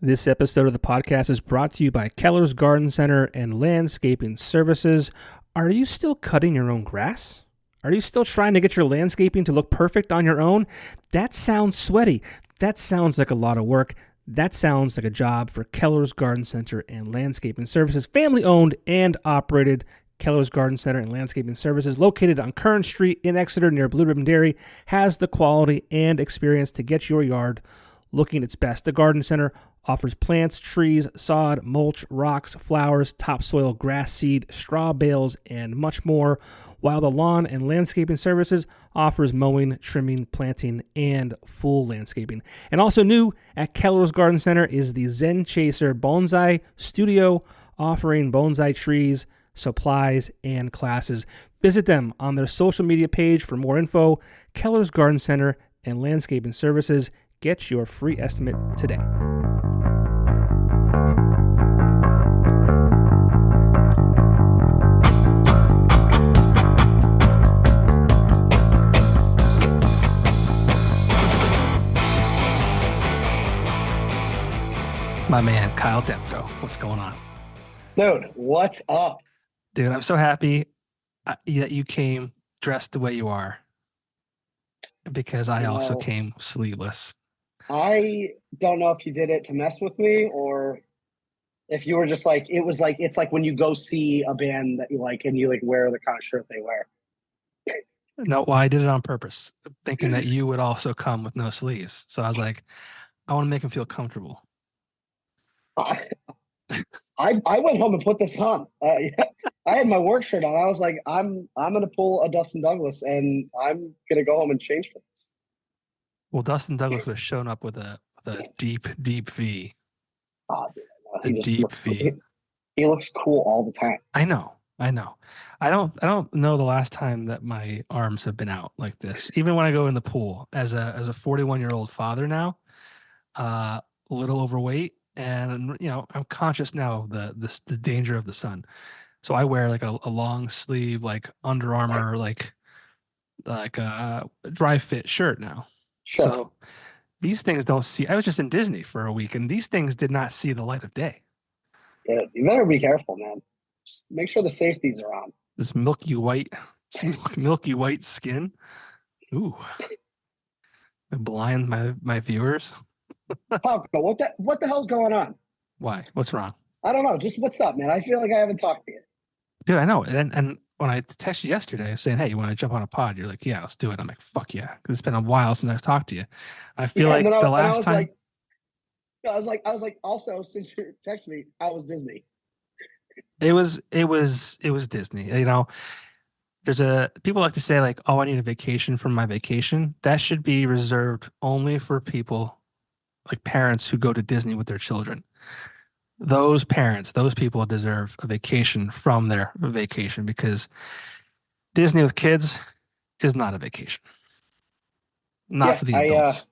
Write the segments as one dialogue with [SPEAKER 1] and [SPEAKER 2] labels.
[SPEAKER 1] This episode of the podcast is brought to you by Keller's Garden Center and Landscaping Services. Are you still cutting your own grass? Are you still trying to get your landscaping to look perfect on your own? That sounds sweaty. That sounds like a lot of work. That sounds like a job for Keller's Garden Center and Landscaping Services. Family owned and operated. Keller's Garden Center and Landscaping Services, located on Kern Street in Exeter near Blue Ribbon Dairy, has the quality and experience to get your yard looking its best. The Garden Center offers plants, trees, sod, mulch, rocks, flowers, topsoil, grass seed, straw bales, and much more, while the Lawn and Landscaping Services offers mowing, trimming, planting, and full landscaping. And also new at Keller's Garden Center is the Zen Chaser Bonsai Studio, offering bonsai trees, supplies, and classes. Visit them on their social media page for more info. Keller's Garden Center and Landscaping Services. Get your free estimate today. My man, Kyle Demko. What's going on?
[SPEAKER 2] Dude, what's up?
[SPEAKER 1] Dude, I'm so happy that you came dressed the way you are, because I also came sleeveless.
[SPEAKER 2] I don't know if you did it to mess with me or if you were just like, it's like when you go see a band that you like and you like wear the kind of shirt they wear.
[SPEAKER 1] No, well, I did it on purpose, thinking that you would also come with no sleeves. So I was like, I want to make him feel comfortable.
[SPEAKER 2] I went home and put this on. I had my work shirt on. I was like, I'm gonna pull a Dustin Douglas and I'm gonna go home and change for this.
[SPEAKER 1] Well, Dustin Douglas would have shown up with a deep V.
[SPEAKER 2] Oh, dude,
[SPEAKER 1] a deep V.
[SPEAKER 2] He looks cool all the time.
[SPEAKER 1] I know. I don't know the last time that my arms have been out like this. Even when I go in the pool as a 41-year-old father now, a little overweight, and I'm conscious now of the danger of the sun. So I wear like a long sleeve, like Under Armour, like a dry fit shirt now.
[SPEAKER 2] Sure.
[SPEAKER 1] So these things don't see. I was just in Disney for a week, and these things did not see the light of day.
[SPEAKER 2] Yeah, you better be careful, man. Just make sure the safeties are on.
[SPEAKER 1] This milky white skin. Ooh, I blind my viewers.
[SPEAKER 2] Popko, what the hell's going on?
[SPEAKER 1] Why? What's wrong?
[SPEAKER 2] I don't know. Just what's up, man? I feel like I haven't talked to you.
[SPEAKER 1] Dude, I know. And when I texted you yesterday saying, hey, you want to jump on a pod? You're like, yeah, let's do it. I'm like, fuck yeah. Because it's been a while since I've talked to you. I feel like the last time.
[SPEAKER 2] I was like, also, since you texted me, I was Disney.
[SPEAKER 1] It was Disney. People like to say like, oh, I need a vacation from my vacation. That should be reserved only for people like parents who go to Disney with their children. Those people deserve a vacation from their vacation, because Disney with kids is not a vacation. Not for the adults.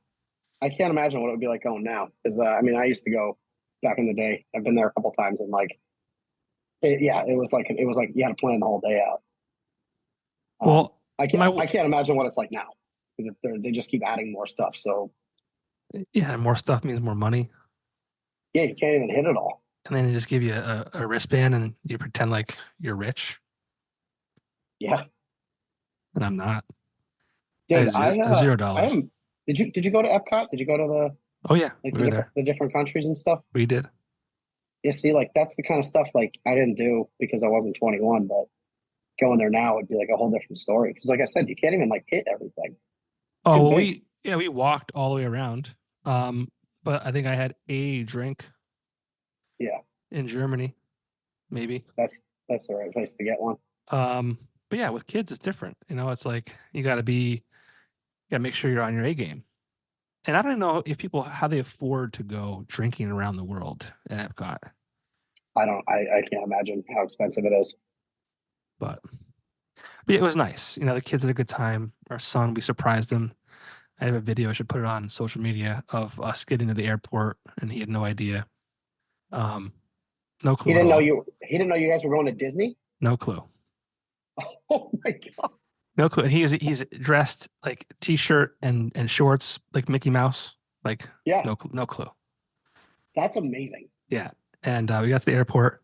[SPEAKER 2] I can't imagine what it would be like going now. Because I used to go back in the day. I've been there a couple times, and it was like you had to plan the whole day out.
[SPEAKER 1] Well,
[SPEAKER 2] I can't imagine what it's like now, because they just keep adding more stuff. So
[SPEAKER 1] yeah, more stuff means more money.
[SPEAKER 2] Yeah, you can't even hit it all.
[SPEAKER 1] And then they just give you a wristband and you pretend like you're rich.
[SPEAKER 2] Yeah.
[SPEAKER 1] And I'm not.
[SPEAKER 2] Dude,
[SPEAKER 1] $0.
[SPEAKER 2] Did you go to Epcot? Did you go to the?
[SPEAKER 1] Oh yeah, we were there.
[SPEAKER 2] The different countries and stuff.
[SPEAKER 1] We did.
[SPEAKER 2] Yeah, see, like that's the kind of stuff like I didn't do because I wasn't 21, but going there now would be like a whole different story. Because like I said, you can't even like hit everything.
[SPEAKER 1] Oh, well, we walked all the way around. But I think I had a drink.
[SPEAKER 2] Yeah.
[SPEAKER 1] In Germany, maybe.
[SPEAKER 2] That's the right place to get one.
[SPEAKER 1] But yeah, with kids it's different. It's like you gotta make sure you're on your A game. And I don't know if how they afford to go drinking around the world at Epcot.
[SPEAKER 2] I can't imagine how expensive it is.
[SPEAKER 1] But yeah, it was nice. The kids had a good time. Our son, we surprised him. I have a video. I should put it on social media of us getting to the airport, and he had no idea. No clue.
[SPEAKER 2] He didn't know you guys were going to Disney?
[SPEAKER 1] No clue.
[SPEAKER 2] Oh my God.
[SPEAKER 1] No clue. And he's dressed like t-shirt and shorts like Mickey Mouse. Like,
[SPEAKER 2] yeah.
[SPEAKER 1] No clue.
[SPEAKER 2] That's amazing.
[SPEAKER 1] Yeah. And we got to the airport,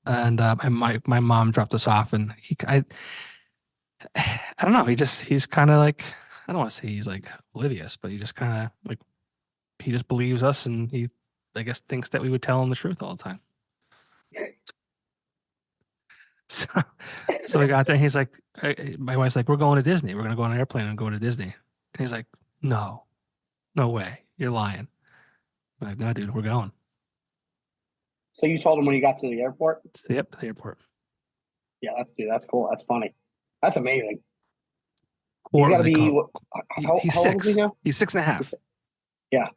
[SPEAKER 1] and my mom dropped us off, and I don't know. He's kind of like, I don't want to say he's like oblivious, but he just kind of like, he just believes us, and he, I guess, thinks that we would tell him the truth all the time. So, so we got there, and he's like, my wife's like, we're going to Disney. We're gonna go on an airplane and go to Disney. And he's like, no way, you're lying. I'm like, no, dude, we're going.
[SPEAKER 2] So you told him when you got to the airport?
[SPEAKER 1] Yep, the airport.
[SPEAKER 2] Yeah, that's cool. That's funny. That's amazing.
[SPEAKER 1] He's
[SPEAKER 2] got to be
[SPEAKER 1] he's
[SPEAKER 2] how
[SPEAKER 1] 6.
[SPEAKER 2] old is he now?
[SPEAKER 1] He's 6.5.
[SPEAKER 2] Yeah,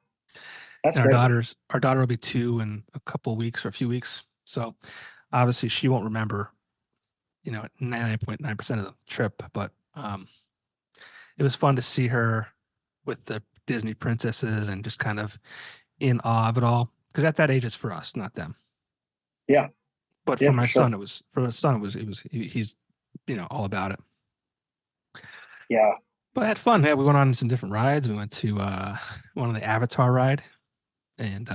[SPEAKER 2] that's
[SPEAKER 1] and
[SPEAKER 2] crazy.
[SPEAKER 1] our daughter will be 2 in a couple of weeks or a few weeks. So obviously she won't remember, 99.9% of the trip, but it was fun to see her with the Disney princesses and just kind of in awe of it all. Because at that age, it's for us, not them.
[SPEAKER 2] Yeah.
[SPEAKER 1] But
[SPEAKER 2] Yeah,
[SPEAKER 1] for my
[SPEAKER 2] sure.
[SPEAKER 1] son, he's all about it.
[SPEAKER 2] Yeah.
[SPEAKER 1] But I had fun. Yeah, we went on some different rides. We went to one of the Avatar ride and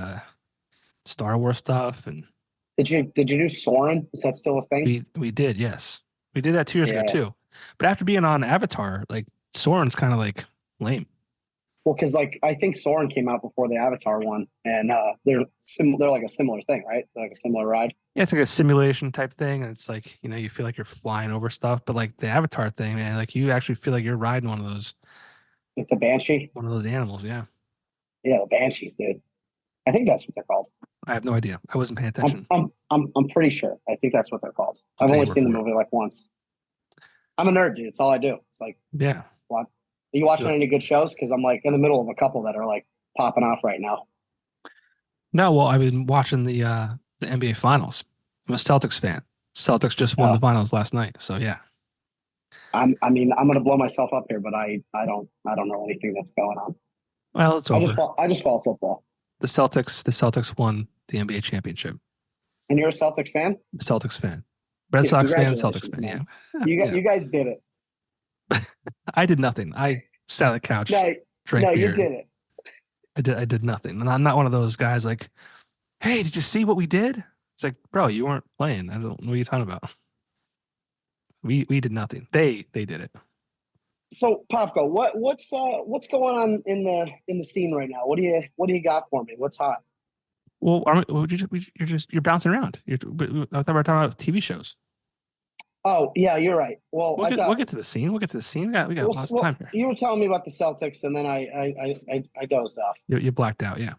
[SPEAKER 1] Star Wars stuff. And
[SPEAKER 2] Did you do Soarin'? Is that still a thing?
[SPEAKER 1] we did, yes. We did that 2 years ago
[SPEAKER 2] Yeah.
[SPEAKER 1] too. But after being on Avatar, like Soren's kind of like lame.
[SPEAKER 2] Well, because like I think Soarin' came out before the Avatar one, and they're like a similar thing, right? They're like a similar ride.
[SPEAKER 1] Yeah, it's like a simulation type thing, and it's like, you feel like you're flying over stuff. But like the Avatar thing, man, like you actually feel like you're riding one of those
[SPEAKER 2] Like the Banshee.
[SPEAKER 1] one of those animals. Yeah.
[SPEAKER 2] Yeah, the Banshees, dude. I think that's what they're called.
[SPEAKER 1] I have no idea. I wasn't paying attention.
[SPEAKER 2] I'm pretty sure. I think that's what they're called.
[SPEAKER 1] I'll
[SPEAKER 2] I've
[SPEAKER 1] take
[SPEAKER 2] only
[SPEAKER 1] your
[SPEAKER 2] seen the
[SPEAKER 1] word for it.
[SPEAKER 2] movie like once. I'm a nerd, dude. It's all I do. It's like,
[SPEAKER 1] Yeah.
[SPEAKER 2] what? Are you watching
[SPEAKER 1] Good.
[SPEAKER 2] any good shows? Because I'm like in the middle of a couple that are like popping off right now.
[SPEAKER 1] No, well, I've been watching the NBA Finals. I'm a Celtics fan. Celtics just won
[SPEAKER 2] Oh.
[SPEAKER 1] the finals last night, so yeah.
[SPEAKER 2] I'm gonna blow myself up here, but I don't know anything that's going on.
[SPEAKER 1] Well, it's over.
[SPEAKER 2] I just follow football.
[SPEAKER 1] The Celtics won the NBA championship.
[SPEAKER 2] And you're a Celtics fan?
[SPEAKER 1] Celtics fan. Red
[SPEAKER 2] Yeah,
[SPEAKER 1] Sox fan, Celtics
[SPEAKER 2] congratulations,
[SPEAKER 1] fan.
[SPEAKER 2] man.
[SPEAKER 1] Yeah.
[SPEAKER 2] You guys did it.
[SPEAKER 1] I did nothing. I sat on the couch, drank
[SPEAKER 2] No,
[SPEAKER 1] beer.
[SPEAKER 2] you did it.
[SPEAKER 1] I did nothing. And I'm not one of those guys like, hey, did you see what we did? It's like, bro, you weren't playing. I don't know what you're talking about. We did nothing. They did it.
[SPEAKER 2] So Popko, what's going on in the scene right now? What do you got for me? What's hot?
[SPEAKER 1] Well, you're bouncing around. I thought we were talking about TV shows.
[SPEAKER 2] Oh yeah, you're right. Well,
[SPEAKER 1] We'll get to the scene. We'll get to the scene. We got lots of time here.
[SPEAKER 2] You were telling me about the Celtics, and then I dozed off.
[SPEAKER 1] You blacked out, yeah.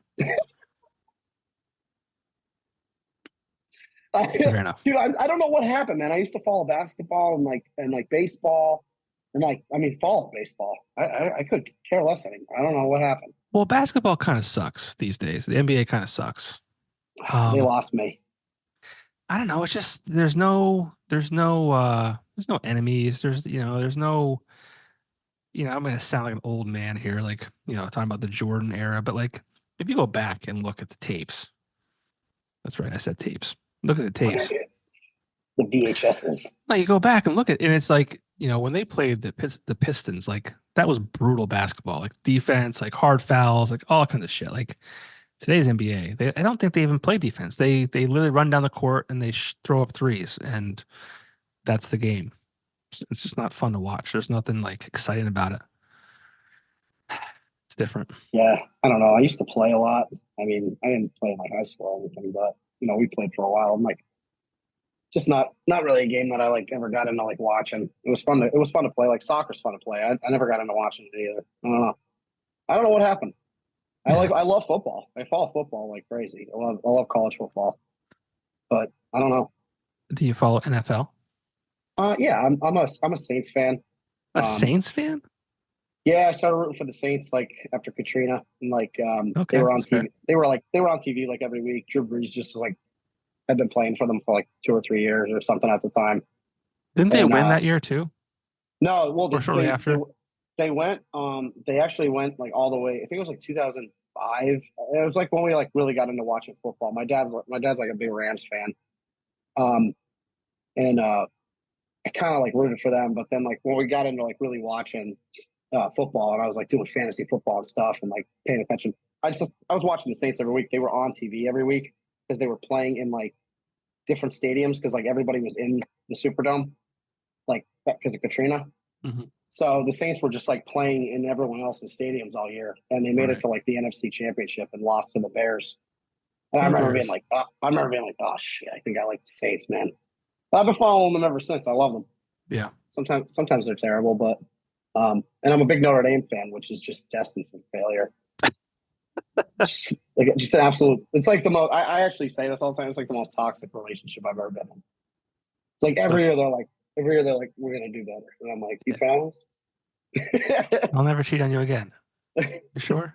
[SPEAKER 1] Fair enough.
[SPEAKER 2] Dude, I don't know what happened, man. I used to follow basketball and like baseball, and fall baseball. I could care less anymore. I don't know what happened.
[SPEAKER 1] Well, basketball kind of sucks these days. The NBA kind of sucks.
[SPEAKER 2] They lost me.
[SPEAKER 1] I don't know. It's just there's no enemies. There's no. I'm gonna sound like an old man here, like talking about the Jordan era. But like, if you go back and look at the tapes, that's right. I said tapes. Look at the tapes.
[SPEAKER 2] The VHSs.
[SPEAKER 1] Like you go back and look at, and it's like when they played the Pistons, like that was brutal basketball, like defense, like hard fouls, like all kinds of shit. Like today's NBA, I don't think they even play defense. They literally run down the court and they throw up threes, and that's the game. It's just not fun to watch. There's nothing like exciting about it. It's different.
[SPEAKER 2] Yeah, I don't know. I used to play a lot. I mean, I didn't play in like high school or anything, but we played for a while. I'm like, just not really a game that I like ever got into like watching. It was fun to play. Like soccer's fun to play. I never got into watching it either. I don't know what happened.
[SPEAKER 1] Yeah.
[SPEAKER 2] I love football. I follow football like crazy. I love college football, but I don't know.
[SPEAKER 1] Do you follow NFL?
[SPEAKER 2] Yeah, I'm a Saints fan.
[SPEAKER 1] A Saints fan?
[SPEAKER 2] Yeah, I started rooting for the Saints like after Katrina, and like
[SPEAKER 1] Okay,
[SPEAKER 2] they were on
[SPEAKER 1] that's
[SPEAKER 2] TV.
[SPEAKER 1] fair.
[SPEAKER 2] They were on TV like every week. Drew Brees just like had been playing for them for like 2 or 3 years or something at the time.
[SPEAKER 1] Didn't they win that year too?
[SPEAKER 2] No, well,
[SPEAKER 1] Or shortly after?
[SPEAKER 2] they went. They actually went like all the way. I think it was like 2005. It was like when we like really got into watching football. My dad's like a big Rams fan. And I kind of like rooted for them, but then like when we got into like really watching football, and I was like doing fantasy football and stuff, and like paying attention, I was watching the Saints every week. They were on TV every week because they were playing in like different stadiums because like everybody was in the Superdome, like because of Katrina.
[SPEAKER 1] Mm-hmm.
[SPEAKER 2] So the Saints were just like playing in everyone else's stadiums all year, and they made it to like the NFC Championship and lost to the Bears. And I remember being like, oh shit, I think I like the Saints, man. But I've been following them ever since. I love them.
[SPEAKER 1] Yeah.
[SPEAKER 2] Sometimes they're terrible, but and I'm a big Notre Dame fan, which is just destined for failure. Just an absolute. It's like the most. I actually say this all the time. It's like the most toxic relationship I've ever been in. It's like every year they're like, we're gonna do better, and I'm like, you promise?
[SPEAKER 1] I'll never cheat on you again. You sure?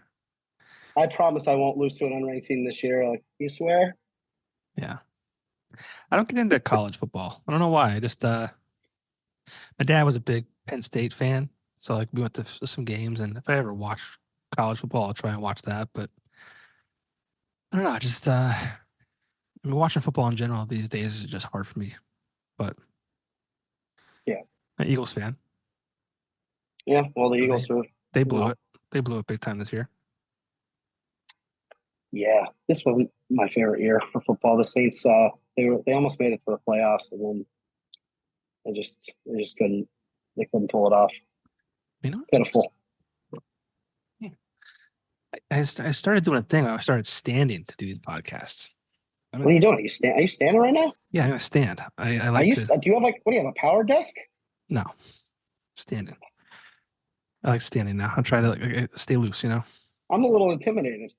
[SPEAKER 2] I promise I won't lose to an unranked team this year. Like, you swear?
[SPEAKER 1] Yeah. I don't get into college football. I don't know why. I just my dad was a big Penn State fan, so like we went to some games, and if I ever watch college football, I'll try and watch that. But I don't know. Just watching football in general these days is just hard for me. But
[SPEAKER 2] yeah,
[SPEAKER 1] an Eagles fan.
[SPEAKER 2] Yeah, well, the Eagles
[SPEAKER 1] they blew it. They blew it big time this year.
[SPEAKER 2] Yeah, this was my favorite year for football. The Saints, they almost made it to the playoffs, and then they just couldn't pull it off.
[SPEAKER 1] You know,
[SPEAKER 2] pitiful.
[SPEAKER 1] I started doing a thing. I started standing to do these podcasts.
[SPEAKER 2] What are you doing? Are you standing right now?
[SPEAKER 1] Yeah, I'm gonna stand. I like to.
[SPEAKER 2] Do you have what do you have, a power desk?
[SPEAKER 1] No, standing. I like standing now. I'm trying to stay loose, you know.
[SPEAKER 2] I'm a little intimidated.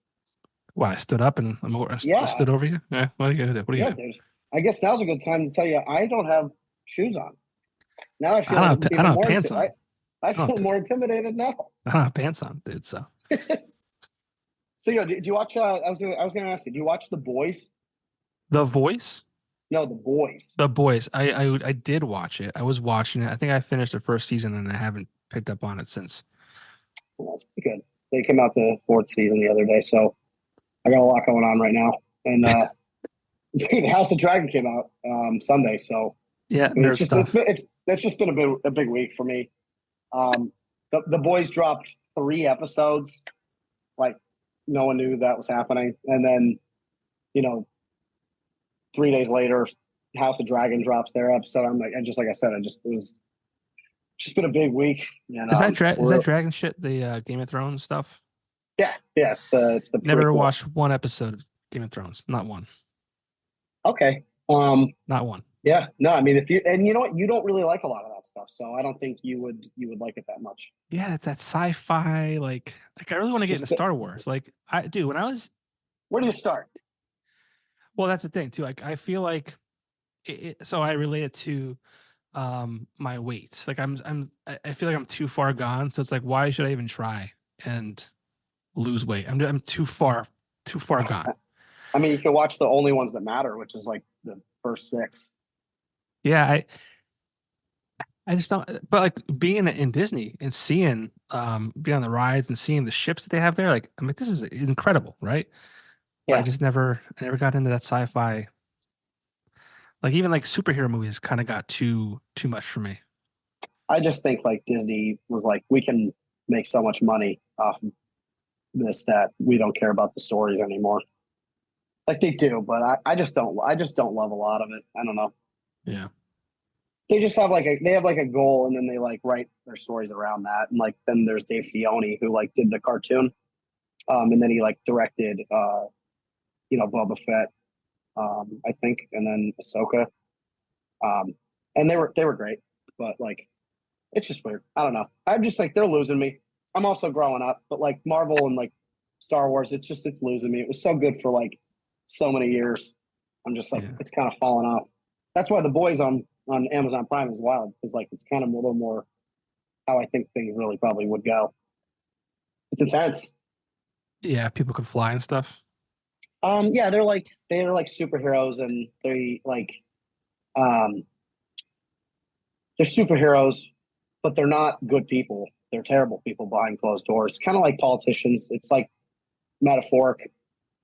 [SPEAKER 1] Why? I stood up and I stood over you? Yeah. What are you going to do? What are you going to do?
[SPEAKER 2] I guess now's a good time to tell you I don't have shoes on. Now I feel
[SPEAKER 1] I don't have pants on.
[SPEAKER 2] I feel more intimidated now.
[SPEAKER 1] I don't have pants on, dude, so.
[SPEAKER 2] So, did you watch, I was going to ask you, do you watch The Boys?
[SPEAKER 1] The Voice?
[SPEAKER 2] No, The Boys.
[SPEAKER 1] The Boys. I did watch it. I was watching it. I think I finished the first season and I haven't picked up on it since.
[SPEAKER 2] Well, that's pretty good. They came out the fourth season the other day, so I got a lot going on right now. And House of Dragon came out Sunday, so
[SPEAKER 1] yeah,
[SPEAKER 2] it's just been a big week for me. The Boys dropped 3 episodes, like no one knew that was happening, and then 3 days later, House of Dragon drops their episode. I'm like, like I said, it was just been a big week. And,
[SPEAKER 1] is that Dragon shit the Game of Thrones stuff?
[SPEAKER 2] Yeah, it's the
[SPEAKER 1] never watched one episode of Game of Thrones, not one.
[SPEAKER 2] Okay,
[SPEAKER 1] not one.
[SPEAKER 2] Yeah, no, I mean, if you you know what, you don't really like a lot of that stuff, so I don't think you would like it that much.
[SPEAKER 1] Yeah, it's that sci-fi, like I really want to get into Star Wars. Like when I was.
[SPEAKER 2] Where do you start?
[SPEAKER 1] Well, that's the thing too. I feel like so I relate it to my weight. Like I feel like I'm too far gone. So it's like, why should I even try and lose weight? I'm too far gone.
[SPEAKER 2] I mean, you can watch the only ones that matter, which is like the first 6.
[SPEAKER 1] Yeah, I just don't. But like being in Disney and seeing being on the rides and seeing the ships that they have there, like this is incredible, right? Yeah. I never got into that sci-fi. Like even like superhero movies kind of got too much for me.
[SPEAKER 2] I just think like Disney was like, we can make so much money off this that we don't care about the stories anymore. Like they do, but I just don't love a lot of it. I don't know.
[SPEAKER 1] Yeah.
[SPEAKER 2] They just have a goal, and then they like write their stories around that. And like then there's Dave Filoni, who like did the cartoon, and then he like directed Boba Fett, I think, and then Ahsoka, and they were great, but like it's just weird. I don't know. I'm just like, they're losing me. I'm also growing up, but like Marvel and like Star Wars, it's losing me. It was so good for like so many years. I'm just like, It's kind of falling off. That's why The Boys on Amazon Prime is wild, because like it's kind of a little more how I think things really probably would go. It's intense.
[SPEAKER 1] Yeah, people can fly and stuff.
[SPEAKER 2] Yeah, they're like superheroes, and they like they're superheroes, but they're not good people. They're terrible people behind closed doors. Kind of like politicians. It's like metaphoric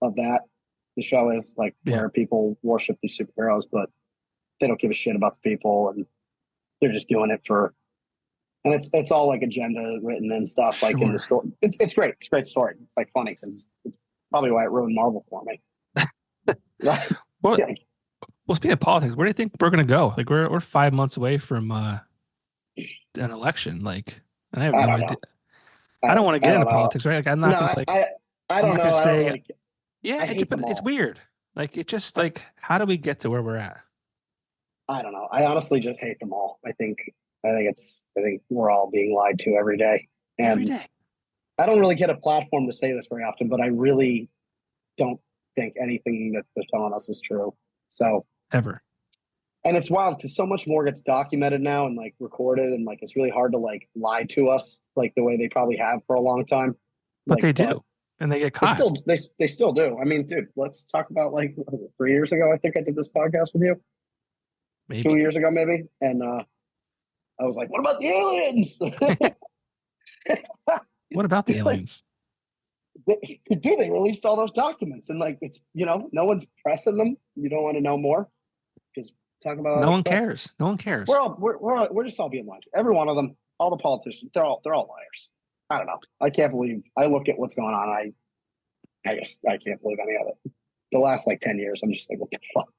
[SPEAKER 2] of that. The show is like where people worship these superheroes, but they don't give a shit about the people, and they're just doing it for And it's all like agenda written and stuff like in the
[SPEAKER 1] Sure.
[SPEAKER 2] story. It's great. It's a great story. It's like funny because it's probably why it ruined Marvel for me. Like,
[SPEAKER 1] Well,
[SPEAKER 2] yeah,
[SPEAKER 1] well, speaking of politics, where do you think we're gonna go? Like we're 5 months away from an election. Like, and I have
[SPEAKER 2] I
[SPEAKER 1] no
[SPEAKER 2] don't
[SPEAKER 1] idea.
[SPEAKER 2] know.
[SPEAKER 1] I don't want to
[SPEAKER 2] I
[SPEAKER 1] get
[SPEAKER 2] don't
[SPEAKER 1] into
[SPEAKER 2] know.
[SPEAKER 1] politics, right? Like I'm not
[SPEAKER 2] No,
[SPEAKER 1] gonna like
[SPEAKER 2] I
[SPEAKER 1] I'm
[SPEAKER 2] don't
[SPEAKER 1] not
[SPEAKER 2] know.
[SPEAKER 1] gonna
[SPEAKER 2] I don't
[SPEAKER 1] say
[SPEAKER 2] really.
[SPEAKER 1] yeah.
[SPEAKER 2] I hate them
[SPEAKER 1] But it's
[SPEAKER 2] all.
[SPEAKER 1] weird. Like it just like how do we get to where we're at
[SPEAKER 2] I don't know. I honestly just hate them all. I think we're all being lied to every day.
[SPEAKER 1] every
[SPEAKER 2] And
[SPEAKER 1] day?
[SPEAKER 2] I don't really get a platform to say this very often, but I really don't think anything that they're telling us is true. So,
[SPEAKER 1] Ever.
[SPEAKER 2] and it's wild because so much more gets documented now and like recorded, and like it's really hard to like lie to us like the way they probably have for a long time.
[SPEAKER 1] But
[SPEAKER 2] Like,
[SPEAKER 1] they
[SPEAKER 2] but
[SPEAKER 1] do, and they get
[SPEAKER 2] they
[SPEAKER 1] caught.
[SPEAKER 2] still they still do. I mean, dude, let's talk about like what was it, 3 years ago. I think I did this podcast with you.
[SPEAKER 1] Maybe.
[SPEAKER 2] 2 years ago, maybe, and I was like, "What about the aliens?"
[SPEAKER 1] What about the
[SPEAKER 2] like,
[SPEAKER 1] aliens?
[SPEAKER 2] they released all those documents, and like it's no one's pressing them. You don't want to know more. Just talk about all
[SPEAKER 1] No
[SPEAKER 2] this
[SPEAKER 1] one
[SPEAKER 2] stuff.
[SPEAKER 1] cares. No one cares.
[SPEAKER 2] We're just all being lied to. Every one of them, all the politicians, they're all liars. I don't know. I can't believe. I look at what's going on. I can't believe any of it. The last like 10 years, I'm just like, what the fuck?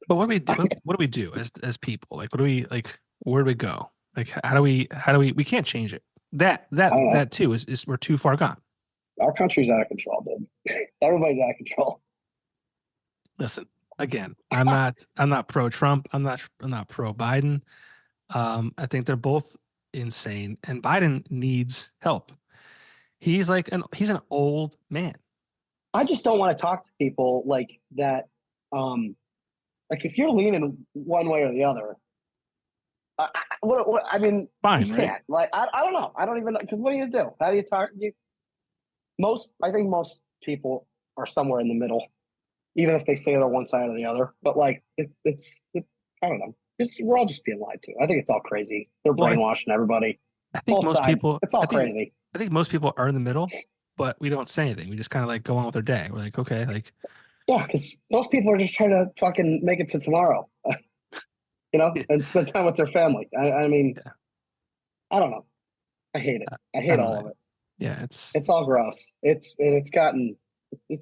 [SPEAKER 1] But what do we do? What do we do as people? Like, what do we like? Where do we go? Like, how do we can't change it.
[SPEAKER 2] I don't know.
[SPEAKER 1] That too is we're too far gone.
[SPEAKER 2] Our country's out of control, dude. Everybody's out of control.
[SPEAKER 1] Listen, again, I'm not pro Trump. I'm not pro Biden. I think they're both insane, and Biden needs help. He's an old man.
[SPEAKER 2] I just don't want to talk to people like that. Um, like if you're leaning one way or the other, I mean,
[SPEAKER 1] Fine,
[SPEAKER 2] you
[SPEAKER 1] right?
[SPEAKER 2] can't. Like, I don't know. I don't even know because what do you do? How do you talk? I think most people are somewhere in the middle, even if they say they're one side or the other. But like, I don't know. We're all just being lied to. I think it's all crazy. They're
[SPEAKER 1] Well,
[SPEAKER 2] brainwashing everybody.
[SPEAKER 1] I think
[SPEAKER 2] Both
[SPEAKER 1] most
[SPEAKER 2] sides.
[SPEAKER 1] people.
[SPEAKER 2] It's all crazy.
[SPEAKER 1] I think most people are in the middle, but we don't say anything. We just kind of like go on with our day. We're like, okay, like
[SPEAKER 2] Yeah, because most people are just trying to fucking make it to tomorrow,
[SPEAKER 1] yeah,
[SPEAKER 2] and spend time with their family. I mean,
[SPEAKER 1] yeah,
[SPEAKER 2] I don't know. I hate it. I
[SPEAKER 1] I
[SPEAKER 2] hate
[SPEAKER 1] don't
[SPEAKER 2] all
[SPEAKER 1] know.
[SPEAKER 2] of it.
[SPEAKER 1] Yeah, it's
[SPEAKER 2] It's all gross. It's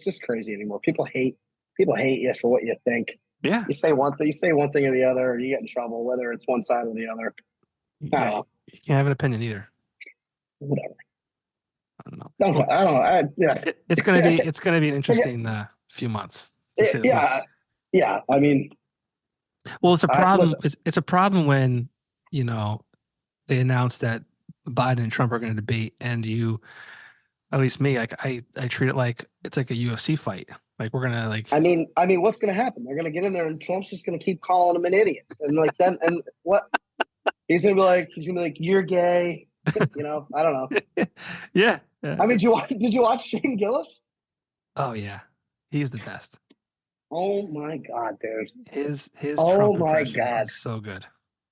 [SPEAKER 2] just crazy anymore. People hate you for what you think.
[SPEAKER 1] yeah.
[SPEAKER 2] You say one thing or the other, or you get in trouble, whether it's one side or the other. I don't
[SPEAKER 1] Yeah,
[SPEAKER 2] know.
[SPEAKER 1] you can't have an opinion either.
[SPEAKER 2] Whatever.
[SPEAKER 1] I don't know.
[SPEAKER 2] Don't.
[SPEAKER 1] Well,
[SPEAKER 2] I don't know. Yeah.
[SPEAKER 1] it's gonna be an
[SPEAKER 2] Forget-
[SPEAKER 1] interesting few months to say the least.
[SPEAKER 2] yeah. Yeah. I mean,
[SPEAKER 1] Well, it's a problem.
[SPEAKER 2] listen.
[SPEAKER 1] It's a problem when you know they announce that Biden and Trump are going to debate, and you, at least me, like I treat it like it's like a UFC fight. Like we're gonna like
[SPEAKER 2] What's going to happen? They're going to get in there, and Trump's just going to keep calling him an idiot, and like then, and what he's going to be like, you're gay. I don't know.
[SPEAKER 1] yeah, yeah.
[SPEAKER 2] I mean, did you watch Shane Gillis?
[SPEAKER 1] Oh yeah, he's the best.
[SPEAKER 2] Oh my god, dude!
[SPEAKER 1] His
[SPEAKER 2] Oh
[SPEAKER 1] Trump
[SPEAKER 2] my
[SPEAKER 1] impression
[SPEAKER 2] god!
[SPEAKER 1] is so good.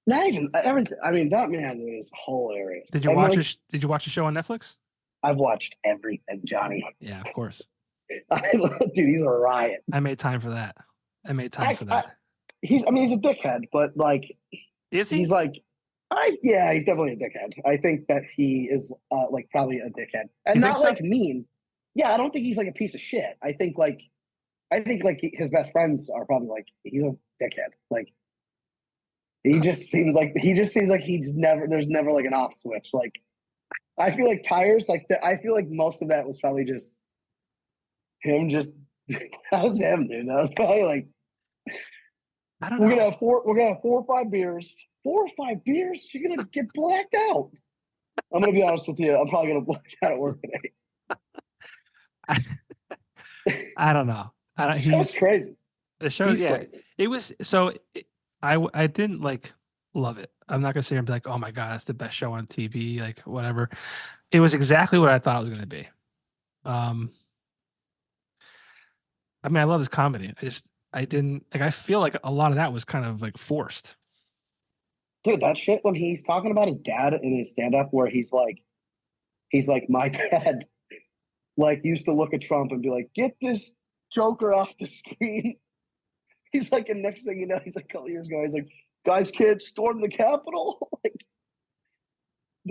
[SPEAKER 2] Not even everything. I mean, that man is hilarious.
[SPEAKER 1] Did you
[SPEAKER 2] And
[SPEAKER 1] watch
[SPEAKER 2] like,
[SPEAKER 1] it? Did you watch the show on Netflix?
[SPEAKER 2] I've watched everything, Johnny.
[SPEAKER 1] Yeah, of course.
[SPEAKER 2] Dude, he's a riot.
[SPEAKER 1] I made time for that. I made time for
[SPEAKER 2] I
[SPEAKER 1] that.
[SPEAKER 2] he's a dickhead, but like
[SPEAKER 1] Is he?
[SPEAKER 2] he's like yeah, he's definitely a dickhead. I think that he is like probably a dickhead, and
[SPEAKER 1] You think
[SPEAKER 2] not
[SPEAKER 1] so?
[SPEAKER 2] like mean. Yeah, I don't think he's like a piece of shit. I think like his best friends are probably like he's a dickhead. Like he just seems like he's never there's never like an off switch. Like I feel like tires like I feel like most of that was probably just him. Just that was him, dude. That was probably like
[SPEAKER 1] I don't know.
[SPEAKER 2] we're gonna have 4 or 5 beers. 4 or 5 beers? You're gonna get blacked out. I'm gonna be honest with you. I'm probably gonna black out at work today.
[SPEAKER 1] I don't know.
[SPEAKER 2] That's crazy.
[SPEAKER 1] The show.
[SPEAKER 2] He's
[SPEAKER 1] Yeah,
[SPEAKER 2] crazy.
[SPEAKER 1] it was. I didn't like love it. I'm not gonna sit here and be like, oh my god, it's the best show on TV. Like whatever. It was exactly what I thought it was gonna be. Um, I mean, I love his comedy. I didn't like. I feel like a lot of that was kind of like forced.
[SPEAKER 2] Dude, that shit when he's talking about his dad in his stand-up where he's like, my dad like used to look at Trump and be like, get this Joker off the screen. He's like, and next thing you know, he's like a couple years ago, he's like, guys can't storm the Capitol. Like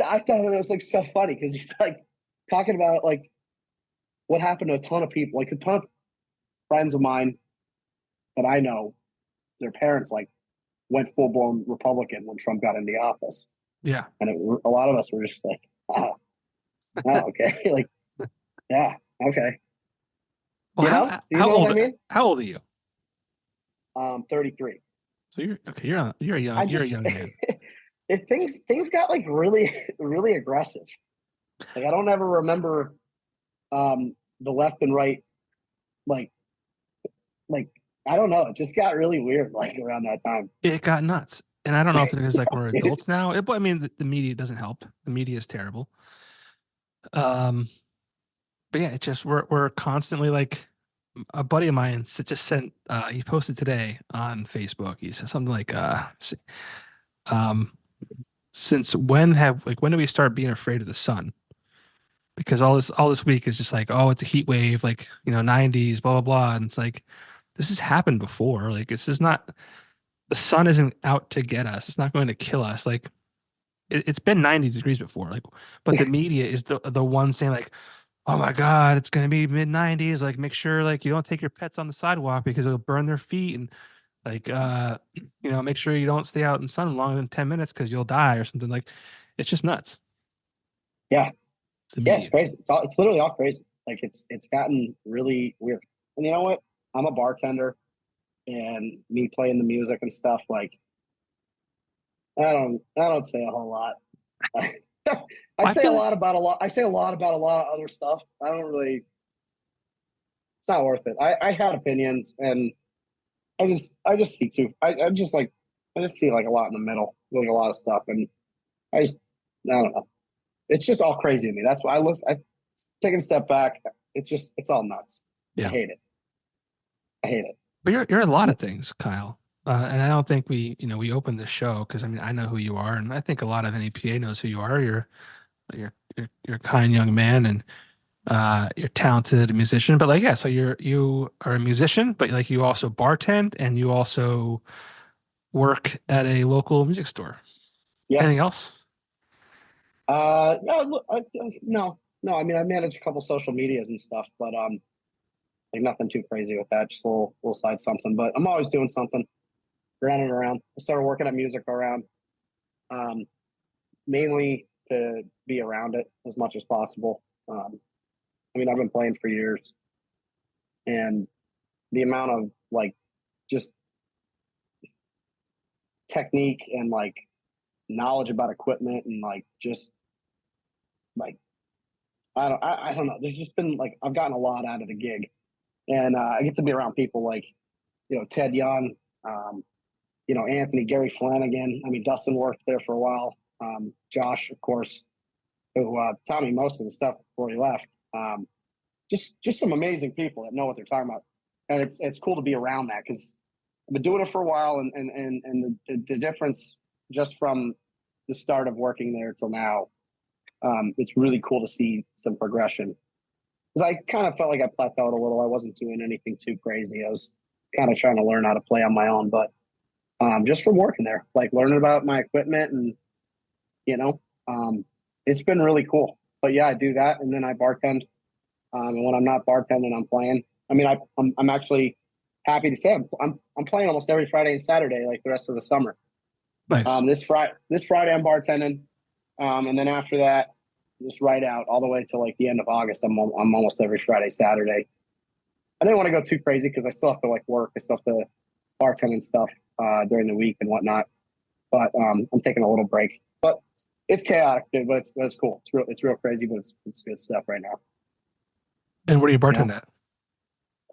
[SPEAKER 2] I thought it was like so funny because he's like talking about like what happened to a ton of people, like a ton of friends of mine that I know, their parents like went full blown Republican when Trump got into the office,
[SPEAKER 1] Yeah.
[SPEAKER 2] and a lot of us were just like, oh okay, like yeah, okay,
[SPEAKER 1] Well,
[SPEAKER 2] you know what I mean?
[SPEAKER 1] how old are you?
[SPEAKER 2] 33.
[SPEAKER 1] So you're okay. You're a
[SPEAKER 2] I
[SPEAKER 1] you're a
[SPEAKER 2] just
[SPEAKER 1] young man.
[SPEAKER 2] things got like really really aggressive. Like I don't ever remember the left and right like like I don't know. It just got really weird like around that time.
[SPEAKER 1] It got nuts, and I don't know if it is like we're adults now. I mean, the media doesn't help. The media is terrible. Um, but yeah, it's just we're constantly like a buddy of mine just sent. He posted today on Facebook. He said something like, um, since when do we start being afraid of the sun? Because all this week is just like, oh, it's a heat wave, like 90s, blah blah blah, and it's like this has happened before. Like this is not the sun isn't out to get us. It's not going to kill us. Like it's been 90 degrees before. Like, but the media is the one saying like, oh my God, it's going to be mid 90s. Like, make sure like you don't take your pets on the sidewalk because it'll burn their feet, and like make sure you don't stay out in the sun longer than 10 minutes because you'll die or something. Like, it's just nuts.
[SPEAKER 2] Yeah,
[SPEAKER 1] It's the
[SPEAKER 2] yeah, it's
[SPEAKER 1] media.
[SPEAKER 2] crazy. It's literally all crazy. Like it's gotten really weird. And you know what? I'm a bartender, and me playing the music and stuff. Like I don't say a whole lot. I
[SPEAKER 1] I
[SPEAKER 2] say a
[SPEAKER 1] feel like
[SPEAKER 2] lot about a lot. I say a lot about a lot of other stuff. I don't really. It's not worth it. I had opinions, and I just see too. I just see like a lot in the middle, like a lot of stuff, and I don't know. It's just all crazy to me. That's why I taking a step back. It's all nuts. I
[SPEAKER 1] yeah.
[SPEAKER 2] hate it. I hate it.
[SPEAKER 1] But you're a lot of things, Kyle. And I don't think we opened the show because I mean I know who you are, and I think a lot of NEPA knows who you are. You're a kind young man, and you're talented musician. But like yeah, so you are a musician, but like you also bartend and you also work at a local music store.
[SPEAKER 2] Yeah.
[SPEAKER 1] Anything else?
[SPEAKER 2] No, look, no, no. I mean, I manage a couple social medias and stuff, but like nothing too crazy with that. Just a little side something. But I'm always doing something, running around. I started working at music around, um, mainly to be around it as much as possible. I mean, I've been playing for years, and the amount of like just technique and like knowledge about equipment and like just like I don't know. There's just been like I've gotten a lot out of the gig, and I get to be around people like Ted Young, um, Anthony, Gary Flanagan. I mean, Dustin worked there for a while. Josh, of course, who taught me most of the stuff before he left. Just some amazing people that know what they're talking about, and it's cool to be around that because I've been doing it for a while, and the difference just from the start of working there till now, it's really cool to see some progression. Because I kind of felt like I plateaued a little. I wasn't doing anything too crazy. I was kind of trying to learn how to play on my own, but just from working there, like learning about my equipment, and you know, it's been really cool. But yeah, I do that, and then I bartend. And when I'm not bartending, I'm playing. I mean, I'm actually happy to say I'm playing almost every Friday and Saturday, like the rest of the summer.
[SPEAKER 1] Nice.
[SPEAKER 2] This Friday I'm bartending, and then after that, just right out all the way to like the end of August. I'm almost every Friday, Saturday. I didn't want to go too crazy because I still have to like work. I still have to bartend and stuff during the week and whatnot. But I'm taking a little break. But it's chaotic, dude. But it's cool. It's real crazy, but it's good stuff right now.
[SPEAKER 1] And what are you
[SPEAKER 2] You know,
[SPEAKER 1] bartend at?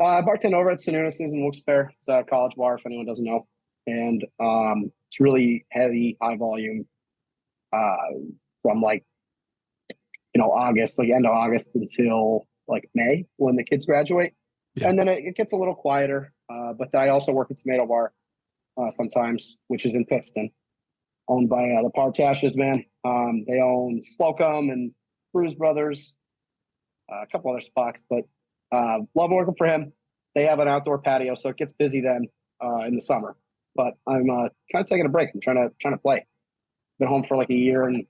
[SPEAKER 2] I bartend over at Sununas's in Wilkes-Barre. It's a college bar, if anyone doesn't know, and it's really heavy, high volume. From like August, like end of August until like May when the kids graduate.
[SPEAKER 1] Yeah.
[SPEAKER 2] And then it gets a little quieter. But I also work at Tomato Bar sometimes, which is in Pittston, owned by the Partashes, man. They own Slocum and Bruise Brothers, a couple other spots, but love working for him. They have an outdoor patio, so it gets busy then in the summer. But I'm kind of taking a break. I'm trying to play. Been home for like a year and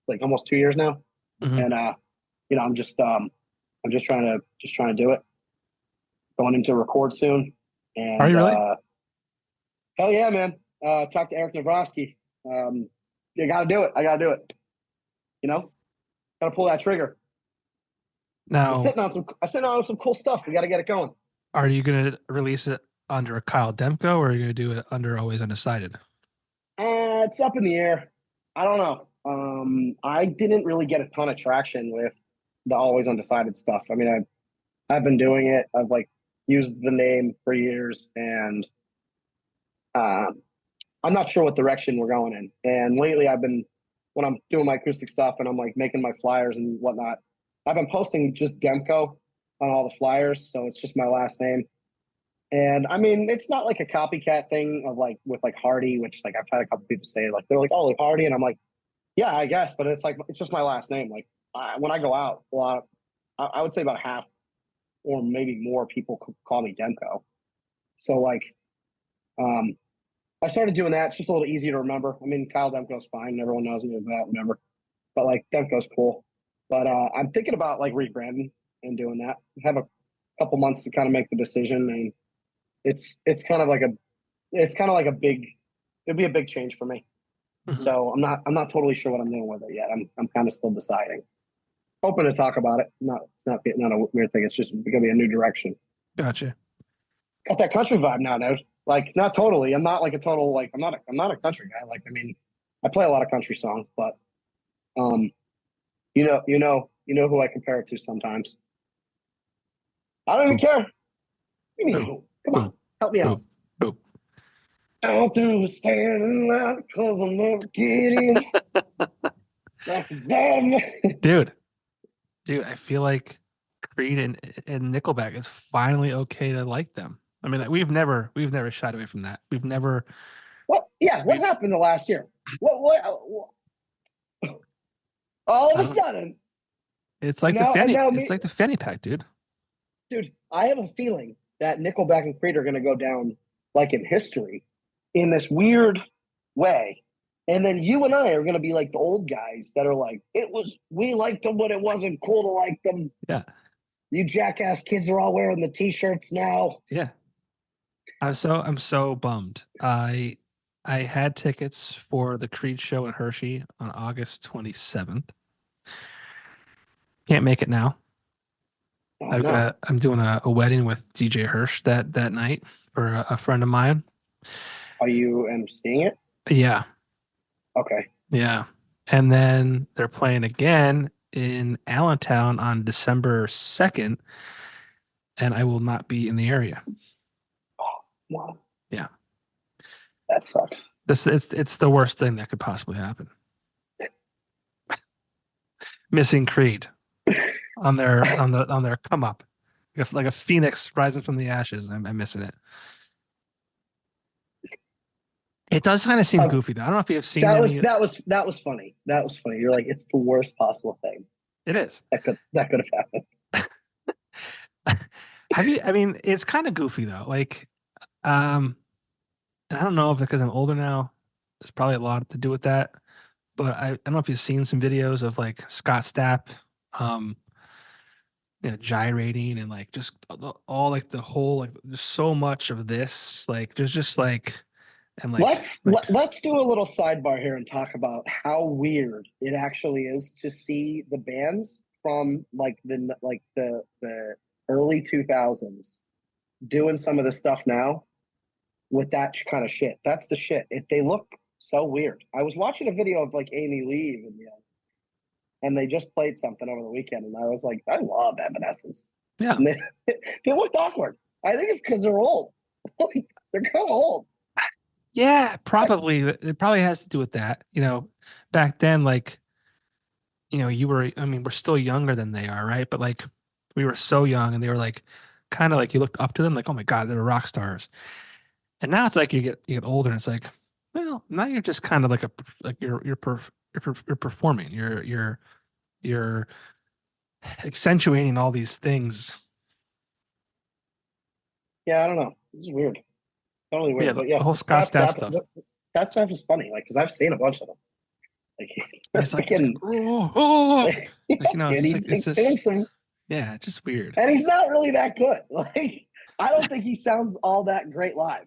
[SPEAKER 2] like almost 2 years now.
[SPEAKER 1] Mm-hmm.
[SPEAKER 2] And I'm just trying to do it. Going into record soon.
[SPEAKER 1] Are
[SPEAKER 2] And
[SPEAKER 1] you really?
[SPEAKER 2] hell yeah, man. Talk to Eric Navrosky. You gotta do it. I gotta do it. Gotta pull that trigger.
[SPEAKER 1] Now,
[SPEAKER 2] I'm sitting on some cool stuff. We gotta get it going.
[SPEAKER 1] are you going to release it under a Kyle Demko, or are you going to do it under Always Undecided?
[SPEAKER 2] It's up in the air. I don't know. I didn't really get a ton of traction with the Always Undecided stuff. I mean, I've been doing it. I've like used the name for years, and I'm not sure what direction we're going in. And lately, when I'm doing my acoustic stuff and I'm like making my flyers and whatnot, I've been posting just Demko on all the flyers, so it's just my last name. And I mean, it's not like a copycat thing of like with like Hardy, which like I've had a couple people say like they're like, oh, like Hardy, and I'm like, yeah, I guess, but it's like it's just my last name. Like when I go out, I would say about half or maybe more people call me Demko. So like, I started doing that. It's just a little easier to remember. I mean, Kyle Demko's fine. Everyone knows me as that, whatever. But like Demko's cool. But I'm thinking about like rebranding and doing that. I have a couple months to kind of make the decision, and it's kind of like a big, it'd be a big change for me.
[SPEAKER 1] Mm-hmm.
[SPEAKER 2] So I'm not totally sure what I'm doing with it yet. I'm kind of still deciding. Hoping to talk about it. It's not a weird thing. It's just gonna be a new direction.
[SPEAKER 1] Gotcha.
[SPEAKER 2] Got that country vibe now, dude. Like not totally. I'm not like a total like I'm not a country guy. Like I mean, I play a lot of country songs, but you know who I compare it to sometimes. I don't even care. You mean who? Come on, help me out. Down through the standing line because I'm never kidding.
[SPEAKER 1] Dude, I feel like Creed and Nickelback is finally okay to like them. I mean, we've never shied away from that. We've never.
[SPEAKER 2] What? Yeah. What happened the last year? What? All of a sudden,
[SPEAKER 1] it's like it's like the fanny pack, dude.
[SPEAKER 2] Dude, I have a feeling that Nickelback and Creed are going to go down like in history in this weird way. And then you and I are going to be like the old guys that are like, we liked them, but it wasn't cool to like them.
[SPEAKER 1] Yeah.
[SPEAKER 2] You jackass kids are all wearing the t-shirts now.
[SPEAKER 1] Yeah. I'm so bummed. I had tickets for the Creed show in Hershey on August 27th. Can't make it now. I'm doing a wedding with DJ Hirsch that night for a friend of mine.
[SPEAKER 2] Are you seeing it?
[SPEAKER 1] Yeah.
[SPEAKER 2] Okay.
[SPEAKER 1] Yeah. And then they're playing again in Allentown on December 2nd, and I will not be in the area.
[SPEAKER 2] Oh, wow.
[SPEAKER 1] Yeah.
[SPEAKER 2] That sucks.
[SPEAKER 1] It's the worst thing that could possibly happen. Missing Creed on their come up. Like a phoenix rising from the ashes. I'm missing it. It does kind of seem goofy though. I don't know if you've seen
[SPEAKER 2] that was funny. That was funny. You're like, it's the worst possible thing.
[SPEAKER 1] It is.
[SPEAKER 2] That could have
[SPEAKER 1] happened. I mean, it's kind of goofy though. Like, and I don't know if because I'm older now, there's probably a lot to do with that. But I don't know if you've seen some videos of like Scott Stapp, gyrating and like just all like the whole like there's so much of this like there's just like. And like,
[SPEAKER 2] let's do a little sidebar here and talk about how weird it actually is to see the bands from like the early 2000s doing some of the stuff now with that kind of shit. That's the shit. They look so weird. I was watching a video of like Amy Lee and they just played something over the weekend, and I was like, I love Evanescence.
[SPEAKER 1] Yeah,
[SPEAKER 2] and they looked awkward. I think it's because they're old. They're kind of old.
[SPEAKER 1] Yeah, probably. It probably has to do with that. Back then, like, we're still younger than they are, right? But like, we were so young and they were like, kind of like you looked up to them like, oh my God, they're rock stars. And now it's like you get older and it's like, well, now you're just kind of like you're performing. You're accentuating all these things.
[SPEAKER 2] Yeah, I don't know. It's weird. Totally weird.
[SPEAKER 1] Yeah,
[SPEAKER 2] but yeah,
[SPEAKER 1] the whole Scott Stapp stuff.
[SPEAKER 2] That stuff is funny, like because I've seen a bunch of them. Like,
[SPEAKER 1] It's like,
[SPEAKER 2] freaking, yeah,
[SPEAKER 1] like,
[SPEAKER 2] dude,
[SPEAKER 1] it's
[SPEAKER 2] he's doing
[SPEAKER 1] just,
[SPEAKER 2] some,
[SPEAKER 1] yeah, it's just weird.
[SPEAKER 2] and he's not really that good. Like, I don't think he sounds all that great live.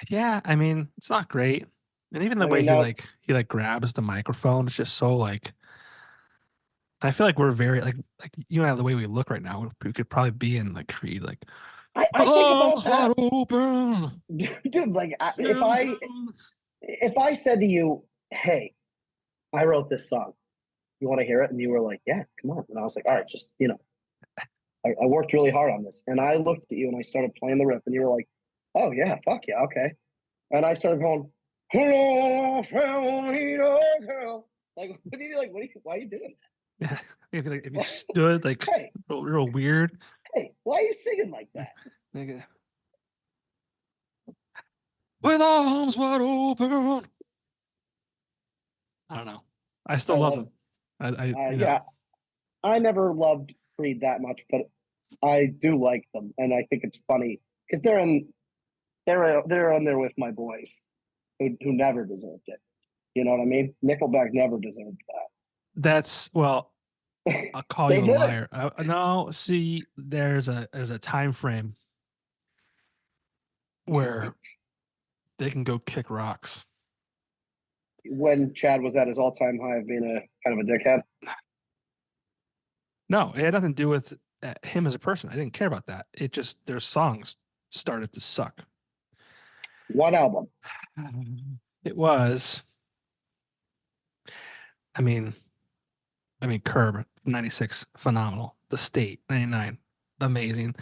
[SPEAKER 1] Yeah, I mean, it's not great. And even the
[SPEAKER 2] I
[SPEAKER 1] way
[SPEAKER 2] mean, now
[SPEAKER 1] he like grabs the microphone, it's just so like I feel like we're very like you and I, the way we look right now, we could probably be in like Creed, like
[SPEAKER 2] I think about
[SPEAKER 1] arms
[SPEAKER 2] that,
[SPEAKER 1] wide open.
[SPEAKER 2] dude. Like, if I said to you, "Hey, I wrote this song. You want to hear it?" And you were like, "Yeah, come on." And I was like, "All right, just I worked really hard on this." And I looked at you and I started playing the riff, and you were like, "Oh yeah, fuck yeah, okay." And I started going, "Hello, girl." Like, what are you like? Why are you doing
[SPEAKER 1] Yeah, if you
[SPEAKER 2] that?
[SPEAKER 1] stood like
[SPEAKER 2] Hey,
[SPEAKER 1] real weird,
[SPEAKER 2] hey, why are you singing like that?
[SPEAKER 1] like, with arms wide open. I don't know. I still
[SPEAKER 2] I
[SPEAKER 1] love
[SPEAKER 2] love,
[SPEAKER 1] them. I
[SPEAKER 2] yeah, I never loved Creed that much, but I do like them, and I think it's funny because they're on there with my boys who never deserved it. You know what I mean? Nickelback never deserved
[SPEAKER 1] that's well.
[SPEAKER 2] that.
[SPEAKER 1] I'll call
[SPEAKER 2] They
[SPEAKER 1] you a
[SPEAKER 2] did it
[SPEAKER 1] liar. No, see, there's a time frame where they can go kick rocks.
[SPEAKER 2] when Chad was at his all-time high of being a kind of a dickhead.
[SPEAKER 1] No, it had nothing to do with him as a person. I didn't care about that. It just their songs started to suck.
[SPEAKER 2] One album.
[SPEAKER 1] It was, I mean, Curb 96, phenomenal. The State 99, amazing.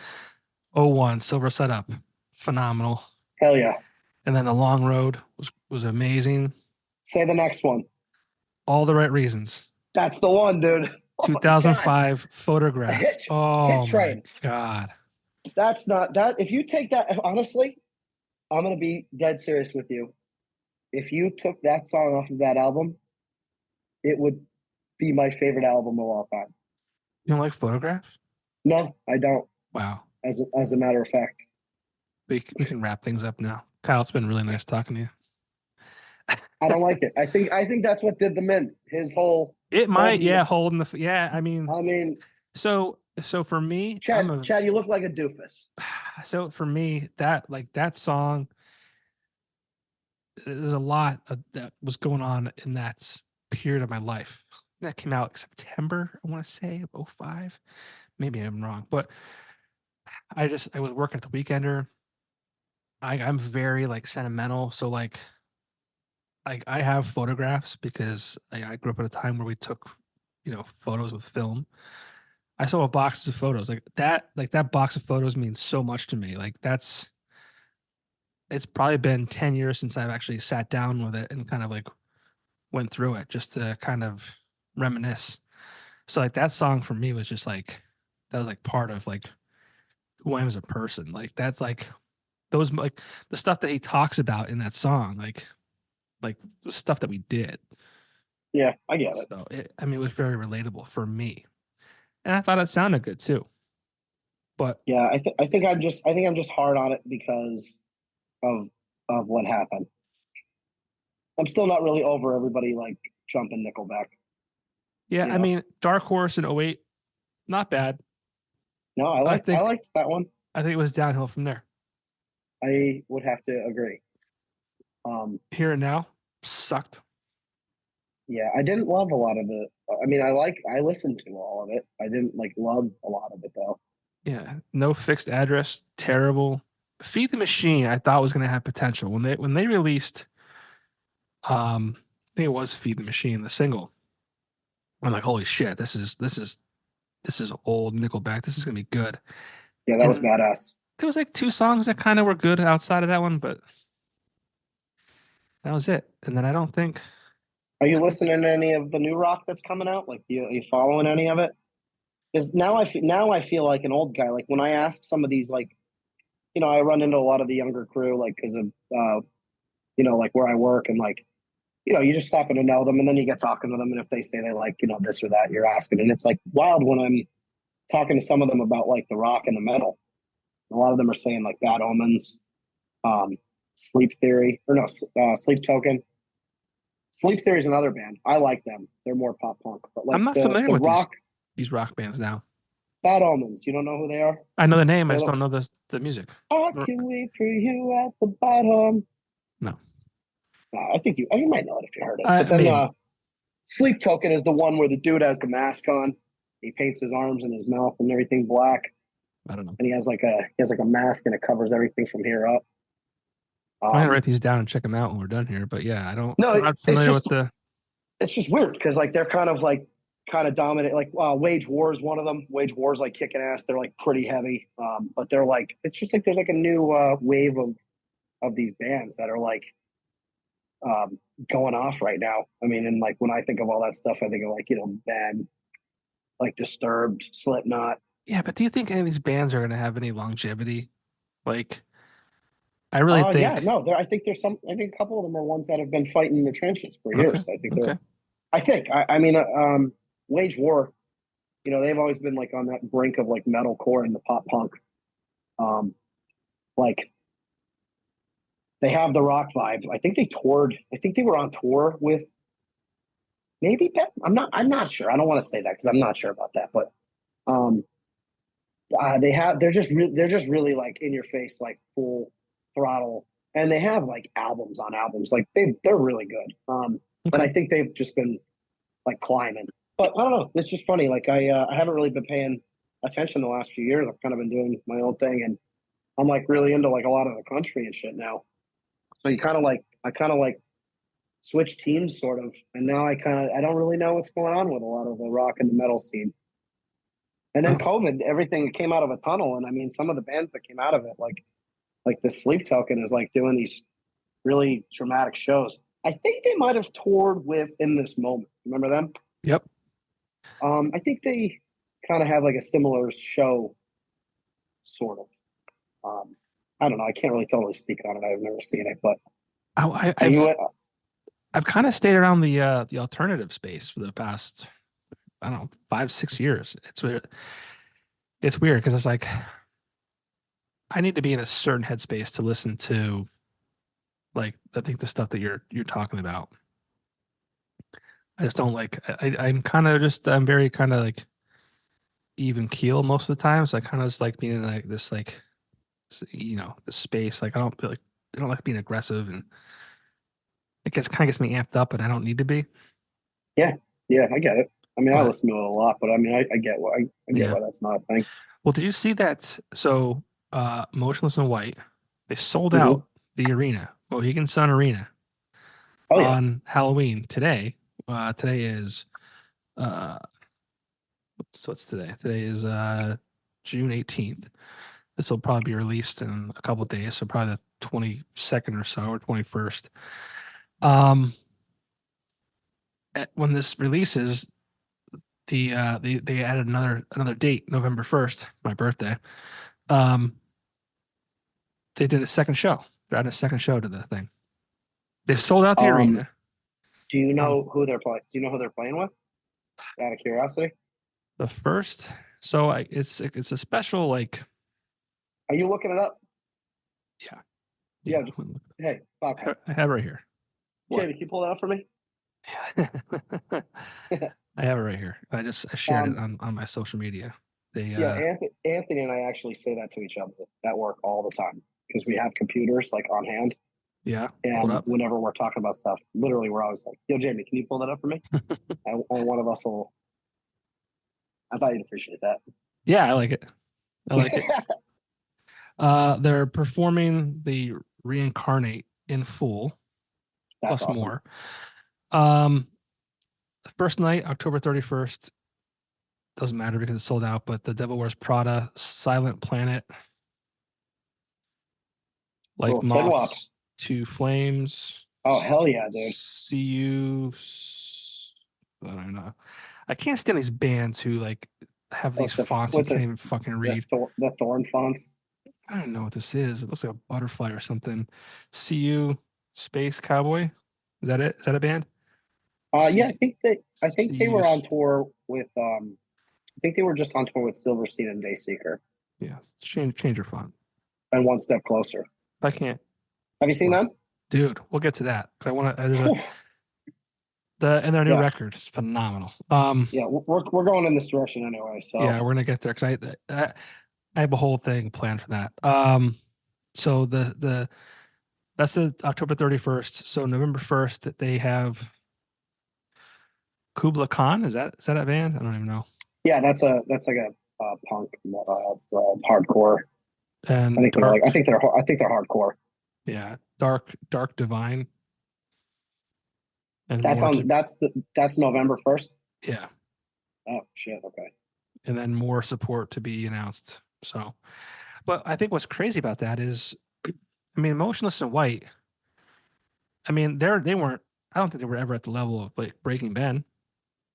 [SPEAKER 1] '01, Silver Set Up, phenomenal.
[SPEAKER 2] Hell yeah.
[SPEAKER 1] And then The Long Road was amazing.
[SPEAKER 2] Say the next one.
[SPEAKER 1] All the right reasons.
[SPEAKER 2] That's the one, dude. Oh my god.
[SPEAKER 1] 2005
[SPEAKER 2] A
[SPEAKER 1] Photograph.
[SPEAKER 2] hit
[SPEAKER 1] Oh my
[SPEAKER 2] train.
[SPEAKER 1] God.
[SPEAKER 2] That's not that. If you take that, honestly, I'm gonna be dead serious with you. If you took that song off of that album, it would be my favorite album of all time.
[SPEAKER 1] You don't like Photographs?
[SPEAKER 2] No, I don't.
[SPEAKER 1] Wow.
[SPEAKER 2] As a matter of fact,
[SPEAKER 1] We can wrap things up now. Kyle, it's been really nice talking to you.
[SPEAKER 2] I don't like it. I think that's what did them in. His whole
[SPEAKER 1] It might,
[SPEAKER 2] holding
[SPEAKER 1] yeah,
[SPEAKER 2] the.
[SPEAKER 1] holding the, yeah. I mean,
[SPEAKER 2] I mean,
[SPEAKER 1] so for me,
[SPEAKER 2] Chad, you look like a doofus.
[SPEAKER 1] so for me, that song, there's a lot that was going on in that period of my life. That came out September, I want to say, of '05. Maybe I'm wrong, but I was working at the Weekender. I'm very like sentimental, so like I have photographs because I grew up at a time where we took, photos with film. I saw a box of photos like that box of photos means so much to me. Like it's probably been 10 years since I've actually sat down with it and kind of like went through it just to kind of reminisce. So like that song for me was just like that was like part of like who I am as a person. Like that's like those like the stuff that he talks about in that song, like the stuff that we did.
[SPEAKER 2] Yeah, I get it.
[SPEAKER 1] So I mean, it was very relatable for me, and I thought it sounded good too. But
[SPEAKER 2] Yeah, I think I'm just hard on it because of what happened. I'm still not really over everybody like jumping Nickelback.
[SPEAKER 1] yeah,
[SPEAKER 2] You
[SPEAKER 1] I
[SPEAKER 2] know,
[SPEAKER 1] mean, Dark Horse in '08, not bad.
[SPEAKER 2] no,
[SPEAKER 1] I
[SPEAKER 2] I
[SPEAKER 1] think
[SPEAKER 2] liked that one.
[SPEAKER 1] I think it was downhill from there.
[SPEAKER 2] I would have to agree.
[SPEAKER 1] Here and Now sucked.
[SPEAKER 2] Yeah, I didn't love a lot of it. I mean, I listened to all of it. I didn't like love a lot of it though.
[SPEAKER 1] Yeah, No Fixed Address, terrible. Feed the Machine, I thought was going to have potential when they released. I think it was Feed the Machine, the single. I'm like, holy shit, this is old Nickelback. This is gonna be good.
[SPEAKER 2] Yeah, that was
[SPEAKER 1] And
[SPEAKER 2] badass.
[SPEAKER 1] there was like two songs that kind of were good outside of that one, but that was it. And then I don't think,
[SPEAKER 2] Are you listening to any of the new rock that's coming out? Like, you following any of it? Because now I feel like an old guy. Like when I ask some of these, like I run into a lot of the younger crew, like because of like where I work and like you just happen to know them, and then you get talking to them, and if they say they like this or that, you're asking, and it's like wild when I'm talking to some of them about like the rock and the metal. A lot of them are saying like Bad Omens, Sleep Theory, or no, Sleep Token, Sleep Theory is another band. I like them. They're more pop punk. But like
[SPEAKER 1] I'm not familiar with
[SPEAKER 2] rock,
[SPEAKER 1] these rock bands now.
[SPEAKER 2] Bad Omens. You don't know who they are?
[SPEAKER 1] I know the name. I just don't know the music.
[SPEAKER 2] I can wait for you at the bottom.
[SPEAKER 1] No.
[SPEAKER 2] I think you might know it if you heard it. But
[SPEAKER 1] Maybe.
[SPEAKER 2] then Sleep Token is the one where the dude has the mask on. He paints his arms and his mouth and everything black.
[SPEAKER 1] I don't know.
[SPEAKER 2] And he has like a mask and it covers everything from here up.
[SPEAKER 1] I'm gonna write these down and check them out when we're done here. But yeah, I'm not familiar with the.
[SPEAKER 2] It's just weird because like they're kind of dominant. Like Wage War is one of them. Wage War is like kicking ass. They're like pretty heavy, but they're like it's just like there's like a new wave of these bands that are like going off right now. I mean, and like when I think of all that stuff, I think of like Ben, like Disturbed, Slipknot.
[SPEAKER 1] Yeah, but do you think any of these bands are gonna have any longevity? Like, I really think.
[SPEAKER 2] Yeah, no. I think there's some. I think a couple of them are ones that have been fighting in the trenches for years. I think they're. I mean, Wage War. They've always been like on that brink of like metalcore and the pop punk. Like they have the rock vibe. I think they toured. I think they were on tour with. Maybe I'm not sure. I don't want to say that because I'm not sure about that. But they're just really like in your face, like full throttle, and they have like albums on albums. Like they're really good. And I think they've just been like climbing. But I don't know. It's just funny. Like I haven't really been paying attention the last few years. I've kind of been doing my own thing, and I'm like really into like a lot of the country and shit now. So I kind of like switch teams sort of, and now I don't really know what's going on with a lot of the rock and the metal scene. And then COVID, everything came out of a tunnel, and I mean some of the bands that came out of it, like the Sleep Token is like doing these really dramatic shows. I think they might have toured with In This Moment. Remember them?
[SPEAKER 1] Yep.
[SPEAKER 2] I think they kind of have like a similar show, sort of. I don't know. I can't really totally speak on it. I've never seen it, but
[SPEAKER 1] I've kind of stayed around the alternative space for the past, I don't know, 5-6 years. It's weird. It's weird because it's like I need to be in a certain headspace to listen to, like, I think the stuff that you're talking about. I just don't like. I'm very kind of like even keel most of the time. So I kind of just like being in like this this space. Like I don't like being aggressive, and it kind of gets me amped up, and I don't need to be.
[SPEAKER 2] Yeah, I get it. I mean, I listen to it a lot, but I mean, I get why that's not a thing.
[SPEAKER 1] Well, did you see that? So, Motionless in White, they sold out the arena, Mohegan Sun Arena, on Halloween today. Today is what's today? Today is June 18th. This will probably be released in a couple of days, so probably the 22nd or so, or 21st. When this releases, they added another date, November 1st, my birthday. They did a second show. They're adding a second show to the thing. They sold out the arena.
[SPEAKER 2] Do you know who they're playing? Do you know who they're playing with? Out of curiosity.
[SPEAKER 1] The first, so it's a special like.
[SPEAKER 2] Are you looking it up?
[SPEAKER 1] Yeah.
[SPEAKER 2] Hey, Popko.
[SPEAKER 1] I have it right here.
[SPEAKER 2] Jamie, can you pull that up for me?
[SPEAKER 1] I have it right here. I shared it on my social media.
[SPEAKER 2] Anthony and I actually say that to each other at work all the time because we have computers like on hand.
[SPEAKER 1] Yeah.
[SPEAKER 2] And whenever we're talking about stuff, literally we're always like, "Yo, Jamie, can you pull that up for me?" and one of us will. I thought you'd appreciate that.
[SPEAKER 1] Yeah, I like it. They're performing the Reincarnate in full,
[SPEAKER 2] That's
[SPEAKER 1] plus
[SPEAKER 2] awesome.
[SPEAKER 1] more. First night, October 31st. Doesn't matter because it's sold out, but The Devil Wears Prada, Silent Planet, like Moths to Flames.
[SPEAKER 2] Oh, hell yeah, dude.
[SPEAKER 1] See You. I don't know. I can't stand these bands who like have these fonts you can't even fucking read.
[SPEAKER 2] The Thorn fonts.
[SPEAKER 1] I don't know what this is. It looks like a butterfly or something. See You, Space Cowboy. Is that it? Is that a band?
[SPEAKER 2] Yeah, I think they were on tour with I think they were just on tour with Silverstein and Dayseeker.
[SPEAKER 1] Yeah, change your font.
[SPEAKER 2] And One Step Closer.
[SPEAKER 1] I can't.
[SPEAKER 2] Have you seen them?
[SPEAKER 1] Dude, we'll get to that. I want to. And their new
[SPEAKER 2] Yeah,
[SPEAKER 1] record is phenomenal.
[SPEAKER 2] yeah, we're going in this direction anyway. So
[SPEAKER 1] Yeah, we're gonna get there because I have a whole thing planned for that. So that's the October 31st. So November 1st, they have Kubla Khan. Is that a band? I don't even know.
[SPEAKER 2] yeah, that's like a punk hardcore.
[SPEAKER 1] And Dark,
[SPEAKER 2] I think they're hardcore.
[SPEAKER 1] yeah, Dark Divine, and
[SPEAKER 2] That's
[SPEAKER 1] more
[SPEAKER 2] on
[SPEAKER 1] to
[SPEAKER 2] that's November 1st.
[SPEAKER 1] yeah,
[SPEAKER 2] Oh shit. Okay.
[SPEAKER 1] and then more support to be announced. So, but I think what's crazy about that is, I mean, Motionless in White. I mean, they weren't. I don't think they were ever at the level of like Breaking Ben,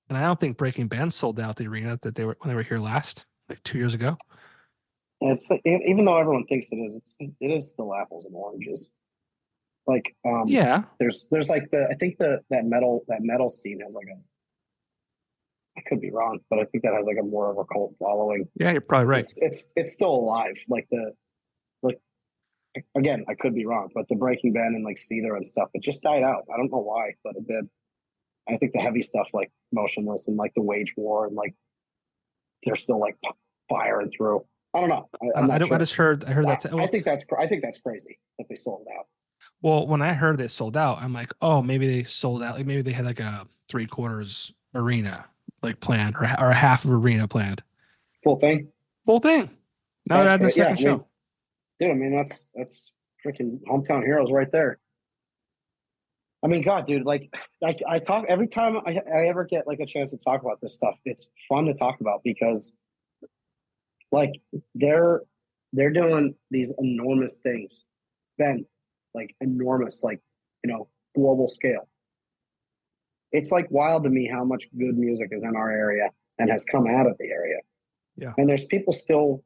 [SPEAKER 1] and I don't think Breaking Ben sold out the arena that they were when they were here last, like 2 years ago.
[SPEAKER 2] It's like, even though everyone thinks it is still apples and oranges. Like
[SPEAKER 1] Yeah,
[SPEAKER 2] there's like I think that metal scene has like a, I could be wrong, but I think that has like a more of a cult following.
[SPEAKER 1] yeah, you're probably right.
[SPEAKER 2] It's still alive. Like again, I could be wrong, but the Breaking Bad and like Cedar and stuff, it just died out. I don't know why, but it did. I think the heavy stuff like Motionless and like the Wage War and like they're still like firing through. I don't know. I'm
[SPEAKER 1] I
[SPEAKER 2] not
[SPEAKER 1] don't. I
[SPEAKER 2] sure.
[SPEAKER 1] just heard. I heard that.
[SPEAKER 2] I think that's crazy that they sold out.
[SPEAKER 1] Well, when I heard they sold out, I'm like, oh, maybe they sold out. Like maybe they had like a 3/4 arena like planned, or a half of arena planned.
[SPEAKER 2] Full thing.
[SPEAKER 1] Full thing. Now they're
[SPEAKER 2] That's
[SPEAKER 1] adding a
[SPEAKER 2] great. Yeah,
[SPEAKER 1] second show.
[SPEAKER 2] dude. I mean, that's freaking hometown heroes right there. I mean, God, dude. Like, I talk every time I ever get like a chance to talk about this stuff. It's fun to talk about because like they're they're doing these enormous things, Ben, like enormous, like global scale. It's like wild to me how much good music is in our area and has come out of the area,
[SPEAKER 1] Yeah.
[SPEAKER 2] and there's people still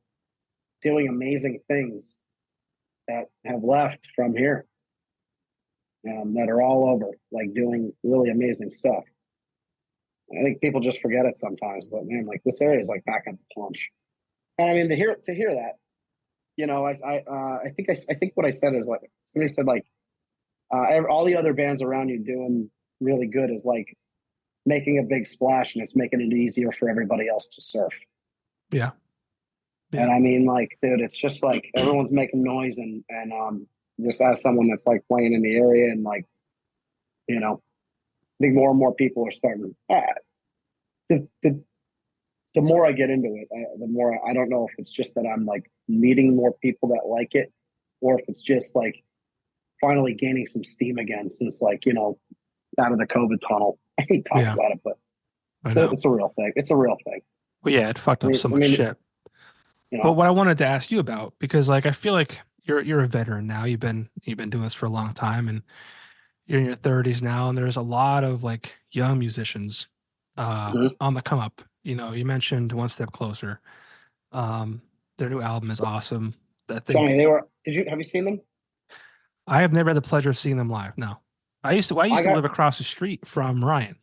[SPEAKER 2] doing amazing things that have left from here, that are all over, like doing really amazing stuff. I think people just forget it sometimes, but man, like this area is like back at the punch. And I mean, to hear that, I think what I said is like somebody said like all the other bands around you doing really good is like making a big splash, and it's making it easier for everybody else to surf.
[SPEAKER 1] Yeah. Yeah.
[SPEAKER 2] And I mean, like, dude, it's just like everyone's making noise, and just as someone that's like playing in the area, and like, I think more and more people are starting. The more I get into it, the more I don't know if it's just that I'm like meeting more people that like it, or if it's just like finally gaining some steam again since like out of the COVID tunnel. I hate talking about it, but it's a real thing. It's a real thing.
[SPEAKER 1] Well, yeah, it fucked up so much shit. But what I wanted to ask you about, because like I feel like you're a veteran now. You've been doing this for a long time, and you're in your 30s now, and there's a lot of like young musicians on the come up. You mentioned One Step Closer. Their new album is awesome.
[SPEAKER 2] Johnny, have you seen them?
[SPEAKER 1] I have never had the pleasure of seeing them live. No, I used to live across the street from Ryan.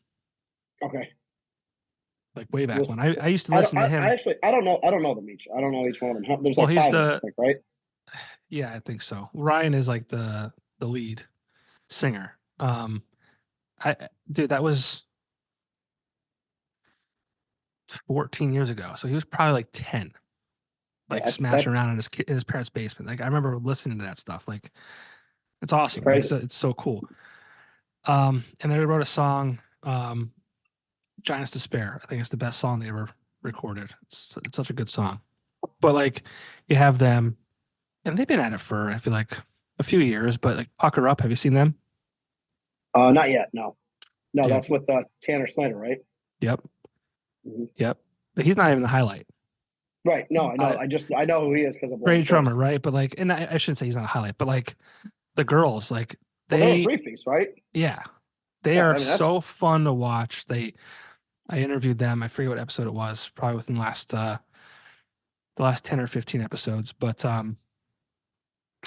[SPEAKER 2] Okay.
[SPEAKER 1] Like way back when I used to listen to him.
[SPEAKER 2] I don't know them each. I don't know each one of them. There's like
[SPEAKER 1] he's
[SPEAKER 2] five of them, right?
[SPEAKER 1] Yeah, I think so. Ryan is like the lead singer. Dude, that was 14 years ago. So he was probably like 10, like smashing around in his parents' basement. Like I remember listening to that stuff. Like it's awesome. It's so cool. And they wrote a song, Giants Despair. I think it's the best song they ever recorded. It's such a good song. But like you have them, and they've been at it for I feel like a few years. But like Pucker Up, have you seen them?
[SPEAKER 2] Not yet. No,
[SPEAKER 1] Yeah.
[SPEAKER 2] That's with Tanner Snyder, right?
[SPEAKER 1] Yep. Mm-hmm. Yep. But he's not even the highlight.
[SPEAKER 2] Right. No, I know. I know who he is because of
[SPEAKER 1] great drummer, right? But like, and I shouldn't say he's not a highlight, but like the girls, like
[SPEAKER 2] they're a three-piece, right?
[SPEAKER 1] Yeah, they are so fun to watch. I interviewed them. I forget what episode it was. Probably within the last 10 or 15 episodes. But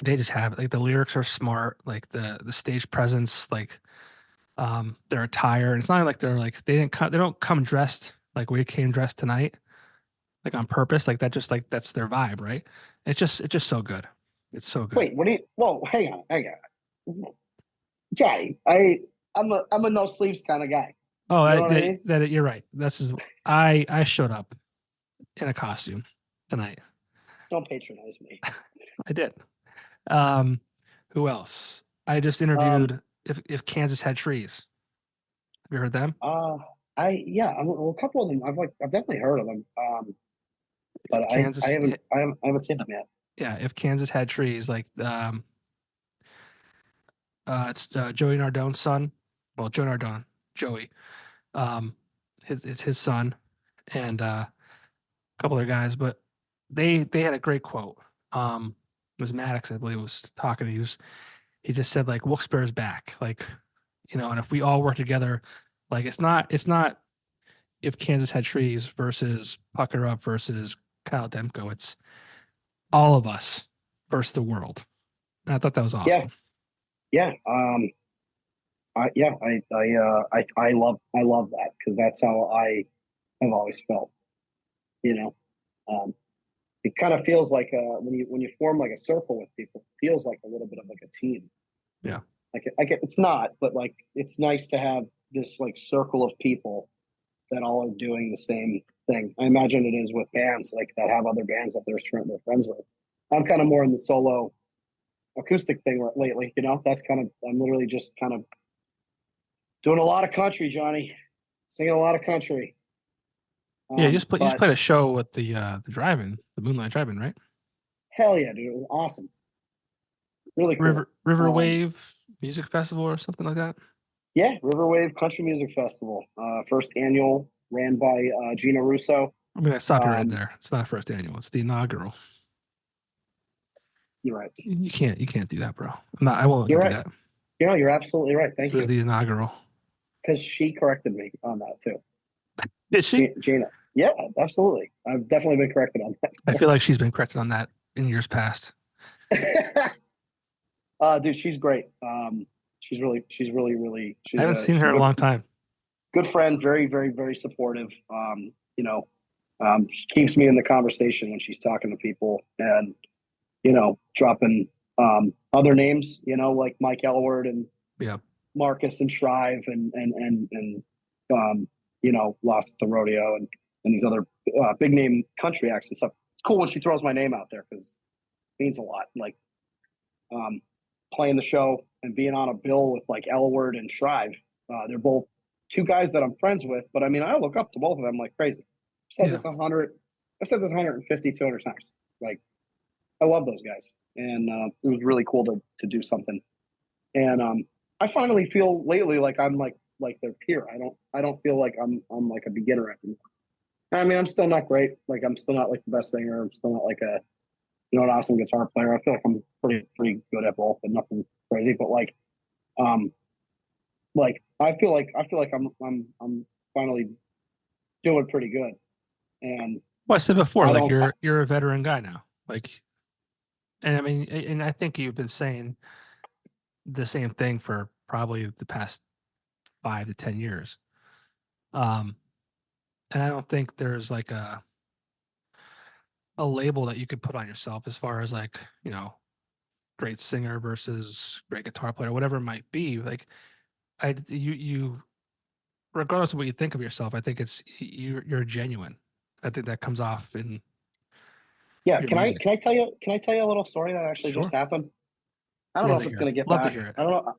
[SPEAKER 1] they just have it. Like the lyrics are smart. Like the stage presence, like their attire. And it's not like they don't come dressed like we came dressed tonight, like on purpose. Like that, just like that's their vibe, right? It's just so good. It's so good.
[SPEAKER 2] Wait, whoa, hang on. Johnny, I'm a no sleeves kind of guy.
[SPEAKER 1] Oh,
[SPEAKER 2] You know what I mean?
[SPEAKER 1] you're right. I showed up in a costume tonight.
[SPEAKER 2] Don't patronize me.
[SPEAKER 1] I did. Um, who else? I just
[SPEAKER 2] Um,
[SPEAKER 1] interviewed if Kansas had trees. Have you heard them?
[SPEAKER 2] uh, well, a couple of them. I've definitely heard of them. But
[SPEAKER 1] If Kansas,
[SPEAKER 2] I haven't seen them yet.
[SPEAKER 1] yeah, if Kansas had trees, like it's Joey Nardone's son. Well, Joey. Um, it's his son, and a couple other guys, but they had a great quote. It was Maddox, I believe, was talking. He just said like Wilkes-Barre's back, like and if we all work together, like it's not if Kansas had trees versus Pucker Up versus Kyle Demko. It's all of us versus the world. And I thought that was
[SPEAKER 2] Yeah,
[SPEAKER 1] awesome.
[SPEAKER 2] yeah. I love that because that's how I have always felt. You know, um, it kind of feels like when you form like a circle with people, it feels like a little bit of like a team.
[SPEAKER 1] Yeah.
[SPEAKER 2] It's not, but like it's nice to have this like circle of people that all are doing the same thing. I imagine it is with bands like that have other bands that they're friends with. I'm kind of more in the solo acoustic thing lately. That's kind of I'm literally just kind of doing a lot of country, Johnny, singing a lot of country.
[SPEAKER 1] Yeah, you just
[SPEAKER 2] But
[SPEAKER 1] played a show with the Moonlight Drive-In, right?
[SPEAKER 2] hell yeah, dude, it was awesome, really cool.
[SPEAKER 1] River Wave Music Festival or something like that.
[SPEAKER 2] Yeah, Riverwave Country Music Festival, first annual, ran by Gina Russo.
[SPEAKER 1] I'm gonna stop you right
[SPEAKER 2] Um,
[SPEAKER 1] there. It's not first annual. It's the inaugural.
[SPEAKER 2] you're right.
[SPEAKER 1] You can't do that, bro. I won't let you
[SPEAKER 2] You're
[SPEAKER 1] do
[SPEAKER 2] right.
[SPEAKER 1] that.
[SPEAKER 2] You're absolutely right. Thank
[SPEAKER 1] It was
[SPEAKER 2] you.
[SPEAKER 1] the inaugural.
[SPEAKER 2] Because she corrected me on that too.
[SPEAKER 1] Did she?
[SPEAKER 2] Gina. Yeah, absolutely. I've definitely been corrected on
[SPEAKER 1] I feel like she's been corrected on that in years past.
[SPEAKER 2] that. Dude, she's great. She's really,
[SPEAKER 1] I haven't seen
[SPEAKER 2] she's
[SPEAKER 1] her
[SPEAKER 2] a
[SPEAKER 1] in a long time.
[SPEAKER 2] good friend, very, very, very supportive. She keeps me in the conversation when she's talking to people and, dropping other names, like Mike Elward and
[SPEAKER 1] Yeah.
[SPEAKER 2] Marcus and Shrive and Lost at the Rodeo and these other big name country acts and stuff. It's cool when she throws my name out there because it means a lot. Like playing the show and being on a bill with like Elward and Shrive. They're both two guys that I'm friends with, but I mean, I look up to both of them like crazy. I said this 150, 200 times. Like, I love those guys. And it was really cool to do something. And I finally feel lately like I'm like their peer. I don't feel like I'm like a beginner anymore. I mean, I'm still not great. Like I'm still not like the best singer. I'm still not like an awesome guitar player. I feel like I'm pretty good at both, but nothing crazy. But um, I feel like I'm finally doing pretty good. And
[SPEAKER 1] Well, I said before,
[SPEAKER 2] I
[SPEAKER 1] like
[SPEAKER 2] don't.
[SPEAKER 1] you're a veteran guy now. Like, and I mean, and I think you've been saying the same thing for probably the past 5 to 10 years. Um, and I don't think there's like a label that you could put on yourself as far as like, great singer versus great guitar player, whatever it might be. Like you regardless of what you think of yourself, I think you're genuine. I think that comes off in
[SPEAKER 2] Yeah,
[SPEAKER 1] your music.
[SPEAKER 2] can I tell you a little story that actually just
[SPEAKER 1] Sure.
[SPEAKER 2] happened? I don't know
[SPEAKER 1] Love
[SPEAKER 2] if
[SPEAKER 1] to
[SPEAKER 2] it's
[SPEAKER 1] hear it.
[SPEAKER 2] going to get
[SPEAKER 1] Love to
[SPEAKER 2] back.
[SPEAKER 1] hear it.
[SPEAKER 2] I don't know.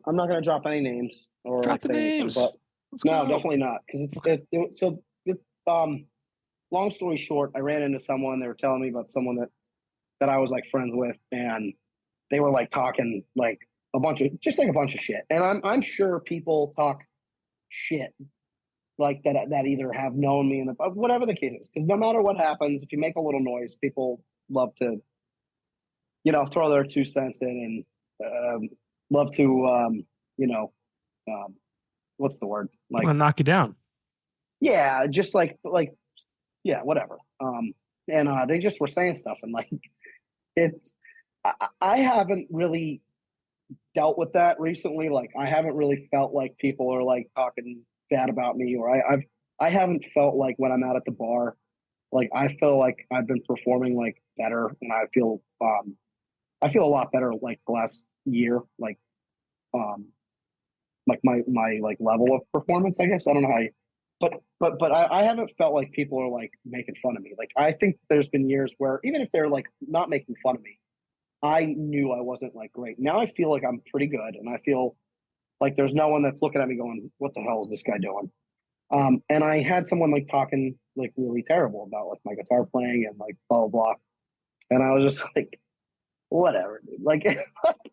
[SPEAKER 2] I'm not going to drop any names or
[SPEAKER 1] Drop
[SPEAKER 2] like
[SPEAKER 1] the
[SPEAKER 2] say anything,
[SPEAKER 1] names.
[SPEAKER 2] but
[SPEAKER 1] Let's
[SPEAKER 2] no,
[SPEAKER 1] go.
[SPEAKER 2] definitely not. Because long story short, I ran into someone. They were telling me about someone that I was like friends with, and they were like talking like a bunch of shit. And I'm sure people talk shit like that either have known me and whatever the case is. Because no matter what happens, if you make a little noise, people love to throw their 2 cents in and love to you know um, what's the word
[SPEAKER 1] I'm
[SPEAKER 2] like
[SPEAKER 1] gonna knock you down.
[SPEAKER 2] yeah just like yeah whatever and they just were saying stuff and like it I haven't really dealt with that recently. Like I haven't really felt like people are like talking bad about me, or I haven't felt like when I'm out at the bar, like I feel like I've been performing like better, and I feel a lot better like the last year. Like um my like level of performance, I guess. I don't know how you, but I haven't felt like people are like making fun of me. Like I think there's been years where even if they're like not making fun of me, I knew I wasn't like great. Now I feel like I'm pretty good, and I feel like there's no one that's looking at me going, "What the hell is this guy doing?" And I had someone like talking like really terrible about like my guitar playing and like blah blah blah, and I was just like, whatever, dude. Like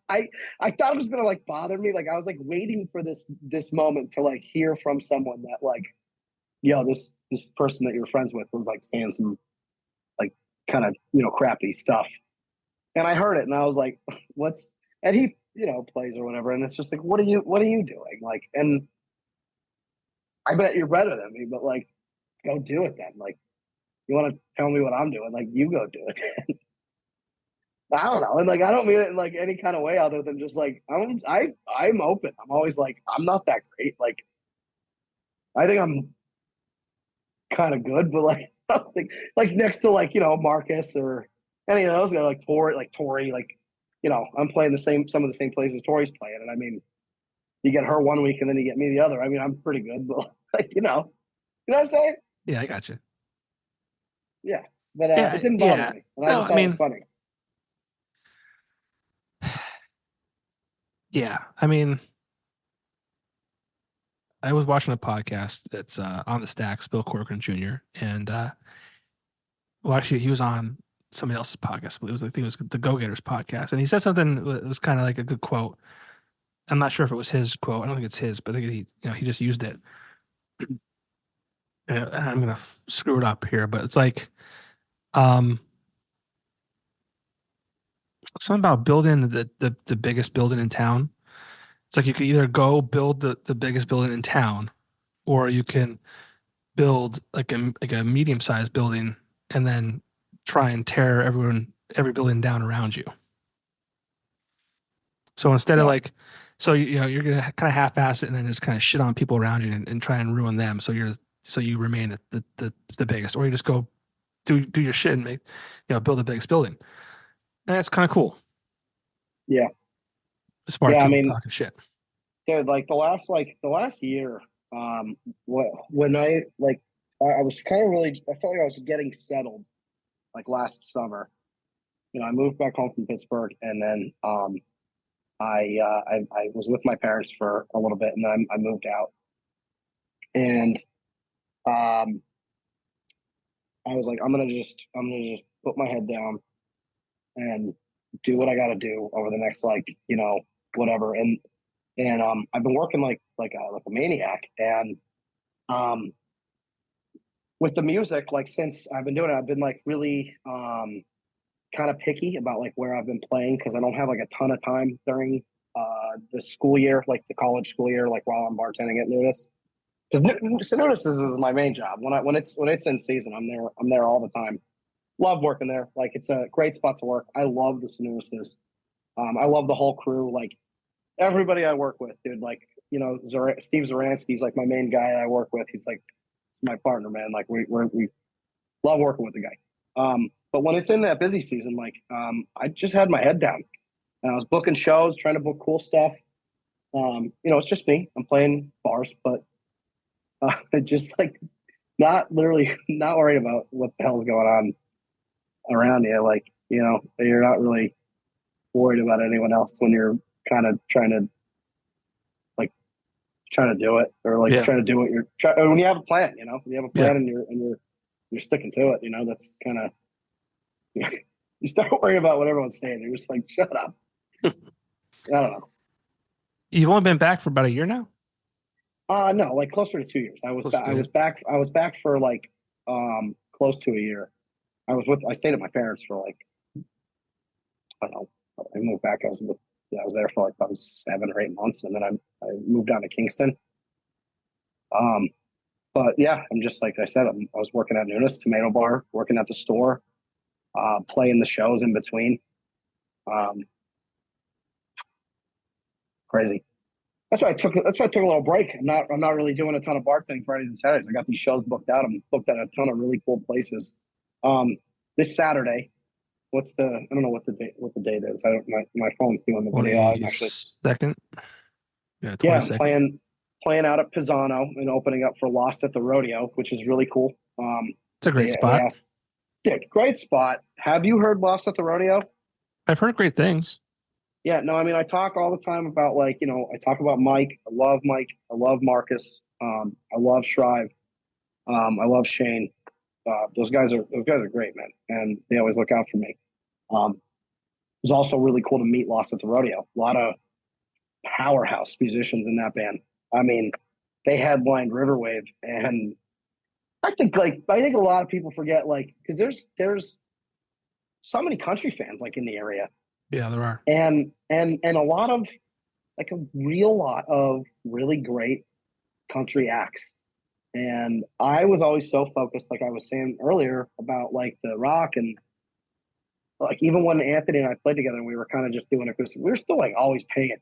[SPEAKER 2] I I thought it was gonna like bother me. Like I was like waiting for this moment to like hear from someone that like, yo, this person that you're friends with was like saying some like kind of crappy stuff. And I heard it and I was like, what's and he, plays or whatever, and it's just like, what are you doing? Like, and I bet you're better than me, but like go do it then. Like you want to tell me what I'm doing, like you go do it. I don't know. And like I don't mean it in like any kind of way other than just like I'm open. I'm always like, I'm not that great. Like I think I'm kind of good, but like I don't think like next to like, Marcus or any of those guys like Tori, like, I'm playing some of the same places Tori's playing. And I mean, you get her one week and then you get me the other. I mean, I'm pretty good, but like, what I'm saying?
[SPEAKER 1] Yeah, I got you.
[SPEAKER 2] Yeah. But
[SPEAKER 1] Yeah,
[SPEAKER 2] it didn't bother
[SPEAKER 1] yeah.
[SPEAKER 2] me. And I
[SPEAKER 1] No,
[SPEAKER 2] just
[SPEAKER 1] I
[SPEAKER 2] thought it was
[SPEAKER 1] mean,
[SPEAKER 2] funny.
[SPEAKER 1] yeah. I mean, I was watching a podcast that's on the Stacks, Bill Corcoran Jr. And well, actually, he was on somebody else's podcast. But I think it was the Go Getters podcast, and he said something that was kind of like a good quote. I'm not sure if it was his quote. I don't think it's his, but I think he just used it. I'm gonna screw it up here, but it's like um, something about building the biggest building in town. It's like you can either go build the biggest building in town, or you can build like a medium sized building and then try and tear every building down around you. So instead of
[SPEAKER 2] Yeah.
[SPEAKER 1] like, so you're gonna kind of half-ass it and then just kind of shit on people around you and try and ruin them. So you remain the biggest, or you just go do your shit and build the biggest building. And that's kind of cool
[SPEAKER 2] Yeah.
[SPEAKER 1] as far as
[SPEAKER 2] Yeah. I
[SPEAKER 1] people
[SPEAKER 2] mean,
[SPEAKER 1] talking shit.
[SPEAKER 2] dude, like the last year, when I like I was kind of really I felt like I was getting settled like last summer. I moved back home from Pittsburgh, and then I was with my parents for a little bit, and then I moved out, and um I was like, I'm gonna just put my head down and do what I got to do over the next like whatever, and I've been working like a maniac, and um with the music, like since I've been doing it, I've been like really kind of picky about like where I've been playing because I don't have like a ton of time during the school year, like the college school year, like while I'm bartending at Nunes. Because Nunes is my main job. When it's in season, I'm there all the time. Love working there. Like it's a great spot to work. I love the Nunes. I love the whole crew. Like everybody I work with, dude. Like Steve Zaransky's like my main guy I work with. He's like it's my partner, man. Like we love working with the guy. But when it's in that busy season, like I just had my head down. And I was booking shows, trying to book cool stuff. It's just me. I'm playing bars, but just like not literally not worried about what the hell's going on around you. Like you're not really worried about anyone else when you're kind of like trying to do it or like
[SPEAKER 1] Yeah,
[SPEAKER 2] trying to do what you're trying. When you have a plan, when you have a
[SPEAKER 1] yeah.
[SPEAKER 2] plan and you're sticking to it. That's kind of you start worrying about what everyone's saying. You're just like, shut up. I don't know.
[SPEAKER 1] You've only been back for about a year now.
[SPEAKER 2] No, like closer to 2 years. I was
[SPEAKER 1] Close to
[SPEAKER 2] I was
[SPEAKER 1] it.
[SPEAKER 2] back. I was back for like close to a year. I stayed at my parents for like I don't know. I moved back. I was there for like about 7 or 8 months, and then I moved down to Kingston. Um, but yeah, I'm just like I said. I was working at Nunes Tomato Bar, working at the store, playing the shows in between. Um, Crazy. That's why I took a little break. I'm not really doing a ton of bartending Fridays and Saturdays. I got these shows booked out. I'm booked at a ton of really cool places. Um, this Saturday, I don't know what the date is. I don't my phone's doing the video. I'm actually
[SPEAKER 1] 22nd. Yeah,
[SPEAKER 2] Yeah,
[SPEAKER 1] 22nd.
[SPEAKER 2] playing out at Pisano and opening up for Lost at the Rodeo, which is really cool.
[SPEAKER 1] It's a great
[SPEAKER 2] They
[SPEAKER 1] spot.
[SPEAKER 2] asked, dude, great spot. Have you heard Lost at the Rodeo?
[SPEAKER 1] I've heard great things.
[SPEAKER 2] Yeah, no, I mean, I talk all the time about like, I talk about Mike. I love Mike. I love Marcus. I love Shrive. I love Shane. Those guys are great, man, and they always look out for me. Um, it was also really cool to meet Lost at the Rodeo. A lot of powerhouse musicians in that band. I mean, they headlined Riverwave, and I think a lot of people forget because there's so many country fans in the area,
[SPEAKER 1] Yeah, there are.
[SPEAKER 2] and a lot of a real lot of really great country acts. And I was always so focused, like I was saying earlier, about the rock and even when Anthony and I played together and we were kind of just doing acoustic, we were still always paying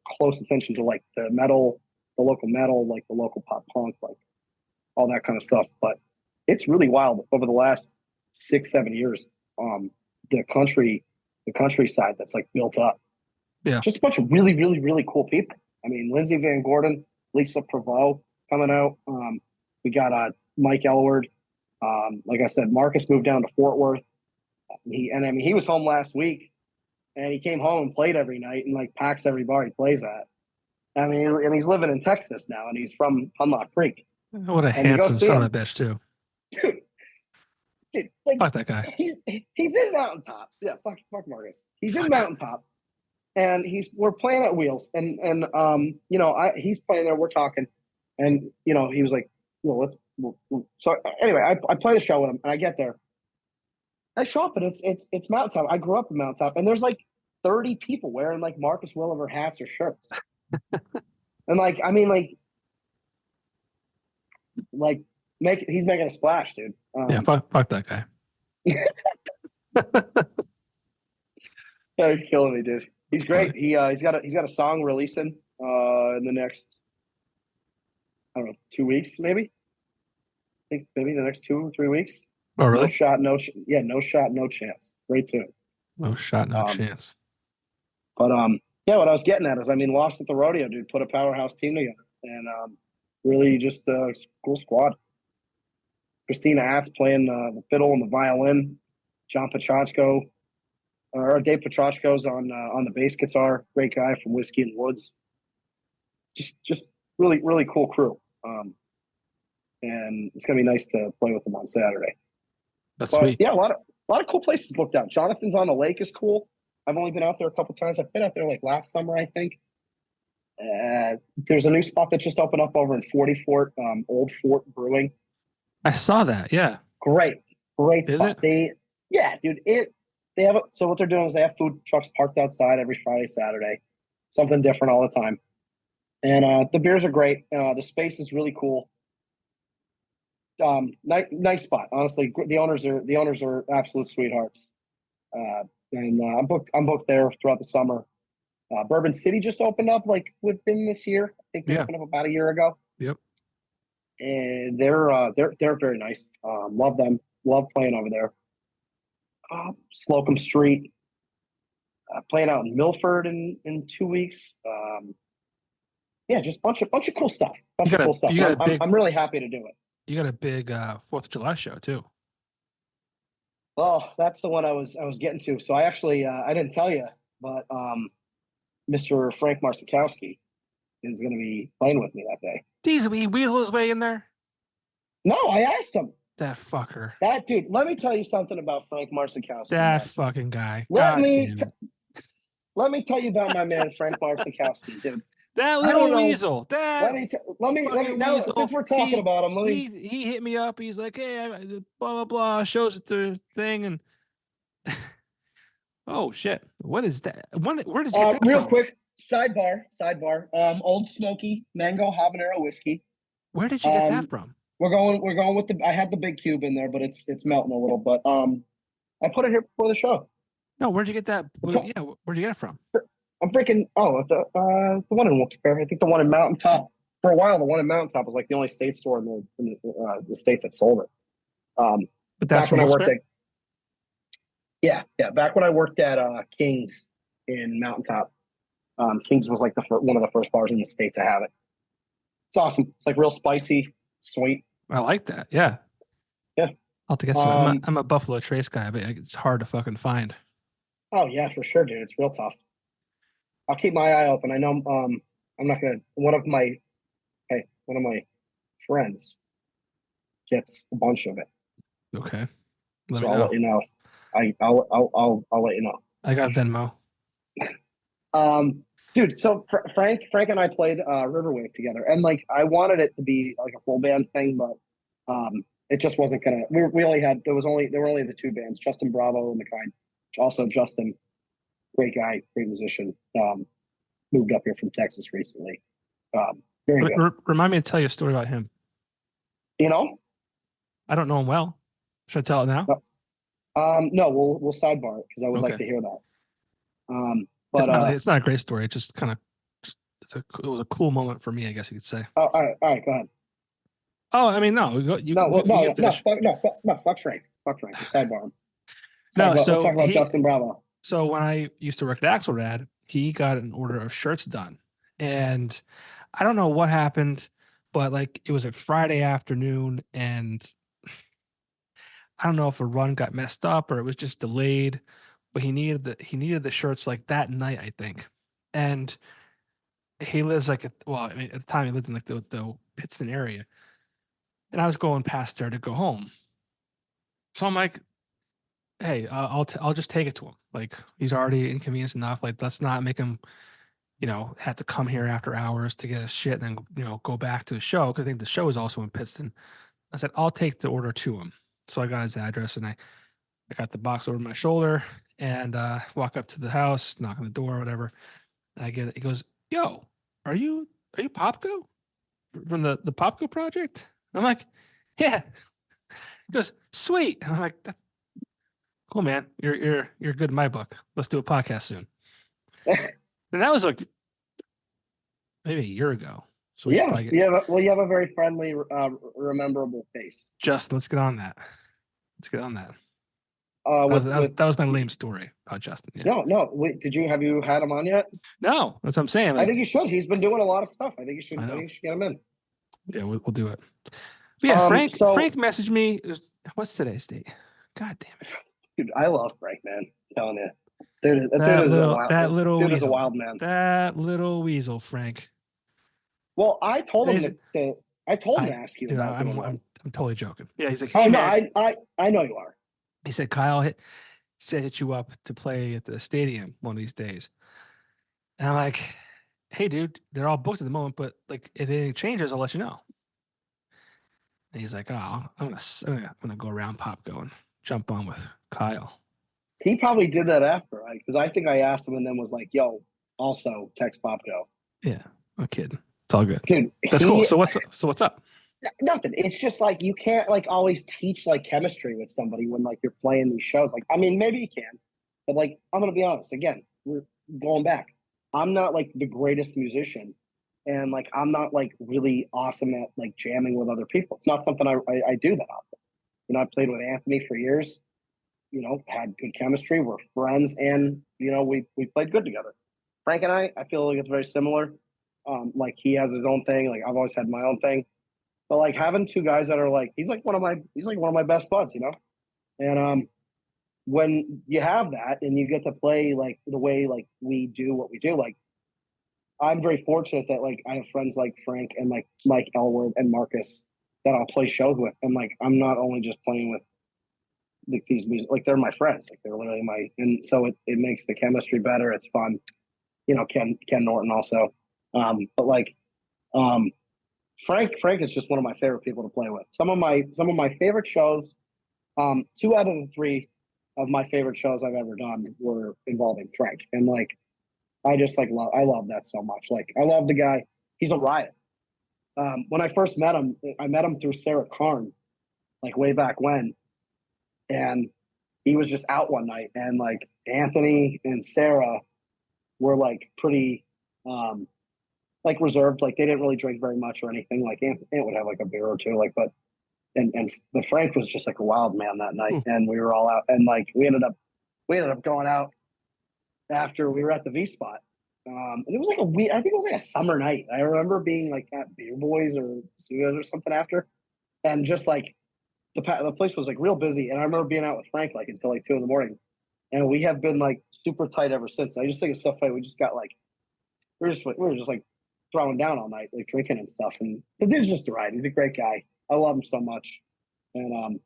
[SPEAKER 2] close attention to the metal, the local metal, the local pop punk, all that kind of stuff. But it's really wild over the last 6-7 years. The countryside that's built up.
[SPEAKER 1] Yeah.
[SPEAKER 2] Just a bunch of really, really, really cool people. I mean, Lindsay Van Gordon, Lisa Prevost coming out. We got Mike Elward. Like I said, Marcus moved down to Fort Worth. He was home last week, and he came home and played every night and packs every bar he plays at. I mean, and he's living in Texas now, and he's from Hunlock Creek.
[SPEAKER 1] What a
[SPEAKER 2] And you go
[SPEAKER 1] handsome
[SPEAKER 2] see
[SPEAKER 1] son
[SPEAKER 2] him.
[SPEAKER 1] of a bitch, too.
[SPEAKER 2] Dude,
[SPEAKER 1] Fuck that guy.
[SPEAKER 2] He's in Mountaintop. Yeah, fuck Marcus. He's in Mountaintop, and we're playing at Wheels, and he's playing there. We're talking, and he was like, well, so anyway, I play the show with him, and I get there. I show up, and it's Mountaintop. I grew up in Mountaintop, and there's 30 people wearing Marcus Williver hats or shirts, and he's making a splash, dude.
[SPEAKER 1] Yeah, fuck that guy.
[SPEAKER 2] You're killing me, dude. He's great. He's got a song releasing in the next, I don't know, 2 weeks maybe. I think maybe the next 2 or 3 weeks.
[SPEAKER 1] Oh, really?
[SPEAKER 2] No shot, no chance. Great tune.
[SPEAKER 1] No shot, no chance.
[SPEAKER 2] But yeah, what I was getting at is, Lost at the Rodeo, dude, put a powerhouse team together, and really just a cool squad. Christina Atz playing the fiddle and the violin. John Petrachko, or Dave Petrachko's on the bass guitar. Great guy from Whiskey and Woods. Just really, really cool crew. And it's gonna be nice to play with them on Saturday.
[SPEAKER 1] That's sweet.
[SPEAKER 2] Yeah, a lot of cool places booked out. Jonathan's on the Lake is cool. I've only been out there a couple times. I've been out there last summer, I think. There's a new spot that just opened up over in 40 Fort, Old Fort Brewing.
[SPEAKER 1] I saw that. Yeah.
[SPEAKER 2] Great
[SPEAKER 1] Is
[SPEAKER 2] spot.
[SPEAKER 1] it?
[SPEAKER 2] Dude. They have so what they're doing is they have food trucks parked outside every Friday, Saturday, something different all the time. And the beers are great. The space is really cool. Nice spot, honestly. The owners are absolute sweethearts. And I'm booked there throughout the summer. Bourbon City just opened up within this year. I think they opened up about a year ago.
[SPEAKER 1] Yep.
[SPEAKER 2] And they're very nice. Love them. Love playing over there. Slocum Street. Playing out in Milford in 2 weeks. Yeah, just bunch of cool stuff. I'm really happy to do it.
[SPEAKER 1] You got a big 4th of July show too.
[SPEAKER 2] Oh, that's the one I was getting to. So I actually I didn't tell you, but Mr. Frank Marsikowski is going to be playing with me that day.
[SPEAKER 1] Jeez, we weasel his way in there.
[SPEAKER 2] No, I asked him.
[SPEAKER 1] That fucker.
[SPEAKER 2] That dude. Let me tell you something about Frank Marsikowski.
[SPEAKER 1] That fucking guy.
[SPEAKER 2] Let me tell you about my man Frank Marsikowski, dude.
[SPEAKER 1] That little weasel. That
[SPEAKER 2] let me now, since we're talking about him,
[SPEAKER 1] he hit me up. He's like, hey, blah blah blah, shows it the thing, and oh shit, what is that? Where did you get that
[SPEAKER 2] real
[SPEAKER 1] from?
[SPEAKER 2] quick sidebar? Old Smoky Mango Habanero whiskey.
[SPEAKER 1] Where did you get that from?
[SPEAKER 2] We're going with I had the big cube in there, but it's melting a little. But I put it here before the show.
[SPEAKER 1] No, where'd you get that? Where'd you get it from?
[SPEAKER 2] I'm freaking the one in Wilkes-Barre. I think the one in Mountaintop. For a while, the one in Mountaintop was the only state store in the state that sold it.
[SPEAKER 1] But that's
[SPEAKER 2] back when I worked at back when I worked at King's in Mountaintop. King's was like one of the first bars in the state to have it. It's awesome. It's like real spicy, sweet.
[SPEAKER 1] I like that. Yeah.
[SPEAKER 2] Yeah.
[SPEAKER 1] I'll have to get some. I'm a Buffalo Trace guy, but it's hard to fucking find.
[SPEAKER 2] Oh yeah, for sure, dude. It's real tough. I'll keep my eye open. I know. I'm not gonna. One of my friends gets a bunch of it.
[SPEAKER 1] Okay.
[SPEAKER 2] I'll let you know. I'll let you know.
[SPEAKER 1] I got Venmo.
[SPEAKER 2] Dude. So Frank and I played Riverwave together, and like I wanted it to be like a full band thing, but it just wasn't gonna. There were only the two bands, Justin Bravo and the Kind. Also, Justin, great guy, great musician. Moved up here from Texas recently. Very good.
[SPEAKER 1] Remind me to tell you a story about him.
[SPEAKER 2] You know,
[SPEAKER 1] I don't know him well. Should I tell it now?
[SPEAKER 2] No, we'll sidebar it because I would like to hear that.
[SPEAKER 1] But it's not a great story. It just kind of it was a cool moment for me, I guess you could say.
[SPEAKER 2] Oh, all right, go ahead.
[SPEAKER 1] Oh, I mean, no,
[SPEAKER 2] fuck Frank. Sidebar him.
[SPEAKER 1] Let's
[SPEAKER 2] talk about Justin Bravo.
[SPEAKER 1] So when I used to work at Axelrad, he got an order of shirts done, and I don't know what happened, but like it was a Friday afternoon, and I don't know if a run got messed up or it was just delayed, but he needed the shirts like that night, I think. And he lives like at the time he lived in like the Pittston area, and I was going past there to go home. So I'm like, hey, I'll just take it to him. Like he's already inconvenienced enough. Like let's not make him, have to come here after hours to get his shit and then go back to the show, because I think the show is also in Pittston. I said I'll take the order to him. So I got his address and I got the box over my shoulder and walk up to the house, knock on the door or whatever. And I get it. He goes, "Yo, are you Popko from the Popko Project?" I'm like, "Yeah." He goes, "Sweet." And I'm like, "That's cool, man. You're good in my book. Let's do a podcast soon." And that was like maybe a year ago. So
[SPEAKER 2] you have a very friendly, rememberable face.
[SPEAKER 1] Justin, let's get on that. That was my lame story about Justin. Yeah.
[SPEAKER 2] No. Wait, have you had him on yet?
[SPEAKER 1] No, that's what I'm saying.
[SPEAKER 2] I think you should. He's been doing a lot of stuff. I think you should get him in.
[SPEAKER 1] Yeah, we'll do it. But yeah, Frank messaged me. What's today's date? God damn it.
[SPEAKER 2] Dude, I love Frank, man. I'm telling you. Dude is a wild man.
[SPEAKER 1] That little weasel, Frank.
[SPEAKER 2] Well, I told him to ask you about
[SPEAKER 1] I'm totally joking. Yeah, he's like,
[SPEAKER 2] "Hey, man, I know you are."
[SPEAKER 1] He said, "Kyle hit you up to play at the stadium one of these days." And I'm like, "Hey, dude, they're all booked at the moment, but like if anything changes, I'll let you know." And he's like, "Oh, I'm gonna go around Popko and jump on with Kyle."
[SPEAKER 2] He probably did that after, right? Because I think I asked him and then was like, "Yo, also text Popko."
[SPEAKER 1] Yeah, I'm kidding. It's all good,
[SPEAKER 2] dude.
[SPEAKER 1] That's cool. So what's up?
[SPEAKER 2] Nothing. It's just like you can't like always teach like chemistry with somebody when like you're playing these shows. Like, I mean, maybe you can, but like I'm gonna be honest. Again, we're going back. I'm not like the greatest musician, and like I'm not like really awesome at like jamming with other people. It's not something I do that often. I played with Anthony for years. Had good chemistry. We're friends, and we played good together. Frank and I feel like it's very similar. Like he has his own thing. Like I've always had my own thing. But like having two guys that are like he's like one of my best buds, And when you have that and you get to play like the way like we do what we do, like I'm very fortunate that like I have friends like Frank and like Mike Elward and Marcus that I'll play shows with, and like I'm not only just playing with like these music, like they're my friends, like they're literally and so it makes the chemistry better. It's fun, Ken Norton also, but like Frank is just one of my favorite people to play with. Some of my favorite shows, 2 out of the 3 of my favorite shows I've ever done were involving Frank. And like, I just like I love that so much. Like I love the guy. He's a riot. When I first met him, I met him through Sarah Karn, like way back when. And he was just out one night, and like Anthony and Sarah were like pretty, like reserved, like they didn't really drink very much or anything. Like Ant would have like a beer or two, like, but the Frank was just like a wild man that night, and we were all out, and like we ended up going out after we were at the V Spot, And it was like I think it was like a summer night. I remember being like at Beer Boys or Studios or something after, and just like the place was like real busy. And I remember being out with Frank like until like 2 in the morning, and we have been like super tight ever since. I just think it's so funny. We just got like we were just like throwing down all night, like drinking and stuff. And the dude's just a ride. He's a great guy. I love him so much, and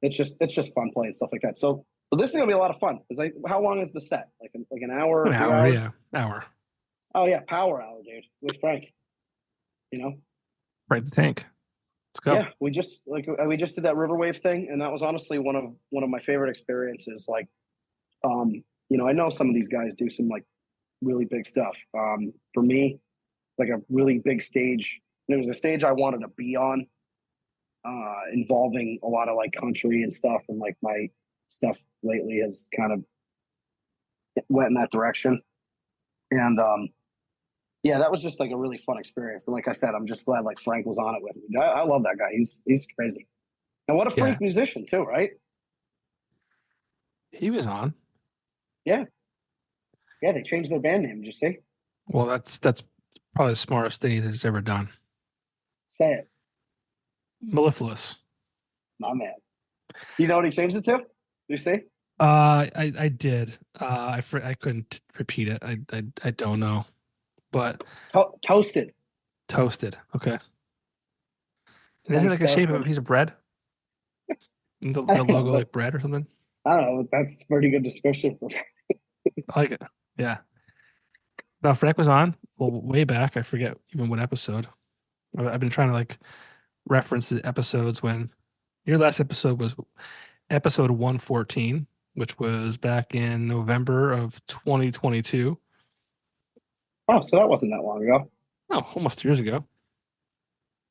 [SPEAKER 2] it's just fun playing stuff like that. So this is gonna be a lot of fun. Because how long is the set? Like an hour,
[SPEAKER 1] An
[SPEAKER 2] 2
[SPEAKER 1] hour,
[SPEAKER 2] hours?
[SPEAKER 1] yeah, hour.
[SPEAKER 2] Oh yeah, power hour, dude, with Frank. You know,
[SPEAKER 1] Right the tank. Let's go.
[SPEAKER 2] yeah, we just did that river wave thing, and that was honestly one of my favorite experiences. Like, I know some of these guys do some like really big stuff. For me, like a really big stage. There was a stage I wanted to be on, involving a lot of like country and stuff, and like my stuff lately has kind of went in that direction. And yeah, that was just like a really fun experience. And like I said, I'm just glad like Frank was on it with me. I love that guy. He's crazy. And what a freak musician too, right?
[SPEAKER 1] He was on.
[SPEAKER 2] Yeah. Yeah, they changed their band name, did you see?
[SPEAKER 1] Well, that's probably the smartest thing he's ever done.
[SPEAKER 2] Say it.
[SPEAKER 1] Mellifluous.
[SPEAKER 2] My man. You know what he changed it to? You see?
[SPEAKER 1] I did. I couldn't repeat it. I don't know, but
[SPEAKER 2] Toasted.
[SPEAKER 1] Toasted. Okay. And isn't it like the shape of a piece of bread? The logo like bread or something?
[SPEAKER 2] I don't know. That's a pretty good description for
[SPEAKER 1] I like it. Yeah. No, Frank was on. Well, way back. I forget even what episode. I've been trying to like reference the episodes when your last episode was episode 114, which was back in November of 2022.
[SPEAKER 2] Oh, so that wasn't that long ago.
[SPEAKER 1] Oh, almost 2 years ago.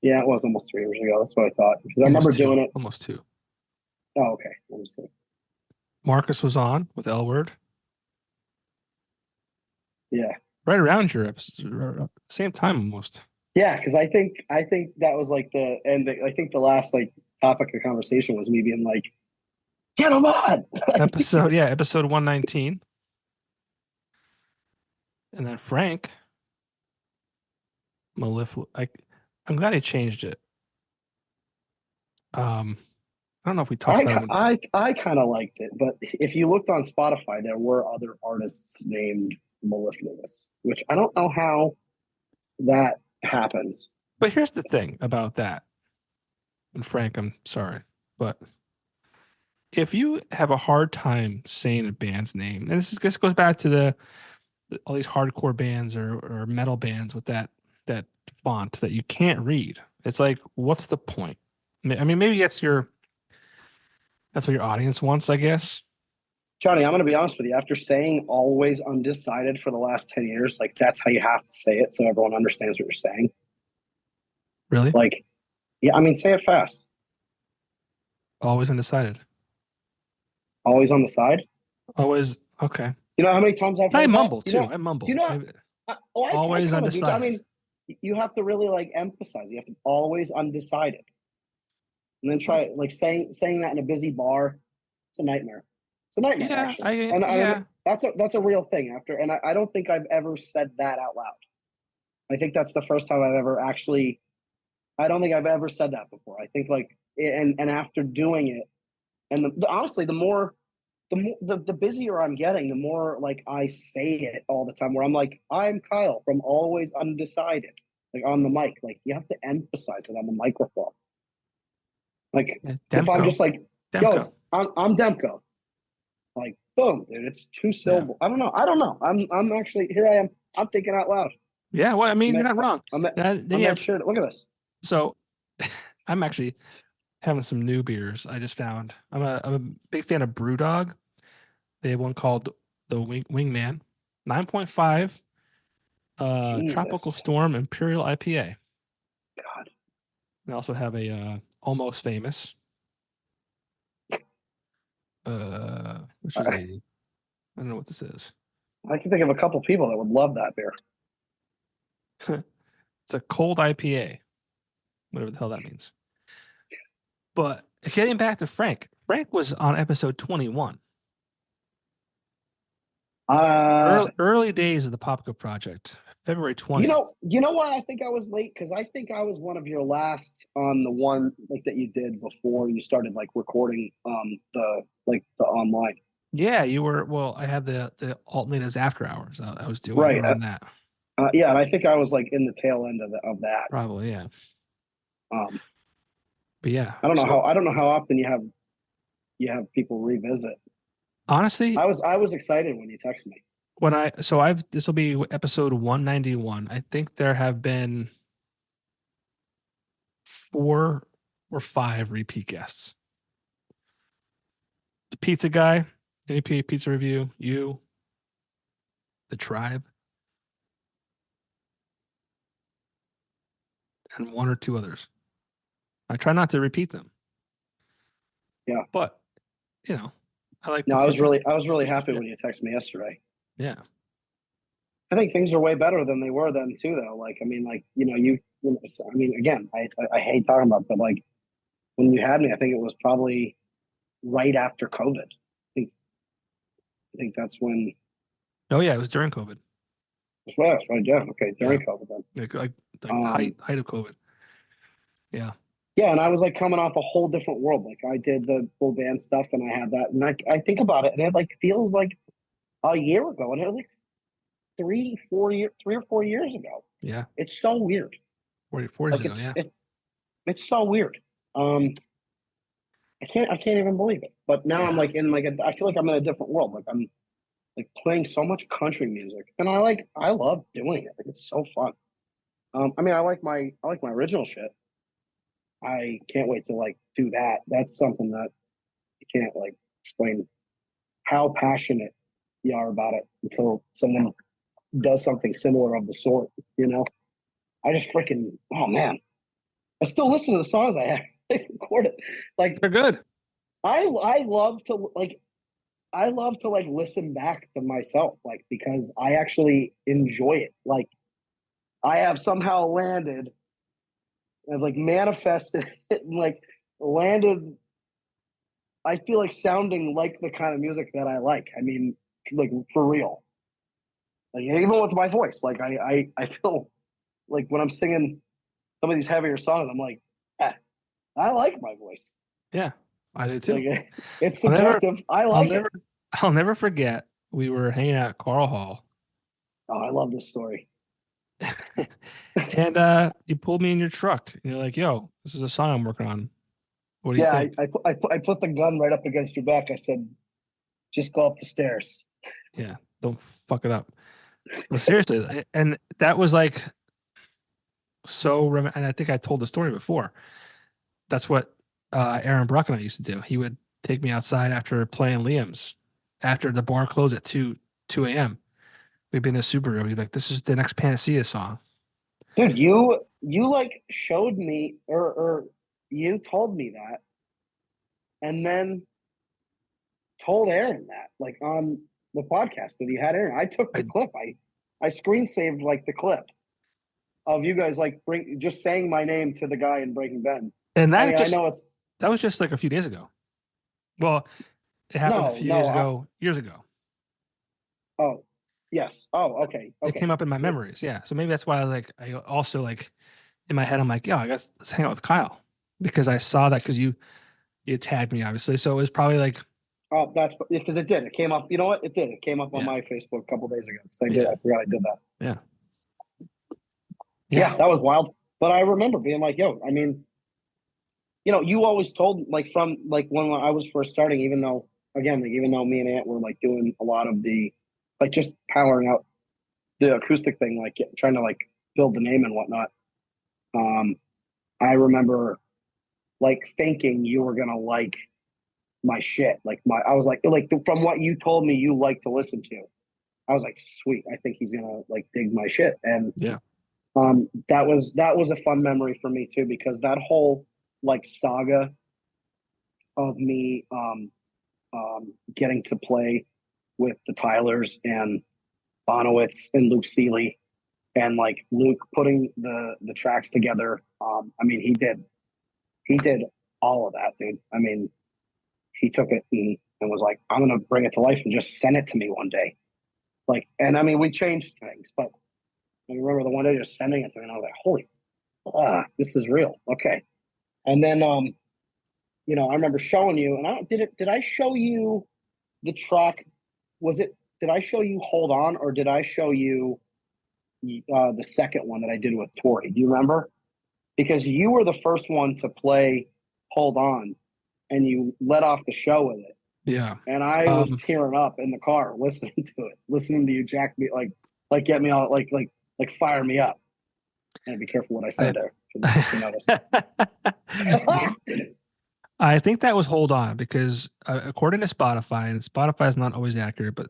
[SPEAKER 2] Yeah, it was almost 3 years ago. That's what I thought. Because I remember doing it.
[SPEAKER 1] Almost two.
[SPEAKER 2] Oh, okay. Almost two.
[SPEAKER 1] Marcus was on with L Word.
[SPEAKER 2] Yeah.
[SPEAKER 1] Right around your episode, same time almost.
[SPEAKER 2] Yeah, because I think that was like I think the last like topic of conversation was me being like, get him on.
[SPEAKER 1] episode 119. And then Frank I'm glad he changed it. I don't know if we talked about it.
[SPEAKER 2] I kind of liked it, but if you looked on Spotify, there were other artists named Mellifluous, which I don't know how that happens.
[SPEAKER 1] But here's the thing about that. And Frank, I'm sorry, but if you have a hard time saying a band's name, and this goes back to all these hardcore bands or metal bands with that font that you can't read. It's like, what's the point? I mean, maybe that's what your audience wants, I guess.
[SPEAKER 2] Johnny, I'm going to be honest with you. After saying always undecided for the last 10 years, like that's how you have to say it so everyone understands what you're saying.
[SPEAKER 1] Really?
[SPEAKER 2] Like, yeah, I mean, say it fast.
[SPEAKER 1] Always undecided.
[SPEAKER 2] Always on the side?
[SPEAKER 1] Always, okay.
[SPEAKER 2] You know how many times I've heard
[SPEAKER 1] I mumble
[SPEAKER 2] that?
[SPEAKER 1] too. I mumble.
[SPEAKER 2] Do you know?
[SPEAKER 1] Always undecided.
[SPEAKER 2] I mean, you have to really like emphasize. You have to always undecided. And then try like saying that in a busy bar. It's a nightmare. It's a nightmare, actually. That's a real thing. And I don't think I've ever said that out loud. I think that's the first time I've ever actually. I don't think I've ever said that before. I think like and after doing it, and honestly, the busier I'm getting, the more like I say it all the time. Where I'm like, I'm Kyle from Always Undecided, like on the mic. Like you have to emphasize it on the microphone. Like if I'm just like, Demko. I'm Demko. Like boom, dude, it's 2 syllables. Yeah. I don't know. I'm actually here. I am. I'm thinking out loud.
[SPEAKER 1] Yeah, well, I mean, you're not wrong.
[SPEAKER 2] I'm sure. Look at this.
[SPEAKER 1] So, I'm actually having some new beers I just found. I'm a big fan of BrewDog. They have one called the Wingman, 9.5 Tropical Storm Imperial IPA.
[SPEAKER 2] God.
[SPEAKER 1] They also have a Almost Famous. Which is I don't know what this is.
[SPEAKER 2] I can think of a couple people that would love that beer.
[SPEAKER 1] It's a cold IPA, whatever the hell that means. But getting back to Frank was on episode 21. Early days of the Popko Project, February 20th.
[SPEAKER 2] You know why I think I was late? Because I think I was one of your last on the one like that you did before you started like recording the online.
[SPEAKER 1] Yeah, you were. Well, I had the alt natives after hours. I was doing
[SPEAKER 2] Right.
[SPEAKER 1] around that.
[SPEAKER 2] Yeah, and I think I was like in the tail end of that.
[SPEAKER 1] Probably, yeah.
[SPEAKER 2] Um,
[SPEAKER 1] But yeah,
[SPEAKER 2] I don't know how often you have people revisit.
[SPEAKER 1] honestly,
[SPEAKER 2] I was excited when you texted me.
[SPEAKER 1] this will be episode 191. I think there have been 4 or 5 repeat guests. The pizza guy, NEP pizza review, you, the tribe, and 1 or 2 others. I try not to repeat them.
[SPEAKER 2] Yeah.
[SPEAKER 1] But, you know, I like
[SPEAKER 2] No,
[SPEAKER 1] to
[SPEAKER 2] I was really happy when you texted me yesterday.
[SPEAKER 1] Yeah.
[SPEAKER 2] I think things are way better than they were then too, though. Like, I mean, like I mean, again, I hate talking about, it, but like when you had me, I think it was probably right after COVID. I think that's when.
[SPEAKER 1] Oh yeah, it was during COVID.
[SPEAKER 2] That's right. Yeah. Okay. During COVID then.
[SPEAKER 1] Like height of COVID. Yeah.
[SPEAKER 2] Yeah, and I was like coming off a whole different world. Like I did the full band stuff, and I had that, and I think about it, and it like feels like a year ago, and it was like 3 or 4 years ago.
[SPEAKER 1] Yeah.
[SPEAKER 2] It's so weird.
[SPEAKER 1] 4 years ago. Yeah.
[SPEAKER 2] It's so weird. I can't even believe it. But now I'm like in I feel like I'm in a different world. Like I'm like playing so much country music, and I love doing it. Like it's so fun. I mean, I like my original shit. I can't wait to like do that. That's something that you can't like explain how passionate you are about it until someone does something similar of the sort. You know, I just freaking oh man, I still listen to the songs I have recorded. Like
[SPEAKER 1] they're good.
[SPEAKER 2] I love to like listen back to myself, like because I actually enjoy it. Like I have somehow landed, I've like manifested it and like landed. I feel like sounding like the kind of music that I like. I mean, like for real. Like even with my voice, like I feel like when I'm singing some of these heavier songs, I'm like, I like my voice.
[SPEAKER 1] Yeah, I do too.
[SPEAKER 2] Like, it's subjective. I like it.
[SPEAKER 1] I'll never forget. We were hanging out at Carl Hall.
[SPEAKER 2] Oh, I love this story.
[SPEAKER 1] And you pulled me in your truck. And you're like, "Yo, this is a song I'm working on. What do you think?"
[SPEAKER 2] I put the gun right up against your back. I said, "Just go up the stairs."
[SPEAKER 1] Yeah, don't fuck it up. But seriously, and that was like and I think I told the story before. That's what Aaron Brock and I used to do. He would take me outside after playing Liam's, after the bar closed at 2 a.m. We'd be in a Subaru. He'd be like, "This is the next Panacea song."
[SPEAKER 2] Dude, you like showed me or you told me that, and then told Aaron that like on the podcast that he had Aaron. I took the clip. I screen saved like the clip of you guys like just saying my name to the guy in Breaking Bad.
[SPEAKER 1] And
[SPEAKER 2] I know
[SPEAKER 1] that was just like a few days ago. Well, it happened a few years ago.
[SPEAKER 2] Oh, yes. Oh, okay.
[SPEAKER 1] It came up in my memories. Yeah. So maybe that's why I also like in my head, I'm like, yeah, I guess let's hang out with Kyle because I saw that because you tagged me obviously. So it was probably like,
[SPEAKER 2] oh, that's because it did. It came up. You know what? It did. It came up on my Facebook a couple days ago. So I forgot I did that.
[SPEAKER 1] Yeah.
[SPEAKER 2] Yeah, that was wild. But I remember being like, yo, I mean, you know, you always told like from like when I was first starting, even though me and Ant were like doing a lot of the like just powering out the acoustic thing, like trying to like build the name and whatnot. I remember like thinking you were gonna like my shit. I was like from what you told me you like to listen to. I was like, sweet, I think he's gonna like dig my shit. And that was a fun memory for me too, because that whole like saga of me getting to play with the Tylers and Bonowitz and Luke Seeley and like Luke putting the tracks together. I mean, he did all of that, dude. I mean, he took it and was like, I'm gonna bring it to life and just send it to me one day. Like, and I mean, we changed things, but I remember the one day just sending it to me, and I was like, holy, this is real. Okay. And then, you know, I remember showing you, and did I show you the track? Did I show you Hold On, or did I show you the second one that I did with Tori? Do you remember? Because you were the first one to play Hold On, and you let off the show with it.
[SPEAKER 1] Yeah.
[SPEAKER 2] And I was tearing up in the car listening to it, listening to you jack me, like get me all like fire me up. And be careful what I say there. You notice.
[SPEAKER 1] I think that was Hold On, because according to Spotify, and Spotify is not always accurate, but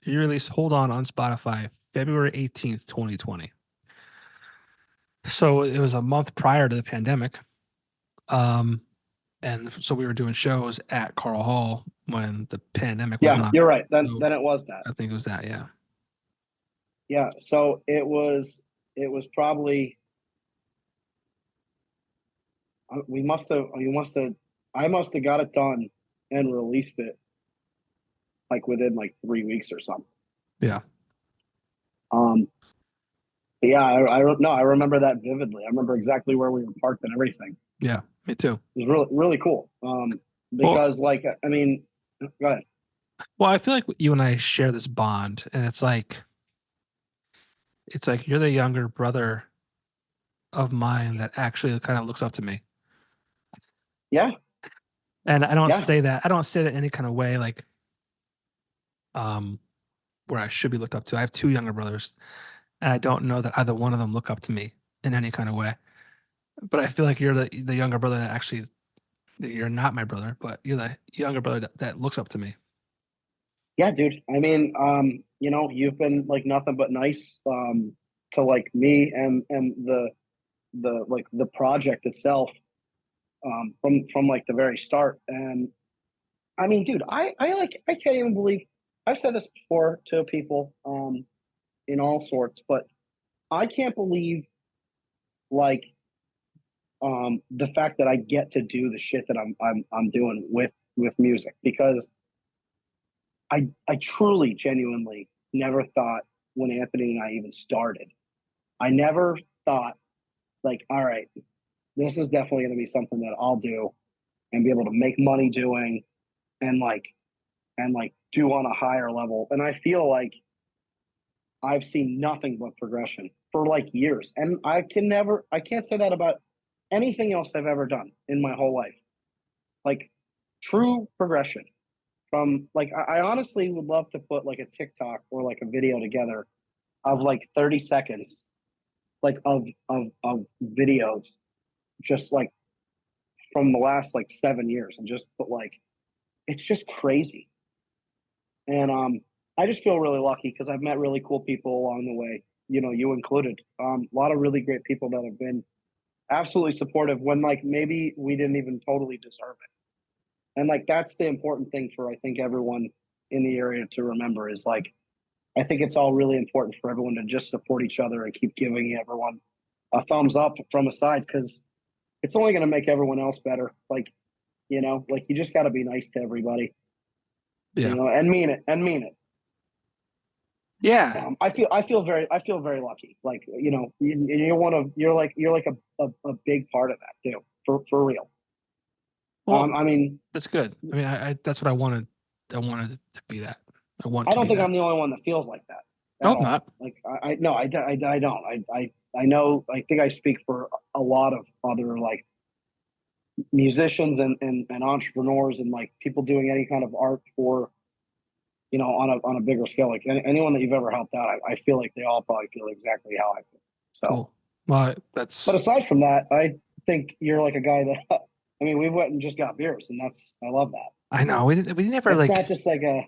[SPEAKER 1] you released Hold On Spotify February 18th, 2020. So it was a month prior to the pandemic. And so we were doing shows at Carl Hall when the pandemic was not.
[SPEAKER 2] You're right. Then it was that.
[SPEAKER 1] I think it was that, yeah.
[SPEAKER 2] Yeah. So it was probably I must have got it done and released it like within like 3 weeks or something.
[SPEAKER 1] Yeah.
[SPEAKER 2] Yeah, I don't know. I remember that vividly. I remember exactly where we were parked and everything.
[SPEAKER 1] Yeah, me too.
[SPEAKER 2] It was really, really cool. Because go ahead.
[SPEAKER 1] Well, I feel like you and I share this bond, and it's like you're the younger brother of mine that actually kind of looks up to me.
[SPEAKER 2] Yeah.
[SPEAKER 1] And I don't say that in any kind of way, like, where I should be looked up to. I have 2 younger brothers, and I don't know that either one of them look up to me in any kind of way. But I feel like you're the younger brother that actually, you're not my brother, but you're the younger brother that looks up to me.
[SPEAKER 2] Yeah, dude. I mean, you know, you've been like nothing but nice to like me and the project itself from like the very start. And I mean, dude, I can't even believe I've said this before to people in all sorts, but I can't believe like the fact that I get to do the shit that I'm doing with music, because I truly genuinely never thought when Anthony and I even started, I never thought like, all right, this is definitely going to be something that I'll do and be able to make money doing and do on a higher level. And I feel like I've seen nothing but progression for like years. And I can't say that about anything else I've ever done in my whole life. Like true progression from like, I honestly would love to put like a TikTok or like a video together of like 30 seconds, like of videos, just like from the last like 7 years, and just put like, it's just crazy. And I just feel really lucky because I've met really cool people along the way, you know, you included. A lot of really great people that have been absolutely supportive when like maybe we didn't even totally deserve it. And like that's the important thing for I think everyone in the area to remember is like I think it's all really important for everyone to just support each other and keep giving everyone a thumbs up from a side, because it's only going to make everyone else better. Like, you know, like you just got to be nice to everybody.
[SPEAKER 1] Yeah.
[SPEAKER 2] You know, and mean it.
[SPEAKER 1] Yeah.
[SPEAKER 2] I feel very lucky. Like, you know, you're like a big part of that too, for real.
[SPEAKER 1] Well,
[SPEAKER 2] I mean,
[SPEAKER 1] that's good. I mean, I that's what I wanted. I wanted it to be that. I don't
[SPEAKER 2] think I'm the only one that feels like that.
[SPEAKER 1] No, I'm not.
[SPEAKER 2] Like I don't. I know. I think I speak for a lot of other like musicians and entrepreneurs and like people doing any kind of art for, you know, on a bigger scale. Like anyone that you've ever helped out, I feel like they all probably feel exactly how I feel. So,
[SPEAKER 1] cool. Well, But
[SPEAKER 2] aside from that, I think you're like a guy that. I mean, we went and just got beers, and I love that.
[SPEAKER 1] I know we never
[SPEAKER 2] it's
[SPEAKER 1] like.
[SPEAKER 2] It's not just like a.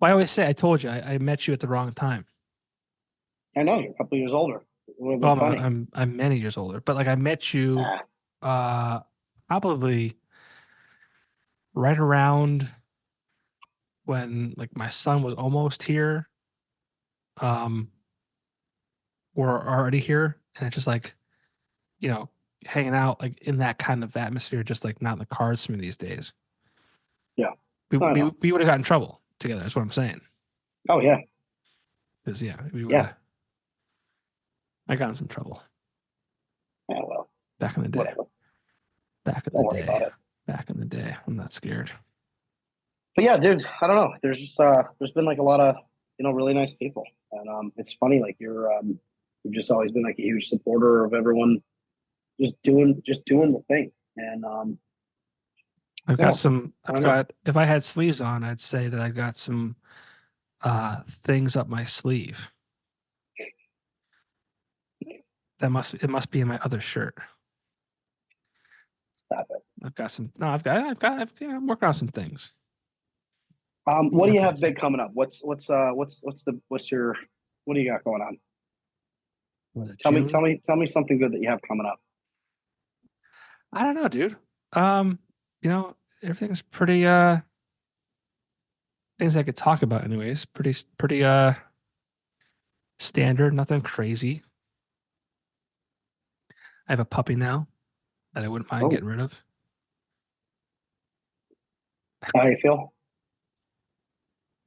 [SPEAKER 1] Well, I always say, I told you, I met you at the wrong time.
[SPEAKER 2] I know you're a couple of years older.
[SPEAKER 1] Well, I'm many years older, but like I met you, probably right around when like my son was almost here. We're already here, and it's just like, you know, hanging out like in that kind of atmosphere, just like not in the cards for me these days.
[SPEAKER 2] Yeah,
[SPEAKER 1] we would have got in trouble together. That's what I'm saying.
[SPEAKER 2] Oh yeah,
[SPEAKER 1] Because we would.
[SPEAKER 2] Yeah.
[SPEAKER 1] I got in some trouble
[SPEAKER 2] Yeah, well,
[SPEAKER 1] back in the day.
[SPEAKER 2] whatever.
[SPEAKER 1] Back in
[SPEAKER 2] Don't
[SPEAKER 1] the
[SPEAKER 2] worry
[SPEAKER 1] day.
[SPEAKER 2] about it.
[SPEAKER 1] Back in the day. I'm not scared.
[SPEAKER 2] But yeah, dude, I don't know. There's just there's been like a lot of really nice people, and it's funny like you've just always been like a huge supporter of everyone just doing the thing, and
[SPEAKER 1] I've got
[SPEAKER 2] no,
[SPEAKER 1] some.
[SPEAKER 2] I
[SPEAKER 1] I've
[SPEAKER 2] don't know.
[SPEAKER 1] got. If I had sleeves on, I'd say that I've got some things up my sleeve. It must be in my other shirt.
[SPEAKER 2] Stop it.
[SPEAKER 1] I've got some. No, I'm working on some things. I'm
[SPEAKER 2] What do you
[SPEAKER 1] working on
[SPEAKER 2] have
[SPEAKER 1] some.
[SPEAKER 2] big coming up? What's your what do you got going on?
[SPEAKER 1] Was it
[SPEAKER 2] Tell me, tell
[SPEAKER 1] June?
[SPEAKER 2] me, tell me something good that you have coming up.
[SPEAKER 1] I don't know, dude. Everything's pretty things I could talk about anyways. Pretty standard, nothing crazy. I have a puppy now that I wouldn't mind
[SPEAKER 2] Oh,
[SPEAKER 1] getting rid of.
[SPEAKER 2] how do you feel?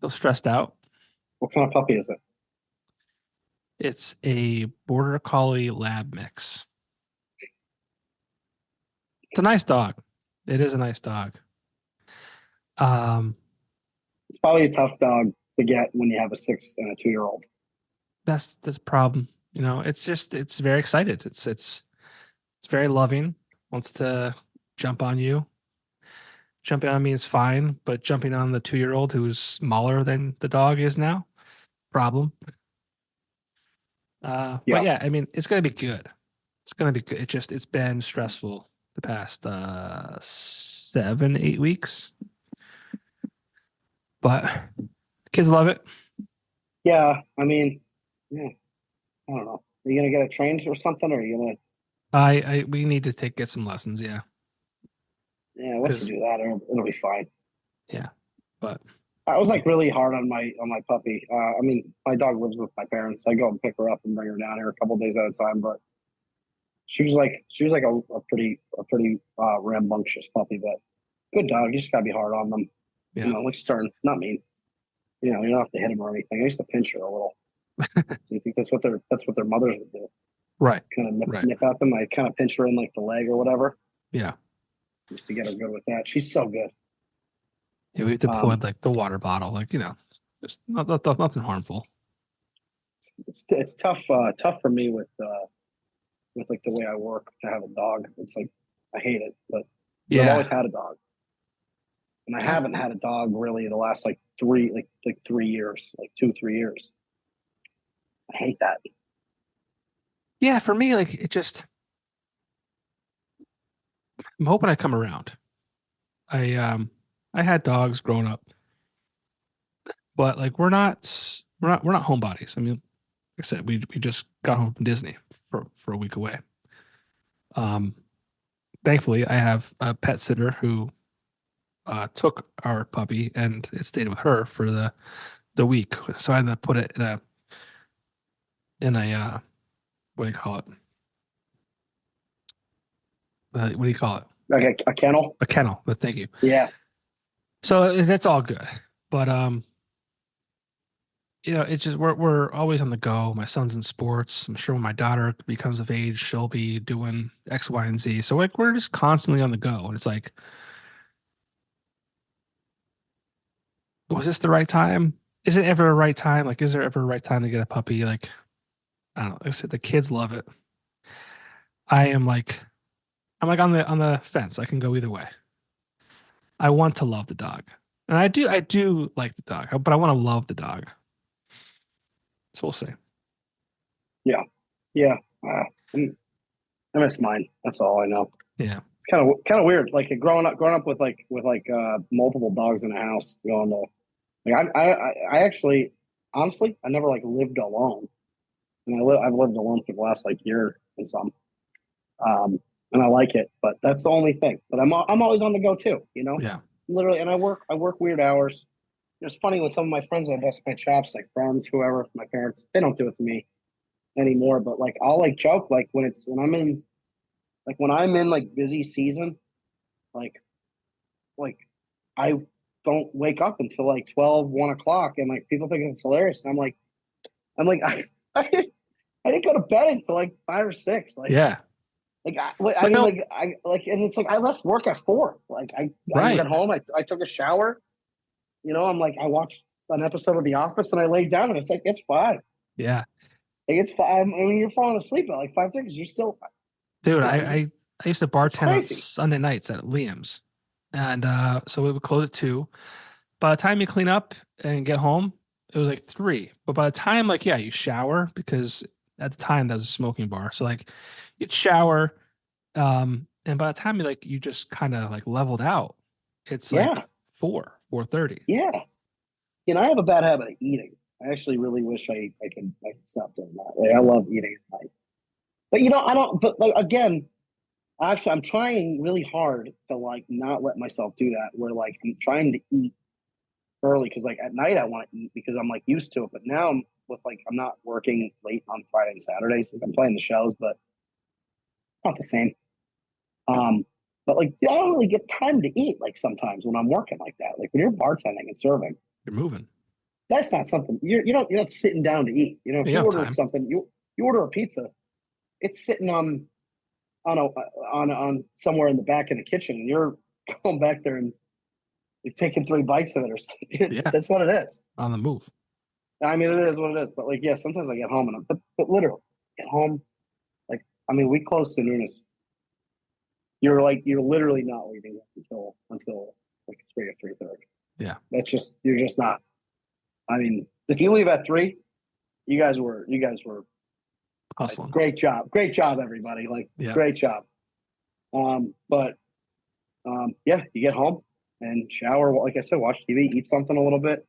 [SPEAKER 1] Feel stressed out.
[SPEAKER 2] What kind of puppy is it?
[SPEAKER 1] It's a border collie lab mix. It's a nice dog. It is a nice dog. Um,
[SPEAKER 2] It's probably a tough dog to get when you have a 6 and a 2-year-old.
[SPEAKER 1] that's a problem. It's very excited. It's very loving. Wants to jump on you. Jumping on me is fine, but jumping on the 2-year-old who's smaller than the dog is now, problem. But
[SPEAKER 2] Yeah,
[SPEAKER 1] yeah, I mean, it's gonna be good. It's gonna be good. It's been stressful the past 7, 8 weeks, but kids love it.
[SPEAKER 2] yeah. I mean, yeah. I don't know. Are you gonna get it trained or something, or are you gonna?
[SPEAKER 1] We need to get some lessons, yeah,
[SPEAKER 2] Yeah, once you
[SPEAKER 1] because
[SPEAKER 2] do that, it'll be fine.
[SPEAKER 1] yeah, but
[SPEAKER 2] I was like really hard on my puppy. I mean, my dog lives with my parents. I go and pick her up and bring her down here a couple days at a time. But she was like a pretty rambunctious puppy, but good dog. You just gotta be hard on them.
[SPEAKER 1] yeah,
[SPEAKER 2] Like stern, not mean. You don't have to hit him or anything. I used to pinch her a little. So you think that's what their mothers would do?
[SPEAKER 1] right,
[SPEAKER 2] Kind of nip,
[SPEAKER 1] right,
[SPEAKER 2] nip at them. I kind of pinch her in like the leg or whatever.
[SPEAKER 1] yeah.
[SPEAKER 2] Used to get her good with that. She's so good.
[SPEAKER 1] Yeah, we've
[SPEAKER 2] Um,
[SPEAKER 1] deployed like the water bottle, like just nothing harmful.
[SPEAKER 2] it's tough for me with like the way I work to have a dog. It's like I hate it, but I've always
[SPEAKER 1] Yeah,
[SPEAKER 2] had a dog, and I
[SPEAKER 1] I,
[SPEAKER 2] haven't had a dog really the last like 3 years, like 2 3 years. I hate that.
[SPEAKER 1] yeah. For me, like I'm hoping I come around. I um, I had dogs growing up, but like we're not homebodies. I mean, like I said, we just got home from Disney for a week away. Um, Thankfully, I have a pet sitter who took our puppy and it stayed with her for the week. So I had to put it in a what do you call it? What do you call it?
[SPEAKER 2] Like a kennel.
[SPEAKER 1] A kennel. But thank you.
[SPEAKER 2] Yeah,
[SPEAKER 1] So that's all good. But it's just we're always on the go. My son's in sports. I'm sure when my daughter becomes of age, she'll be doing X, Y, and Z. So like we're just constantly on the go. And it's like, was this the right time? Is it ever a right time? Like, is there ever a right time to get a puppy? Like, I don't know. Like I said, the kids love it. I am like, I'm like on the fence. I can go either way. I want to love the dog. And I do like the dog, but I want to love the dog. So we'll see.
[SPEAKER 2] yeah, yeah. Uh, I'm- I miss mine. That's all I know.
[SPEAKER 1] Yeah.
[SPEAKER 2] It's kind of weird. Like growing up with multiple dogs in a house. Going to like I actually honestly I never like lived alone, and I've lived alone for the last like year and some. And I like it, but that's the only thing. But I'm always on the go too.
[SPEAKER 1] Yeah.
[SPEAKER 2] Literally, and I work weird hours. It's funny when some of my friends I bust my chops, like friends, whoever, my parents, they don't do it to me anymore. But like I'll like joke like when I'm in like busy season, like like I don't wake up until like 12, 1 o'clock, and like people think it's hilarious. And I'm like, I'm like, I didn't go to bed until like 5 or 6.
[SPEAKER 1] Yeah.
[SPEAKER 2] I
[SPEAKER 1] But
[SPEAKER 2] mean,
[SPEAKER 1] no,
[SPEAKER 2] and it's like I left work at 4. Like I
[SPEAKER 1] right.
[SPEAKER 2] got home, I took a shower. I'm like, I watched an episode of The Office and I laid down and it's like it's 5.
[SPEAKER 1] Yeah.
[SPEAKER 2] Like it's 5. I mean, you're falling asleep at like 5:30. You're still,
[SPEAKER 1] Dude,
[SPEAKER 2] you know,
[SPEAKER 1] I used to
[SPEAKER 2] it's
[SPEAKER 1] bartend on
[SPEAKER 2] crazy.
[SPEAKER 1] Sunday nights at Liam's. And so we would close at 2. By the time you clean up and get home, it was like 3. But by the time, like, yeah, you shower, because at the time that was a smoking bar. So like you'd shower, and by the time you just kind of like leveled out, it's like
[SPEAKER 2] Yeah,
[SPEAKER 1] 4:30.
[SPEAKER 2] yeah. I have a bad habit of eating. I actually really wish I could stop doing that. Like, I love eating at night. But I don't. But like again, actually, I'm trying really hard to like not let myself do that. Where like I'm trying to eat early because like at night I want to eat because I'm like used to it. But now I'm not working late on Friday and Saturdays. Like I'm playing the shows, but not the same. Um, but like I don't really get time to eat like sometimes when I'm working like that. Like when you're bartending and serving,
[SPEAKER 1] You're moving.
[SPEAKER 2] that's not something you're not sitting down to eat. If
[SPEAKER 1] You
[SPEAKER 2] you
[SPEAKER 1] have
[SPEAKER 2] order
[SPEAKER 1] time.
[SPEAKER 2] something, you order a pizza, it's sitting on a on somewhere in the back of the kitchen, and you're going back there and you're taking 3 bites of it or something.
[SPEAKER 1] Yeah.
[SPEAKER 2] That's what it is.
[SPEAKER 1] On the move.
[SPEAKER 2] I mean, it is what it is. But like, yeah, sometimes I get home and but literally get home. Like, I mean, we close to noon. You're literally not leaving until like 3 or 3:30.
[SPEAKER 1] Yeah.
[SPEAKER 2] You're just not. I mean, if you leave at 3, you guys were
[SPEAKER 1] Hustling.
[SPEAKER 2] great job, everybody. Like,
[SPEAKER 1] Yeah.
[SPEAKER 2] great job. But yeah, you get home and shower. Like I said, watch TV, eat something a little bit,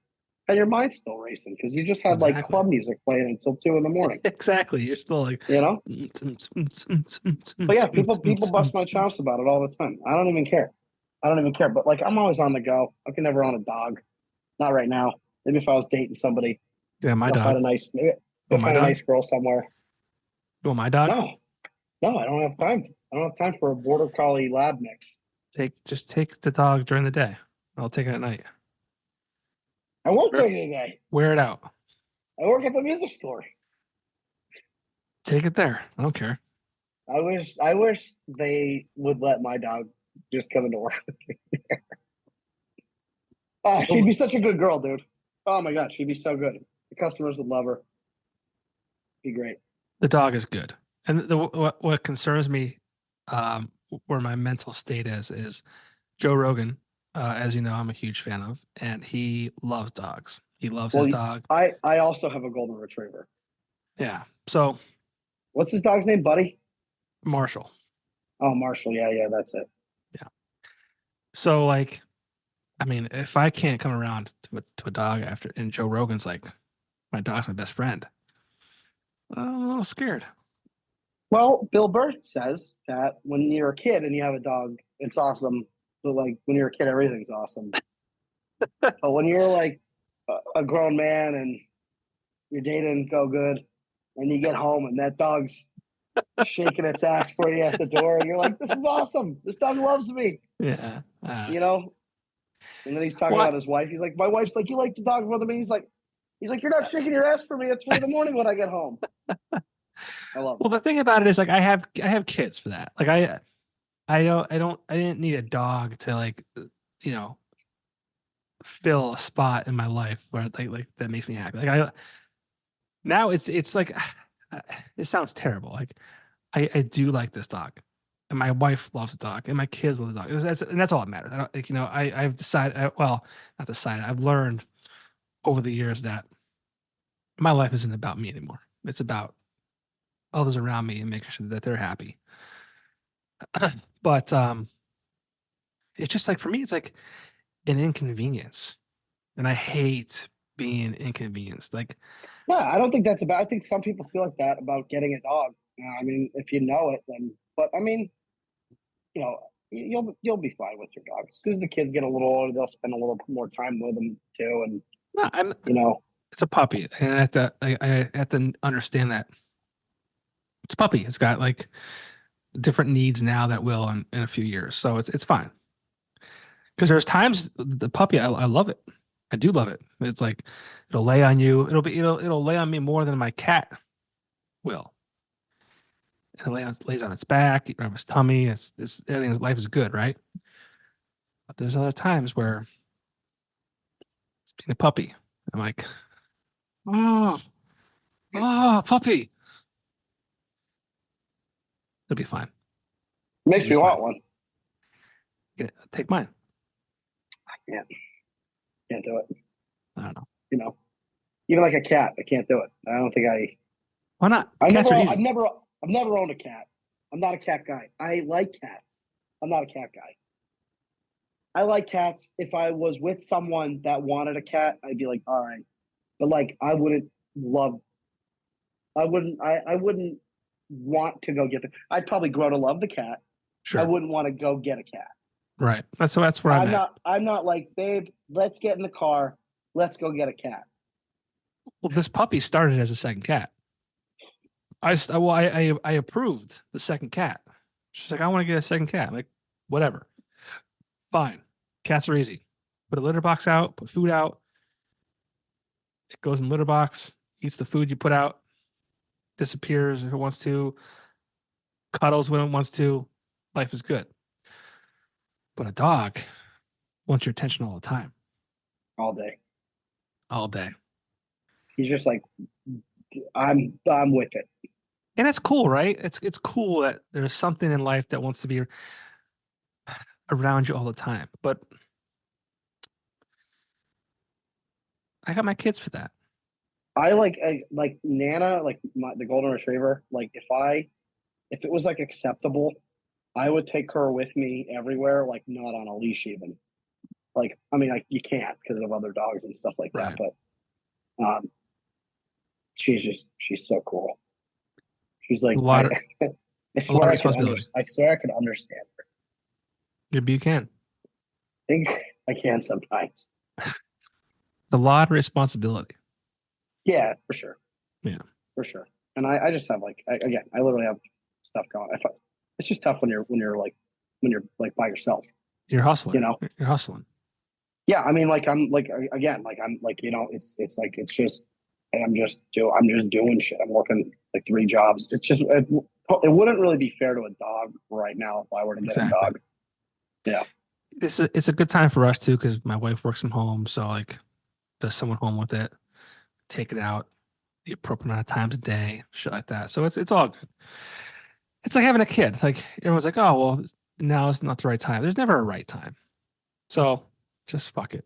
[SPEAKER 2] and your mind's still racing because you just had like
[SPEAKER 1] Exactly.
[SPEAKER 2] club music playing until 2 in the morning.
[SPEAKER 1] Exactly. You're still like,
[SPEAKER 2] But yeah, people bust my chops about it all the time. I don't even care. But like, I'm always on the go. I can never own a dog. Not right now. Maybe if I was dating somebody,
[SPEAKER 1] yeah, my
[SPEAKER 2] I'll
[SPEAKER 1] dog.
[SPEAKER 2] find a nice, maybe
[SPEAKER 1] Oh,
[SPEAKER 2] I'll
[SPEAKER 1] my
[SPEAKER 2] find a
[SPEAKER 1] dog?
[SPEAKER 2] nice girl somewhere.
[SPEAKER 1] Oh, my dog?
[SPEAKER 2] No, I don't have time. I don't have time for a border collie lab mix.
[SPEAKER 1] Just take the dog during the day. I'll take it at night.
[SPEAKER 2] I won't take it today.
[SPEAKER 1] Wear it out.
[SPEAKER 2] I work at the music store.
[SPEAKER 1] Take it there. I don't care.
[SPEAKER 2] I wish they would let my dog just come into work with me. She'd be such a good girl, dude. Oh my god, she'd be so good. The customers would love her. Be great.
[SPEAKER 1] The dog is good. And what concerns me, where my mental state is Joe Rogan, as you know, I'm a huge fan of, and he loves dogs. He loves his dog.
[SPEAKER 2] I also have a golden retriever.
[SPEAKER 1] Yeah. So
[SPEAKER 2] what's his dog's name, Buddy?
[SPEAKER 1] Marshall.
[SPEAKER 2] Oh, Marshall. Yeah, that's it.
[SPEAKER 1] Yeah. So like, I mean, if I can't come around to a dog after, and Joe Rogan's like, my dog's my best friend, I'm a little scared.
[SPEAKER 2] Well, Bill Burr says that when you're a kid and you have a dog, it's awesome. But like when you're a kid, everything's awesome. But when you're like a grown man and you're dating go good, and you get home and that dog's shaking its ass for you at the door, and you're like, "This is awesome. This dog loves me."
[SPEAKER 1] Yeah.
[SPEAKER 2] And then he's talking about his wife. He's like, "My wife's like, you like the dog more than me." He's like, "You're not shaking your ass for me at 3 in the morning when I get home." I love it.
[SPEAKER 1] Well, the thing about it is like I have kids for that. Like I didn't need a dog to like, fill a spot in my life where like that makes me happy. Like now it's like, it sounds terrible. Like I do like this dog, and my wife loves the dog, and my kids love the dog, and that's all that matters. I don't like, I've decided, well, not decided, I've learned over the years that my life isn't about me anymore. It's about others around me and making sure that they're happy. But it's just like, for me, it's like an inconvenience, and I hate being inconvenienced. Like,
[SPEAKER 2] yeah, I don't think that's about. I think some people feel like that about getting a dog. I mean, if you know it, then. But I mean, you'll be fine with your dog. As soon as the kids get a little older, they'll spend a little more time with them too, and
[SPEAKER 1] it's a puppy, and I have to understand that it's a puppy. It's got like different needs now that will in a few years, so it's fine. Because there's times the puppy, I love it. I do love it. It's like it'll lay on you. It'll lay on me more than my cat will. Lays on its back, rub its tummy. It's everything's life is good, right? But there's other times where it's being a puppy. I'm like, oh, puppy. It'll be fine.
[SPEAKER 2] Makes
[SPEAKER 1] It'll
[SPEAKER 2] me
[SPEAKER 1] be
[SPEAKER 2] want
[SPEAKER 1] fine.
[SPEAKER 2] one.
[SPEAKER 1] Take mine.
[SPEAKER 2] I can't do it.
[SPEAKER 1] I don't know.
[SPEAKER 2] You know, even like a cat, I can't do it. I don't think
[SPEAKER 1] Why not?
[SPEAKER 2] I've
[SPEAKER 1] Cats
[SPEAKER 2] never,
[SPEAKER 1] are easy.
[SPEAKER 2] I've never owned a cat. I'm not a cat guy. I like cats. I'm not a cat guy. I like cats. If I was with someone that wanted a cat, I'd be like, all right. But like, I wouldn't want to go get I'd probably grow to love the cat.
[SPEAKER 1] Sure.
[SPEAKER 2] I wouldn't want to go get a cat.
[SPEAKER 1] Right. That's where I'm at.
[SPEAKER 2] I'm not like, babe, let's get in the car. Let's go get a cat.
[SPEAKER 1] Well, this puppy started as a second cat. I approved the second cat. She's like, I want to get a second cat. I'm like, whatever. Fine. Cats are easy. Put a litter box out, put food out. It goes in the litter box, eats the food you put out, disappears if it wants to, cuddles when it wants to. Life is good. But a dog wants your attention all the time.
[SPEAKER 2] All day.
[SPEAKER 1] All day.
[SPEAKER 2] He's just like, I'm with it.
[SPEAKER 1] And it's cool, right? It's cool that there's something in life that wants to be around you all the time. But I got my kids for that.
[SPEAKER 2] I like Nana, like the golden retriever. Like if it was like acceptable, I would take her with me everywhere, like not on a leash even. Like, I mean, you can't because of other dogs and stuff like that. But she's so cool. She's like, I swear I could understand her.
[SPEAKER 1] Maybe you can.
[SPEAKER 2] I think I can sometimes.
[SPEAKER 1] It's a lot of responsibility.
[SPEAKER 2] Yeah, for sure.
[SPEAKER 1] Yeah,
[SPEAKER 2] for sure. And I just have I literally have stuff going. It's just tough when you're by yourself.
[SPEAKER 1] You're hustling.
[SPEAKER 2] You know,
[SPEAKER 1] you're hustling.
[SPEAKER 2] Yeah, I mean, I'm just doing shit. I'm working like 3 jobs. It's just it wouldn't really be fair to a dog right now if I were to get a dog. Yeah,
[SPEAKER 1] it's a good time for us too because my wife works from home, so like, does someone home with it, take it out the appropriate amount of times a day, shit like that. So it's all good. It's like having a kid. Like everyone's like, oh well, now is not the right time. There's never a right time. So just fuck it,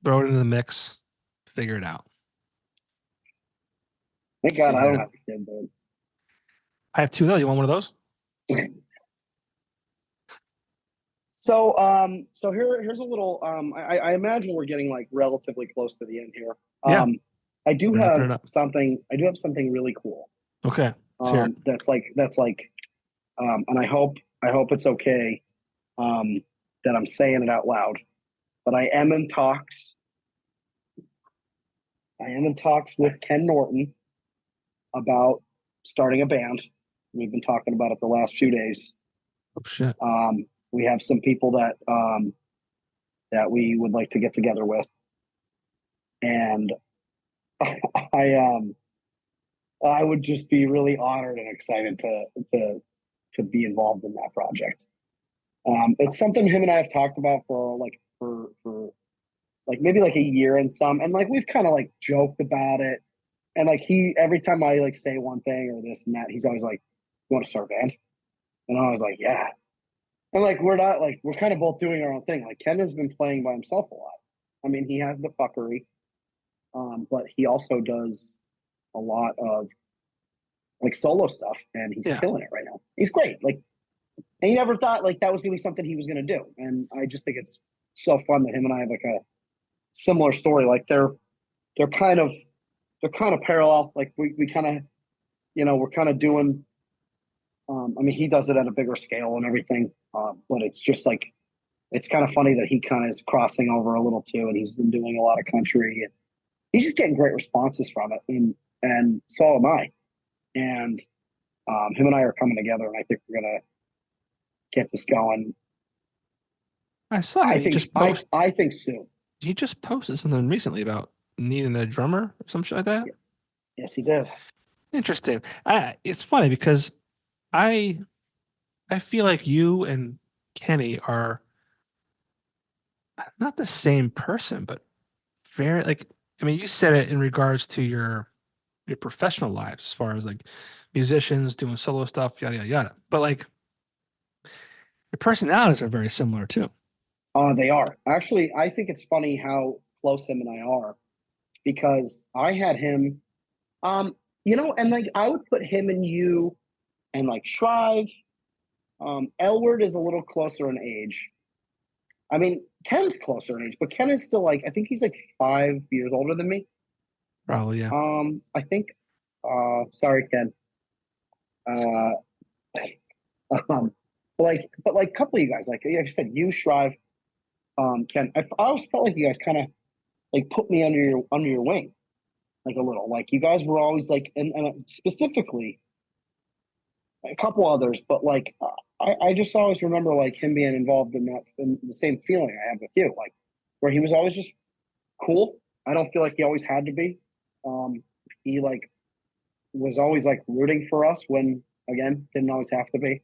[SPEAKER 1] throw it into the mix, figure it out.
[SPEAKER 2] Thank God I don't have a kid, dude.
[SPEAKER 1] I have 2 though. You want one of those?
[SPEAKER 2] So here's a little I imagine we're getting like relatively close to the end here.
[SPEAKER 1] Yeah.
[SPEAKER 2] I do have something really cool.
[SPEAKER 1] Okay. Let's hear it.
[SPEAKER 2] That's like and I hope it's okay that I'm saying it out loud. But I am in talks with Ken Norton about starting a band. We've been talking about it the last few days.
[SPEAKER 1] Oh shit.
[SPEAKER 2] We have some people that we would like to get together with, and I would just be really honored and excited to be involved in that project. It's something him and I have talked about for maybe like a year and some, and like we've kind of like joked about it, and like every time I like say one thing or this and that, he's always like, "You want to start a band?" And I was like, "Yeah." And like we're kind of both doing our own thing. Like Ken has been playing by himself a lot. I mean, he has the fuckery, but he also does a lot of like solo stuff, and he's killing it right now. He's great. Like, and he never thought like that was gonna be something he was gonna do. And I just think it's so fun that him and I have like a similar story. Like they're kind of parallel. Like we kind of, we're kind of doing. I mean, he does it at a bigger scale and everything, but it's just like it's kind of funny that he kind of is crossing over a little too, and he's been doing a lot of country, and he's just getting great responses from it, and so am I. And him and I are coming together, and I think we're gonna get this going.
[SPEAKER 1] I saw.
[SPEAKER 2] I think soon.
[SPEAKER 1] he just posted something recently about needing a drummer or some shit like that.
[SPEAKER 2] Yes, he did.
[SPEAKER 1] Interesting. It's funny because I I feel like you and Kenny are not the same person, but very like I mean, you said it in regards to your professional lives as far as like musicians doing solo stuff, yada yada yada. But like your personalities are very similar too.
[SPEAKER 2] They are. Actually, I think it's funny how close him and I are because I had him, and like I would put him and you and like Shrive. Elward is a little closer in age. I mean, Ken's closer in age, but Ken is still like, I think he's like 5 years older than me.
[SPEAKER 1] Probably, yeah.
[SPEAKER 2] I think, sorry, Ken. Uh, but like a couple of you guys, like I said, you, Shrive, Ken, I always felt like you guys kind of like put me under your wing, like a little. Like you guys were always like, and specifically a couple others, but like I just always remember like him being involved in that, in the same feeling I have with you, like where he was always just cool. I don't feel like he always had to be. He like was always like rooting for us when again didn't always have to be.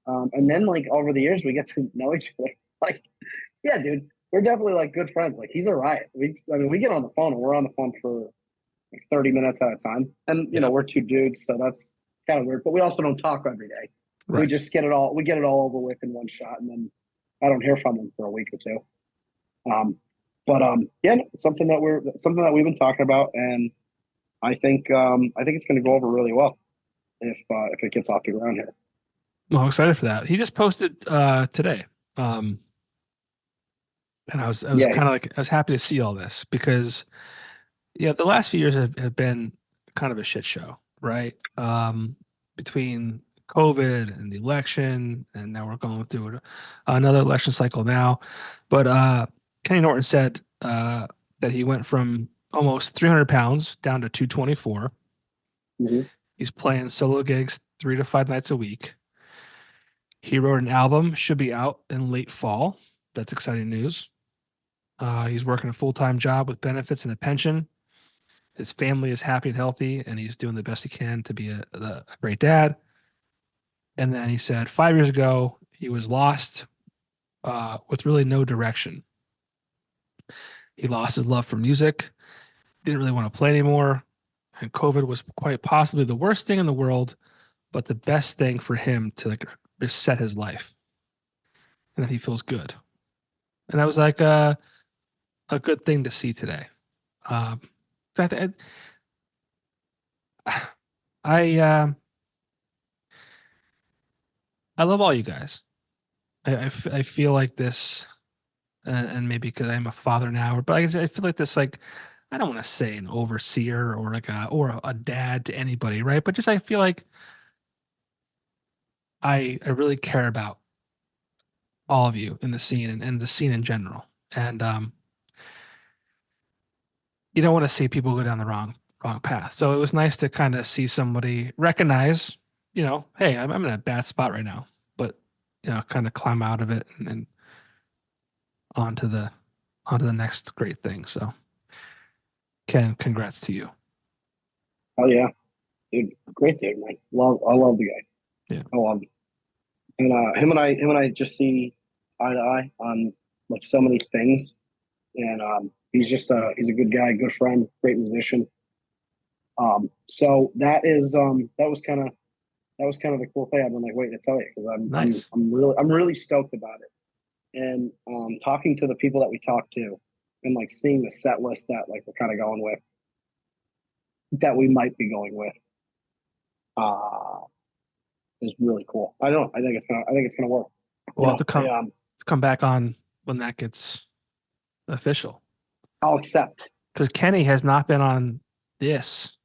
[SPEAKER 2] And then like over the years we get to know each other. Like, yeah, dude, we're definitely like good friends. Like he's a riot. I mean, we get on the phone and we're on the phone for like 30 minutes at a time. And you know,
[SPEAKER 1] Yep.
[SPEAKER 2] we're two dudes, so that's kind of weird. But we also don't talk every day. We
[SPEAKER 1] Right.
[SPEAKER 2] just we get it all over with in one shot, and then I don't hear from him for a week or two. Yeah, something that we've been talking about, and I think it's going to go over really well if it gets off the ground here.
[SPEAKER 1] Well, I'm excited for that. He just posted today. Um, and I was
[SPEAKER 2] Yeah,
[SPEAKER 1] kind of like I was happy to see all this because yeah, the last few years have been kind of a shit show, right? Between COVID and the election, and now we're going through another election cycle now. But Kenny Norton said that he went from almost 300 pounds down to 224.
[SPEAKER 2] hmm
[SPEAKER 1] He's playing solo gigs 3 to 5 nights a week. He wrote an album, should be out in late fall. That's exciting news. He's working a full-time job with benefits and a pension. His family is happy and healthy, and he's doing the best he can to be a great dad. And then he said 5 years ago, he was lost with really no direction. He lost his love for music, didn't really want to play anymore. And COVID was quite possibly the worst thing in the world, but the best thing for him to like reset his life. And that he feels good. And that was like a good thing to see today. Um, so I, I love all you guys. I feel like this, and maybe because I'm a father now, but I feel like this, like, I don't want to say an overseer or like a dad to anybody, right? But just I feel like I really care about all of you in the scene and the scene in general. And you don't want to see people go down the wrong path. So it was nice to kind of see somebody recognize, hey, I'm in a bad spot right now, but kind of climb out of it and onto the onto the next great thing. So Ken, congrats to you.
[SPEAKER 2] oh yeah, dude, great dude, man. I love the guy.
[SPEAKER 1] Yeah.
[SPEAKER 2] I love him. And him and I just see eye to eye on like so many things. And he's a good guy, good friend, great musician. So that was kind of the cool thing. I've been like waiting to tell you because
[SPEAKER 1] Nice.
[SPEAKER 2] I'm really stoked about it. And talking to the people that we talked to, and like seeing the set list that like we're kind of going with, that we might be going with, uh, is really cool. I don't know. I think it's gonna work.
[SPEAKER 1] We'll have to come back on when that gets official.
[SPEAKER 2] I'll accept.
[SPEAKER 1] Because Kenny has not been on this.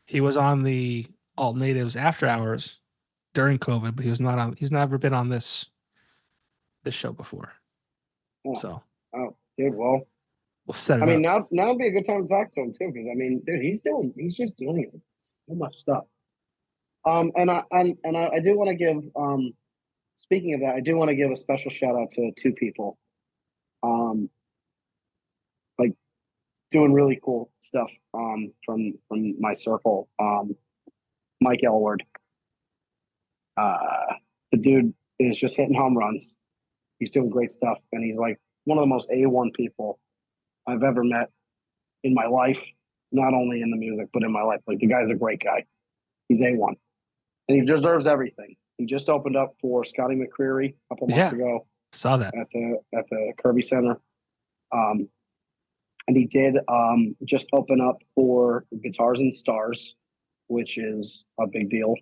[SPEAKER 1] He was on the Alt Natives After Hours during COVID, but he was not on. He's never been on this show before.
[SPEAKER 2] Oh,
[SPEAKER 1] So
[SPEAKER 2] oh, dude. Well,
[SPEAKER 1] we'll set
[SPEAKER 2] I
[SPEAKER 1] it
[SPEAKER 2] mean,
[SPEAKER 1] up.
[SPEAKER 2] now would be a good time to talk to him too, because I mean, dude, he's just doing so much stuff. I do want to give speaking of that, I do want to give a special shout out to two people. Um, doing really cool stuff from my circle. Mike Elward, the dude is just hitting home runs. He's doing great stuff, and he's like one of the most A1 people I've ever met in my life. Not only in the music, but in my life. Like the guy's a great guy. He's A1, and he deserves everything. He just opened up for Scotty McCreery a couple months ago.
[SPEAKER 1] Saw that
[SPEAKER 2] at the Kirby Center. And he did just open up for Guitars and Stars, which is a big deal.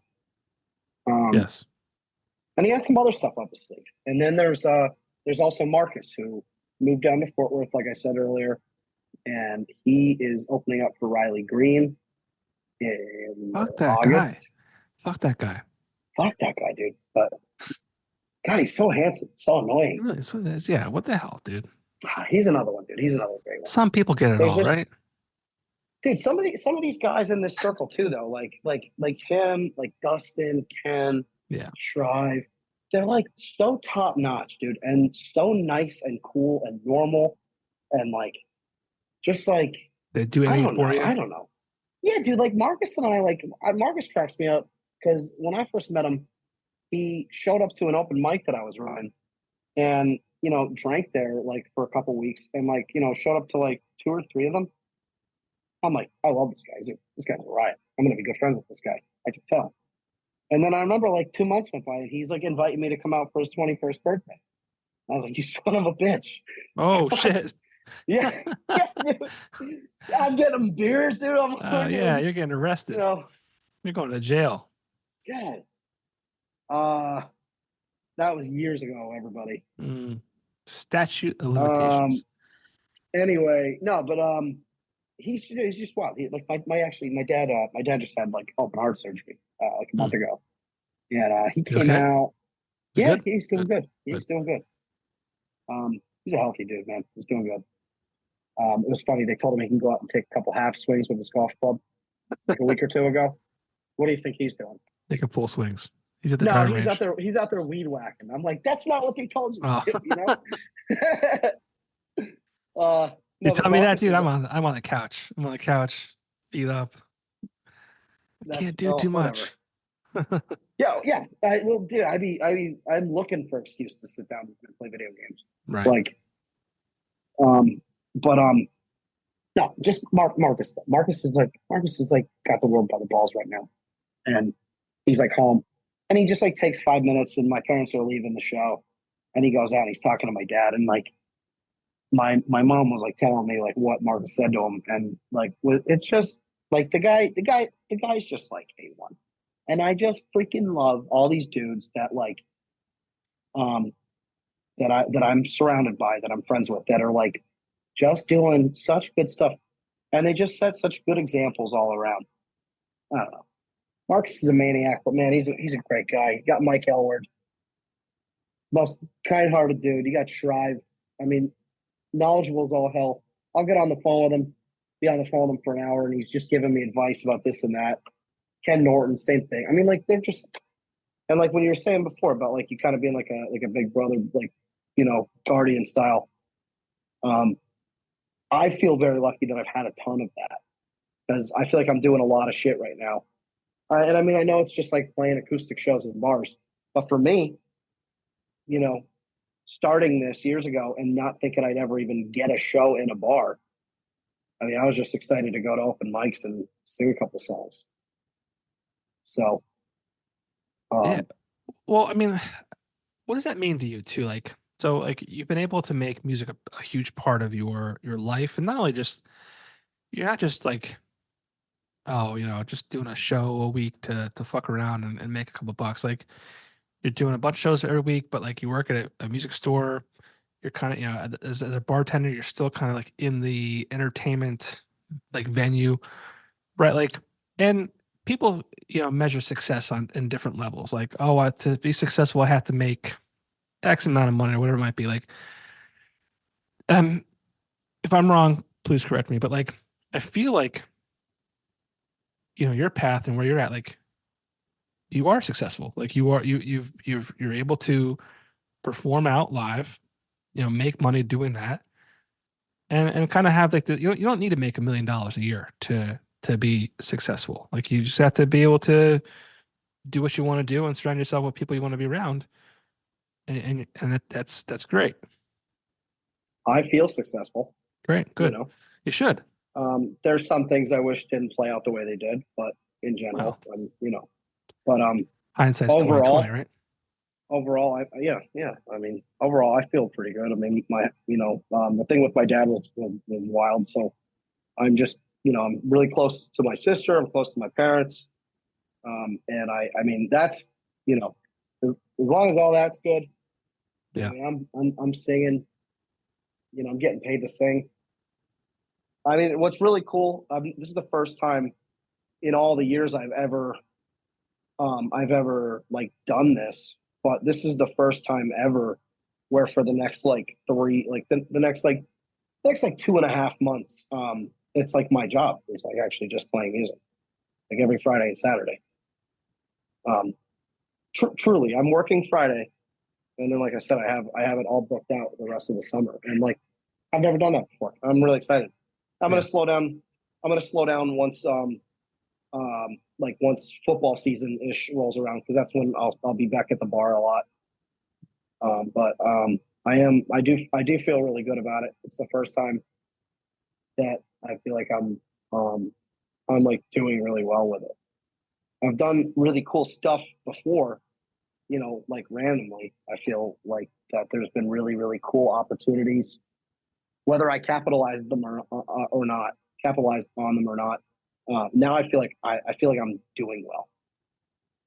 [SPEAKER 1] Yes.
[SPEAKER 2] And he has some other stuff up his sleeve. And then there's also Marcus, who moved down to Fort Worth, like I said earlier, and he is opening up for Riley Green in August.
[SPEAKER 1] Fuck that guy.
[SPEAKER 2] Fuck that guy, dude. But God, he's so handsome, so annoying.
[SPEAKER 1] Really? So yeah, what the hell, dude?
[SPEAKER 2] He's another one, dude. He's another great one.
[SPEAKER 1] Some people get it all, right?
[SPEAKER 2] Dude, some of these guys in this circle too, though, like him, like Dustin, Ken, Shrive, they're like so top notch, dude, and so nice and cool and normal, and like just like
[SPEAKER 1] they do anything for you.
[SPEAKER 2] I don't know. Yeah, dude. Like Marcus and Marcus cracks me up because when I first met him, he showed up to an open mic that I was running, and drank there like for a couple weeks, and like showed up to like 2 or 3 of them. I'm like, I love this guy. This guy's a riot. I'm gonna be good friends with this guy. I can tell. And then I remember like 2 months went by, and he's like inviting me to come out for his 21st birthday. I was like, you son of a bitch.
[SPEAKER 1] Oh shit.
[SPEAKER 2] Yeah. I'm getting beers, dude.
[SPEAKER 1] Yeah, you're getting arrested. You're going to jail.
[SPEAKER 2] Yeah. That was years ago, everybody.
[SPEAKER 1] Statute of limitations.
[SPEAKER 2] Anyway, no, but he's just wild. Like my dad just had like open heart surgery like a month ago, and he came out. Yeah, he's doing good. He's doing good. He's a healthy dude, man. He's doing good. It was funny. They told him he can go out and take a couple half swings with his golf club like a week or 2 ago. What do you think he's doing?
[SPEAKER 1] Taking full swings. He's at the driving range.
[SPEAKER 2] He's out there weed whacking. I'm like, that's not what they told you.
[SPEAKER 1] Oh. You tell me that, dude. I'm on the couch. I'm on the couch, feet up. I can't do too much.
[SPEAKER 2] Yeah. Dude, I'm looking for an excuse to sit down and play video games.
[SPEAKER 1] Right.
[SPEAKER 2] Like, no, just Marcus. Marcus is like got the world by the balls right now, and he's like home, and he just like takes 5 minutes, and my parents are leaving the show, and he goes out and he's talking to my dad, and like my mom was like telling me like what Marcus said to him, and like it's just like the guy's just like A1, and I just freaking love all these dudes that like that I'm surrounded by, that I'm friends with, that are like just doing such good stuff, and they just set such good examples all around. I don't know. Marcus is a maniac, but man, he's a great guy. You got Mike Elward, most kind-hearted dude. You got Shrive. I mean, knowledgeable as all hell. I'll get on the phone with him, be on the phone with him for an hour, and he's just giving me advice about this and that. Ken Norton, same thing. I mean, like they're just, and like when you were saying before about like you kind of being like a big brother, like guardian style. I feel very lucky that I've had a ton of that, because I feel like I'm doing a lot of shit right now. And I mean, I know it's just like playing acoustic shows in bars, but for me, starting this years ago and not thinking I'd ever even get a show in a bar. I mean, I was just excited to go to open mics and sing a couple songs. So,
[SPEAKER 1] yeah. Well, I mean, what does that mean to you too? Like, so like you've been able to make music a huge part of your life, and not only just, you're not just like, oh, just doing a show a week to fuck around and make a couple bucks. Like you're doing a bunch of shows every week, but like you work at a music store, you're kind of, as a bartender, you're still kind of like in the entertainment like venue, right? Like, and people, measure success in different levels. Like, oh, to be successful, I have to make X amount of money or whatever it might be. Like, if I'm wrong, please correct me. But like, I feel like, your path and where you're at, like, you are successful. Like you're able to perform out live, make money doing that. and kind of have like you don't need to make $1 million a year to be successful. Like you just have to be able to do what you want to do and surround yourself with people you want to be around. And that's great.
[SPEAKER 2] I feel successful.
[SPEAKER 1] Great.
[SPEAKER 2] You
[SPEAKER 1] Good.
[SPEAKER 2] know,
[SPEAKER 1] You should.
[SPEAKER 2] there's some things I wish didn't play out the way they did, but in general,
[SPEAKER 1] Well,
[SPEAKER 2] but
[SPEAKER 1] hindsight's 2020,
[SPEAKER 2] overall,
[SPEAKER 1] right?
[SPEAKER 2] yeah. I mean, overall, I feel pretty good. I mean, the thing with my dad was wild. So I'm just, I'm really close to my sister. I'm close to my parents. And I mean, that's, as long as all that's good,
[SPEAKER 1] Yeah.
[SPEAKER 2] I'm singing, I'm getting paid to sing. I mean, what's really cool, this is the first time in all the years I've ever like done this, but this is the first time ever where for the next like the next like 2.5 months, it's like my job is like actually just playing music, like every Friday and Saturday. Um, truly, I'm working Friday, and then like I said, I have it all booked out the rest of the summer, and like I've never done that before. I'm really excited. I'm
[SPEAKER 1] Yeah.
[SPEAKER 2] gonna slow down. I'm gonna slow down once football season ish rolls around because that's when I'll be back at the bar a lot. But I do feel really good about it. It's the first time that I feel like I'm like doing really well with it. I've done really cool stuff before, like randomly. I feel like that there's been really, really cool opportunities, whether I capitalized them or not, capitalized on them or not. Now I feel like I'm doing well,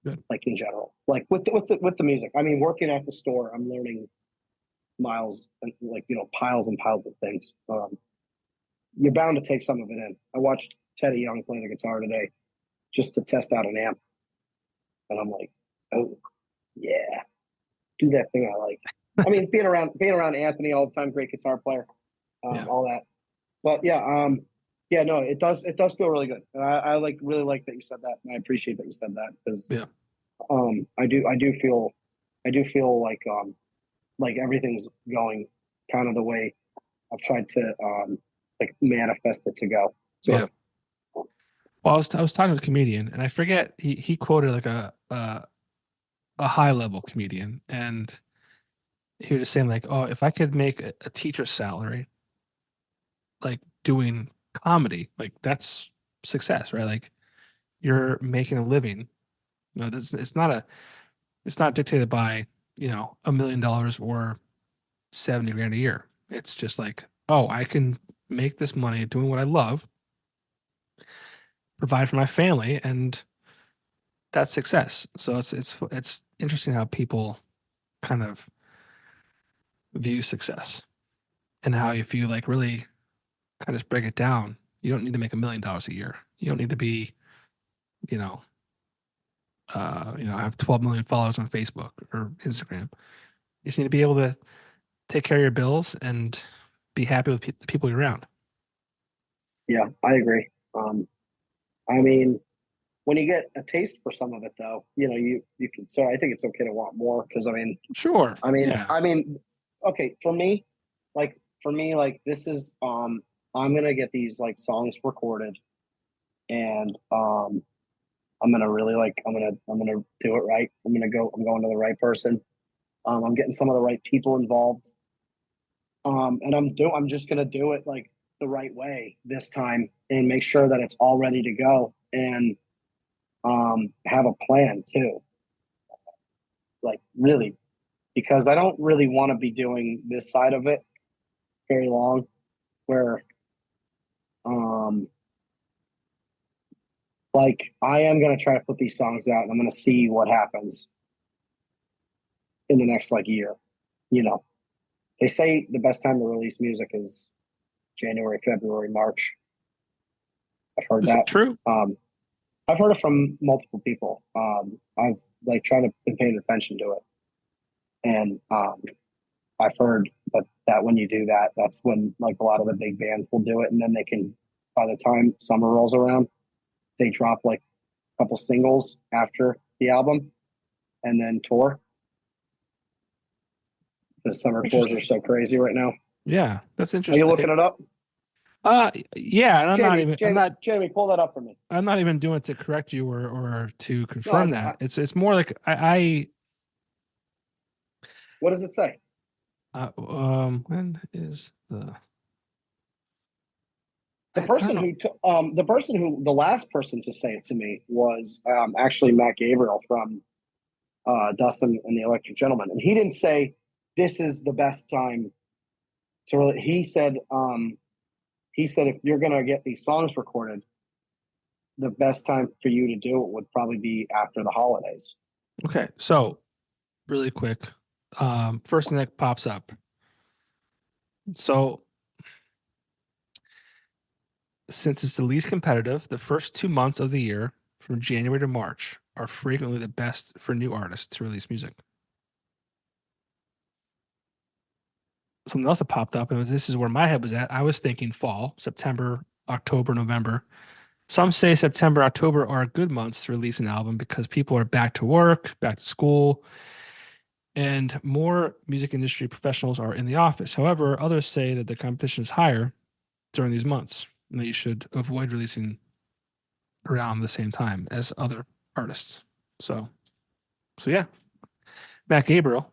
[SPEAKER 1] Good.
[SPEAKER 2] like in general, like with the music. I mean, working at the store, I'm learning miles and like piles and piles of things. You're bound to take some of it in. I watched Teddy Young play the guitar today just to test out an amp, and I'm like, oh yeah, do that thing I like. I mean, being around Anthony all the time, great guitar player,
[SPEAKER 1] Yeah.
[SPEAKER 2] all that. But yeah, no, it does feel really good, and I like really like that you said that, and I appreciate that you said that because
[SPEAKER 1] Yeah.
[SPEAKER 2] I do feel like everything's going kind of the way I've tried to like manifest it to go.
[SPEAKER 1] Yeah.
[SPEAKER 2] So
[SPEAKER 1] Well, I was talking to a comedian, and I forget he quoted like a high level comedian, and he was just saying like, oh, if I could make a teacher's salary, like doing comedy, like that's success, right? Like you're making a living. This it's not dictated by $1 million or 70 grand a year. It's just like, oh, I can make this money doing what I love, provide for my family, and that's success. So it's interesting how people kind of view success and how if you like really kind of break it down, you don't need to make $1 million a year. You don't need to be, you know, have 12 million followers on Facebook or Instagram. You just need to be able to take care of your bills and be happy with the people you're around.
[SPEAKER 2] yeah, I agree. I mean, when you get a taste for some of it, though, you can. So I think it's okay to want more because
[SPEAKER 1] Sure.
[SPEAKER 2] I mean,
[SPEAKER 1] Yeah.
[SPEAKER 2] I mean, okay, like this is I'm gonna get these like songs recorded, and I'm gonna do it right. I'm going to the right person. I'm getting some of the right people involved. And I'm just gonna do it like the right way this time and make sure that it's all ready to go and have a plan too. Like really, because I don't really want to be doing this side of it very long where um like I am gonna try to put these songs out and I'm gonna see what happens in the next like year. You know, they say the best time to release music is January, February, March. I've heard
[SPEAKER 1] Is it
[SPEAKER 2] that.
[SPEAKER 1] true?
[SPEAKER 2] I've heard it from multiple people. I've like tried to been paying attention to it, and I've heard that when you do that, that's when like a lot of the big bands will do it, and then they can, by the time summer rolls around, they drop like a couple singles after the album, and then tour. The summer tours are
[SPEAKER 1] Interesting.
[SPEAKER 2] so crazy right now.
[SPEAKER 1] Yeah, that's
[SPEAKER 2] Are you
[SPEAKER 1] interesting.
[SPEAKER 2] looking it up?
[SPEAKER 1] Yeah, and
[SPEAKER 2] Jamie, pull that up for me.
[SPEAKER 1] I'm not even doing it to correct you or to
[SPEAKER 2] No,
[SPEAKER 1] confirm that. It's more like
[SPEAKER 2] what does it say?
[SPEAKER 1] when is the
[SPEAKER 2] The
[SPEAKER 1] I don't
[SPEAKER 2] person
[SPEAKER 1] know.
[SPEAKER 2] who the last person to say it to me was actually Matt Gabriel from Dustin and the Electric Gentleman, and he didn't say this is the best time to really. He said if you're gonna get these songs recorded, the best time for you to do it would probably be after the holidays.
[SPEAKER 1] Okay, so really quick, first thing that pops up. So since it's the least competitive, the first 2 months of the year, from January to March, are frequently the best for new artists to release music. Something else that popped up, and this is where my head was at. I was thinking fall, September, October, November. Some say September, October are good months to release an album because people are back to work, back to school, and more music industry professionals are in the office. However, others say that the competition is higher during these months and that you should avoid releasing around the same time as other artists. So yeah, Matt Gabriel.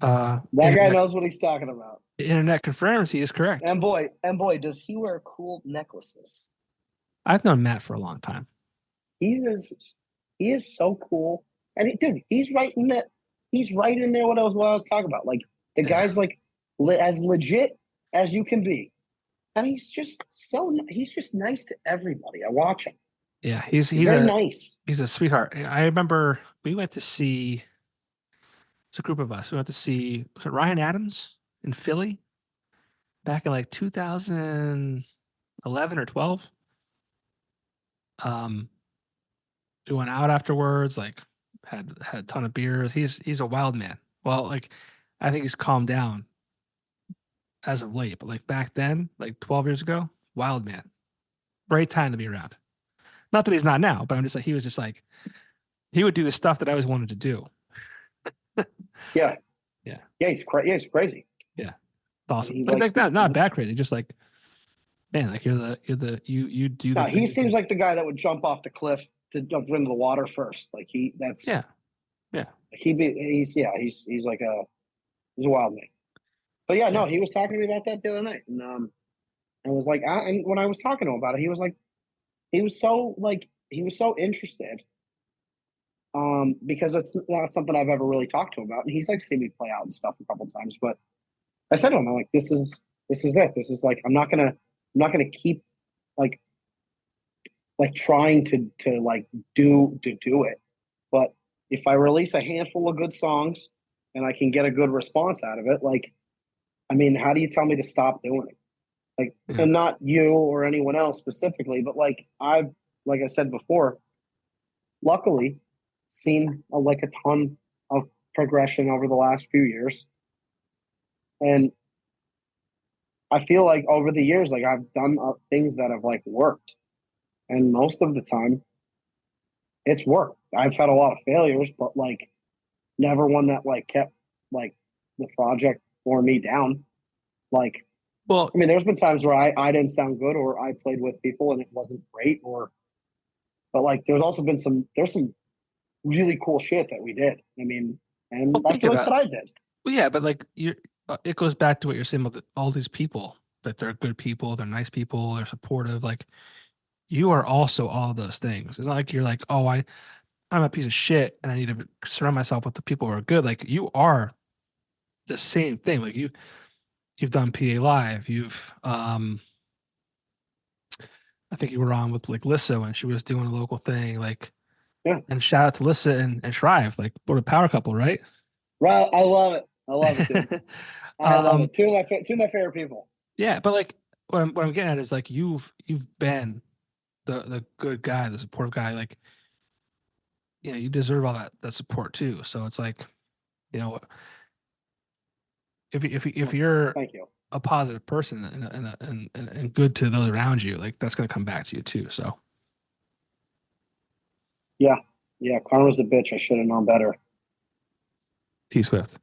[SPEAKER 2] That guy knows what he's talking about.
[SPEAKER 1] Internet confirms he is correct.
[SPEAKER 2] And boy, does he wear cool necklaces.
[SPEAKER 1] I've known Matt for a long time.
[SPEAKER 2] He is so cool. And dude, he's right in that. He's right in there. What I was talking about. Like the guy's like as legit as you can be, and he's just nice to everybody. I watch him.
[SPEAKER 1] Yeah, he's
[SPEAKER 2] very nice.
[SPEAKER 1] He's a sweetheart. I remember we went to see. It's a group of us. We went to see was it Ryan Adams in Philly back in like 2011 or 12. We went out afterwards, like had a ton of beers. He's a wild man. Well, like I think he's calmed down as of late, but like back then, like 12 years ago, wild man. Great time to be around. Not that he's not now, but I'm just like he was just like he would do the stuff that I always wanted to do.
[SPEAKER 2] Yeah.
[SPEAKER 1] Yeah.
[SPEAKER 2] Yeah, he's crazy. Yeah, he's crazy.
[SPEAKER 1] Yeah. Awesome.
[SPEAKER 2] He
[SPEAKER 1] But
[SPEAKER 2] likes
[SPEAKER 1] like not bad crazy, just like man, like you do the
[SPEAKER 2] he
[SPEAKER 1] things
[SPEAKER 2] seems like the guy that would jump off the cliff to jump into the water first. Like he's
[SPEAKER 1] yeah.
[SPEAKER 2] he's like he's a wild man. But yeah, no, he was talking to me about that the other night, and I was like, and when I was talking to him about it, he was like, he was so interested, because it's not something I've ever really talked to him about, and he's like seen me play out and stuff a couple times, but I said to him, I'm like, this is it. This is like I'm not gonna keep like trying to do it, but if I release a handful of good songs and I can get a good response out of it, like, I mean, how do you tell me to stop doing it? Like, and not you or anyone else specifically, but like I said before, luckily seen a ton of progression over the last few years, and I feel like over the years, like I've done things that have like worked, and most of the time, it's worked. I've had a lot of failures, but like never one that like kept like the project or me down. Like,
[SPEAKER 1] well,
[SPEAKER 2] I mean, there's been times where I didn't sound good, or I played with people and it wasn't great, but like there's also been some really cool shit that we did. I mean, and I feel like that I did.
[SPEAKER 1] Well, yeah, but like it goes back to what you're saying about all these people, that they're good people, they're nice people, they're supportive. Like you are also all of those things. It's not like you're like, oh, I'm a piece of shit and I need to surround myself with the people who are good. Like you are the same thing. Like you've done PA Live. I think you were on with like Lissa when she was doing a local thing. Like,
[SPEAKER 2] yeah.
[SPEAKER 1] And shout out to Lissa and Shrive. Like, what a power couple, right?
[SPEAKER 2] Right. I love it. Dude. I love it. Two of my favorite people.
[SPEAKER 1] Yeah, but like what I'm getting at is like you've been the good guy, the supportive guy. Like, you deserve all that support too. So it's like, if you're
[SPEAKER 2] Thank you.
[SPEAKER 1] a positive person and good to those around you, like that's gonna come back to you too. So
[SPEAKER 2] yeah, karma's a bitch. I should have known better.
[SPEAKER 1] T Swift.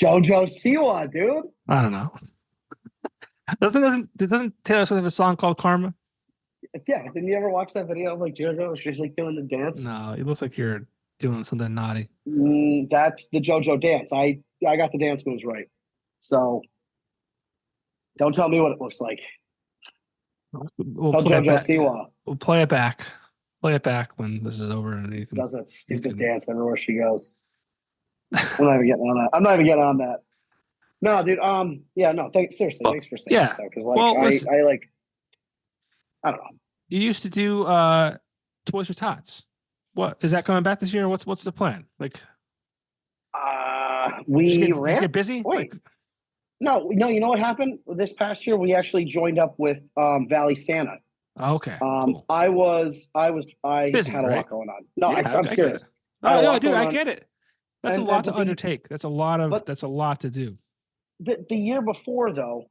[SPEAKER 2] JoJo Siwa, dude.
[SPEAKER 1] I don't know. Doesn't Taylor Swift have a song called Karma?
[SPEAKER 2] Yeah, didn't you ever watch that video of like JoJo? She's like doing the dance.
[SPEAKER 1] No, it looks like you're doing something naughty.
[SPEAKER 2] That's the JoJo dance. I got the dance moves right. So don't tell me what it looks like.
[SPEAKER 1] We'll
[SPEAKER 2] Tell
[SPEAKER 1] play it
[SPEAKER 2] JoJo
[SPEAKER 1] back.
[SPEAKER 2] Siwa.
[SPEAKER 1] We'll play it back. Play it back when this is over, and you can.
[SPEAKER 2] Does that stupid dance everywhere she goes. I'm not even getting on that. No, dude. Yeah, no. Seriously, thanks for saying that though, because like I like. I don't know.
[SPEAKER 1] You used to do Toys for Tots. What is that coming back this year? What's the plan? Like,
[SPEAKER 2] we
[SPEAKER 1] ran. Get busy.
[SPEAKER 2] Wait. No. You know what happened this past year? We actually joined up with Valley Santa.
[SPEAKER 1] Okay.
[SPEAKER 2] Cool. I
[SPEAKER 1] busy,
[SPEAKER 2] had a lot going on. No,
[SPEAKER 1] yeah,
[SPEAKER 2] I'm serious.
[SPEAKER 1] No, dude, I get it. That's a lot to undertake. That's a lot to do.
[SPEAKER 2] The year before, though,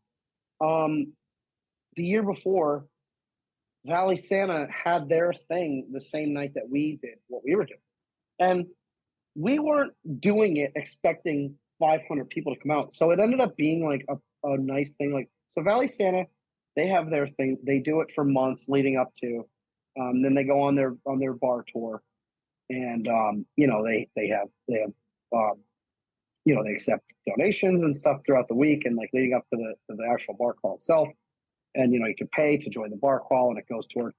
[SPEAKER 2] Valley Santa had their thing the same night that we did what we were doing, and we weren't doing it expecting 500 people to come out. So it ended up being like a nice thing. Like, so Valley Santa, they have their thing. They do it for months leading up to. Then they go on their bar tour, and they have they accept donations and stuff throughout the week, and like leading up to the actual bar crawl itself. And you can pay to join the bar crawl, and it goes toward.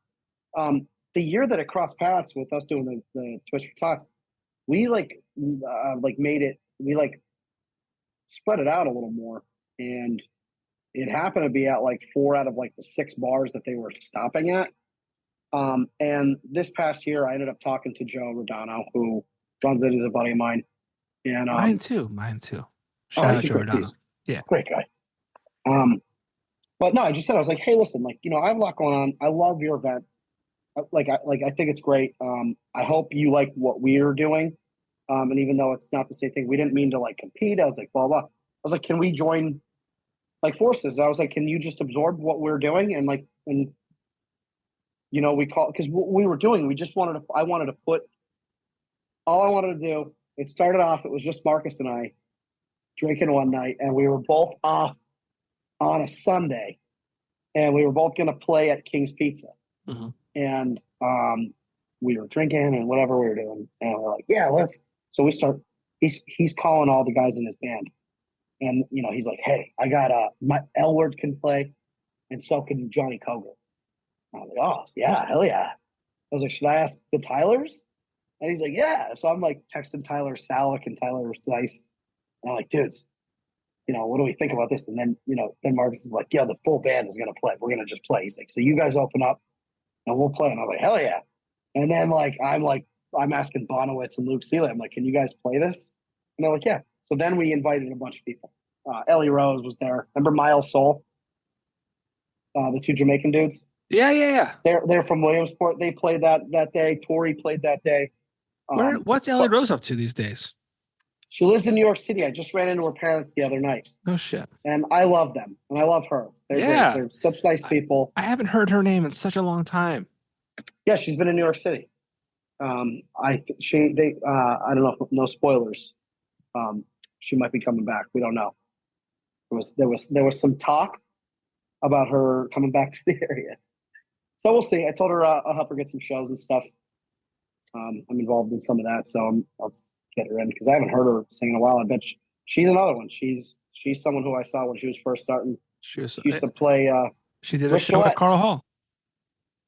[SPEAKER 2] The year that it crossed paths with us doing the Twist for Tots, we made it. We spread it out a little more, and it happened to be at like 4 out of like the 6 bars that they were stopping at. And this past year, I ended up talking to Joe Rodano, who runs it. He's a buddy of mine. And
[SPEAKER 1] mine too. Shout out Joe Rodano. Yeah,
[SPEAKER 2] great guy. But no, I just said, I was like, hey, listen, like, I have a lot going on. I love your event. I think it's great. I hope you like what we're doing. And even though it's not the same thing, we didn't mean to like compete. I was like, blah, blah. I was like, can we join like forces? I was like, can you just absorb what we're doing? And we call, because what we were doing, I wanted to put, all I wanted to do, it started off, it was just Marcus and I drinking one night, and we were both off on a Sunday, and we were both going to play at King's Pizza.
[SPEAKER 1] Mm-hmm.
[SPEAKER 2] And we were drinking and whatever we were doing, and we're like, yeah, let's. So we start. He's calling all the guys in his band, and he's like, hey, I got my Elward can play, and so can Johnny Koger. I'm like, oh yeah, hell yeah. I was like, should I ask the Tylers? And he's like, yeah. So I'm like texting Tyler Salick and Tyler Zeiss. And I'm like, dudes, what do we think about this? And then, then Marcus is like, yeah, the full band is going to play. We're going to just play. He's like, so you guys open up and we'll play. And I'm like, hell yeah. And then I'm asking Bonowitz and Luke Seeley. I'm like, can you guys play this? And they're like, yeah. So then we invited a bunch of people. Ellie Rose was there. Remember Miles Soul? The 2 Jamaican dudes?
[SPEAKER 1] Yeah.
[SPEAKER 2] They're from Williamsport. They played that day. Tori played that day.
[SPEAKER 1] What's Ellie Rose up to these days?
[SPEAKER 2] She lives in New York City. I just ran into her parents the other night.
[SPEAKER 1] Oh shit!
[SPEAKER 2] And I love them, and I love her. They're great. They're such nice people.
[SPEAKER 1] I haven't heard her name in such a long time.
[SPEAKER 2] Yeah, she's been in New York City. I don't know. No spoilers. She might be coming back. We don't know. There was some talk about her coming back to the area. So we'll see. I told her I'll help her get some shows and stuff. I'm involved in some of that, so I'll get her in because I haven't heard her sing in a while. I bet she's another one. She's someone who I saw when she was first starting. She used to play.
[SPEAKER 1] She did a show at Carl Hall.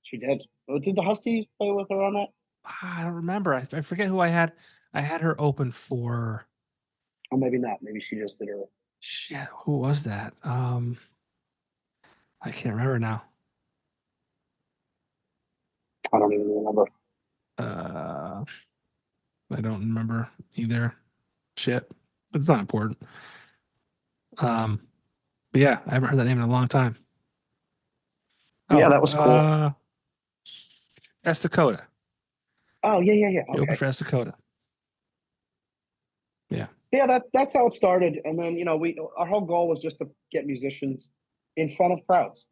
[SPEAKER 2] She did. Did the Huskies play with her on that?
[SPEAKER 1] I don't remember. I forget who I had. I had her open for.
[SPEAKER 2] Oh, maybe not. Maybe she just did her.
[SPEAKER 1] Shit, who was that? I can't remember now.
[SPEAKER 2] I don't even remember.
[SPEAKER 1] I don't remember either. Shit, it's not important. But yeah, I haven't heard that name in a long time.
[SPEAKER 2] Yeah, that was cool.
[SPEAKER 1] S Dakota.
[SPEAKER 2] Oh yeah.
[SPEAKER 1] Okay. Open for S Dakota. Yeah.
[SPEAKER 2] Yeah, that's how it started, and then our whole goal was just to get musicians in front of crowds.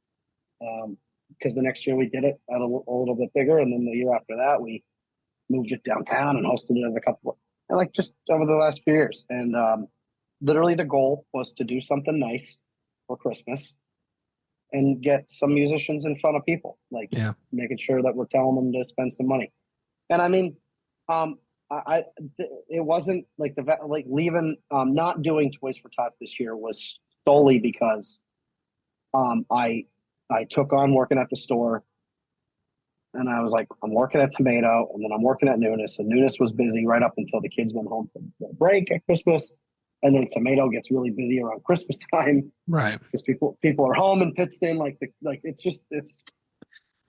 [SPEAKER 2] Because the next year we did it at a little bit bigger, and then the year after that we moved it downtown and hosted it at a couple, and just over the last few years. And literally the goal was to do something nice for Christmas and get some musicians in front of people, like
[SPEAKER 1] Yeah.
[SPEAKER 2] making sure that we're telling them to spend some money. And I mean, um, it wasn't like like leaving, not doing Toys for Tots this year was solely because I took on working at the store, and I was like, I'm working at Tomato, and then I'm working at Nunes, and Nunes was busy right up until the kids went home for the break at Christmas, and then Tomato gets really busy around Christmas time
[SPEAKER 1] Right.
[SPEAKER 2] because people are home in Pittston. Like it's just it's.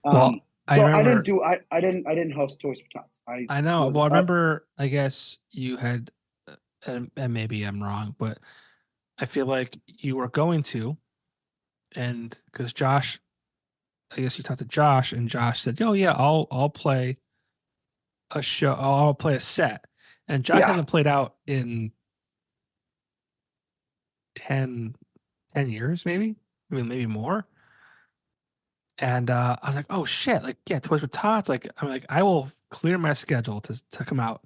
[SPEAKER 1] Well, I
[SPEAKER 2] So I didn't
[SPEAKER 1] remember.
[SPEAKER 2] do I didn't host Toys for Tots.
[SPEAKER 1] I know.
[SPEAKER 2] Was
[SPEAKER 1] Well, I remember. I guess you had, and maybe I'm wrong, but I feel like you were going to, and because Josh, I guess you talked to Josh, and Josh said, "Oh yeah, I'll play a show. I'll play a set." And Josh
[SPEAKER 2] yeah
[SPEAKER 1] hasn't played out in 10, 10 years, maybe. I mean, maybe more. And I was like, "Oh shit! Like, yeah, Toys with Tots." Like, I'm like, I will clear my schedule to come out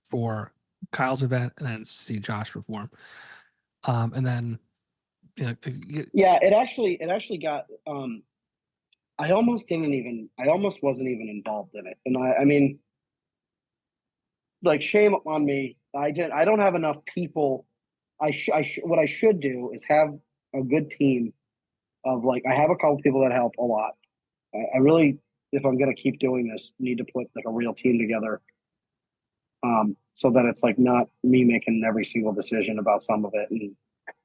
[SPEAKER 1] for Kyle's event and then see Josh perform. And then you know,
[SPEAKER 2] yeah it actually got I almost wasn't even involved in it, and I mean, like, shame on me. I don't have enough people. What I should do is have a good team of, like, I have a couple people that help a lot. I really, if I'm gonna keep doing this, need to put like a real team together, so that it's like not me making every single decision about some of it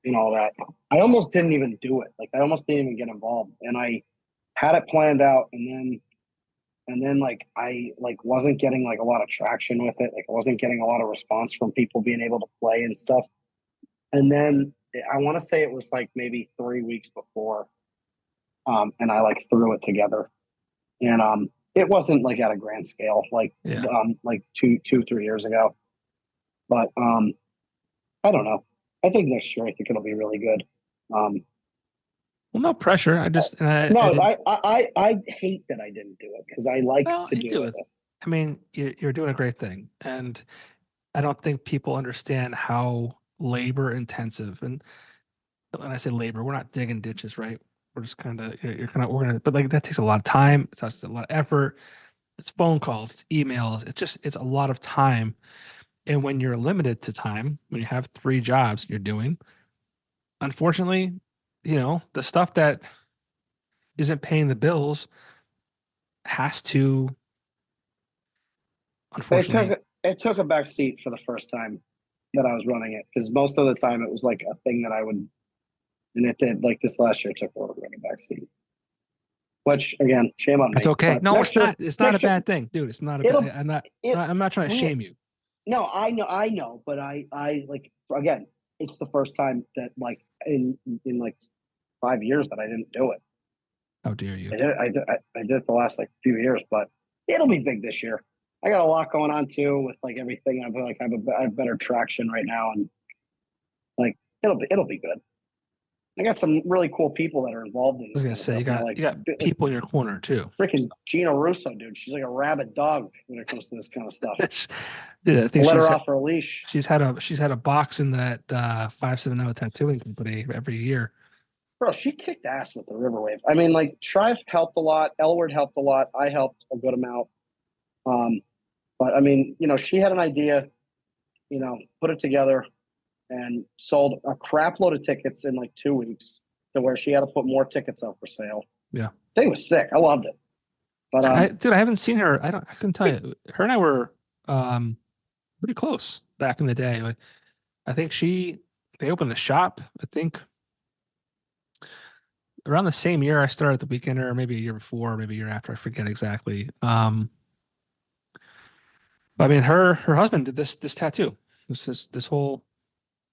[SPEAKER 2] and all that. I almost didn't even do it. Like, I almost didn't even get involved, and I had it planned out, and then like I like wasn't getting like a lot of traction with it. Like, I wasn't getting a lot of response from people being able to play and stuff. And then I want to say it was like maybe 3 weeks before, and I like threw it together, and it wasn't like at a grand scale,
[SPEAKER 1] yeah.
[SPEAKER 2] like 3 years ago, but I don't know. I think next year I think it'll be really good. Um,
[SPEAKER 1] Well, no pressure. I just and I
[SPEAKER 2] no,
[SPEAKER 1] didn't.
[SPEAKER 2] I hate that I didn't do it because I like
[SPEAKER 1] Well,
[SPEAKER 2] to
[SPEAKER 1] you do
[SPEAKER 2] do
[SPEAKER 1] it.
[SPEAKER 2] it.
[SPEAKER 1] I mean, you're doing a great thing, and I don't think people understand how labor intensive. And when I say labor, we're not digging ditches, right? We're just kind of you're kind of organized, but like that takes a lot of time. It takes a lot of effort. It's phone calls, it's emails. It's a lot of time. And when you're limited to time, when you have three jobs you're doing, unfortunately, the stuff that isn't paying the bills has to,
[SPEAKER 2] It took
[SPEAKER 1] unfortunately.
[SPEAKER 2] it took a back seat for the first time that I was running it, because most of the time it was like a thing that I would, and it did. Like, this last year, it took over running back seat. Which, again, shame on
[SPEAKER 1] That's
[SPEAKER 2] me.
[SPEAKER 1] okay.
[SPEAKER 2] But
[SPEAKER 1] No, it's
[SPEAKER 2] next year,
[SPEAKER 1] not. It's not a
[SPEAKER 2] next year
[SPEAKER 1] bad thing, dude. It's not a bad.
[SPEAKER 2] it'll it
[SPEAKER 1] I'm not trying to
[SPEAKER 2] we
[SPEAKER 1] shame you.
[SPEAKER 2] no, I know, but I like, again, it's the first time that, like, in like 5 years that I didn't do it.
[SPEAKER 1] How dare you?
[SPEAKER 2] I did it the last like few years, but it'll be big this year. I got a lot going on too with like everything. I feel like I have better traction right now, and like it'll be good. I got some really cool people that are involved in
[SPEAKER 1] I was
[SPEAKER 2] this
[SPEAKER 1] gonna
[SPEAKER 2] kind of
[SPEAKER 1] say
[SPEAKER 2] stuff now.
[SPEAKER 1] you got people in your corner too.
[SPEAKER 2] Freaking Gina Russo, dude. She's like a rabid dog when it comes to this kind of stuff.
[SPEAKER 1] Yeah, I think
[SPEAKER 2] Let her off her leash.
[SPEAKER 1] she's had a box in that 570 tattooing company every year.
[SPEAKER 2] Bro, she kicked ass with the River Wave. I mean, like, Shrive helped a lot. Elward helped a lot. I helped a good amount. Um, but I mean, she had an idea, put it together, and sold a crap load of tickets in like 2 weeks, to where she had to put more tickets up for sale.
[SPEAKER 1] Yeah,
[SPEAKER 2] Thing was sick. I loved it. But
[SPEAKER 1] I haven't seen her. I couldn't tell you. Her and I were pretty close back in the day. Like, I think they opened a shop. I think around the same year I started the Weekender, or maybe a year before, maybe a year after. I forget exactly. But I mean, her husband did this tattoo. This whole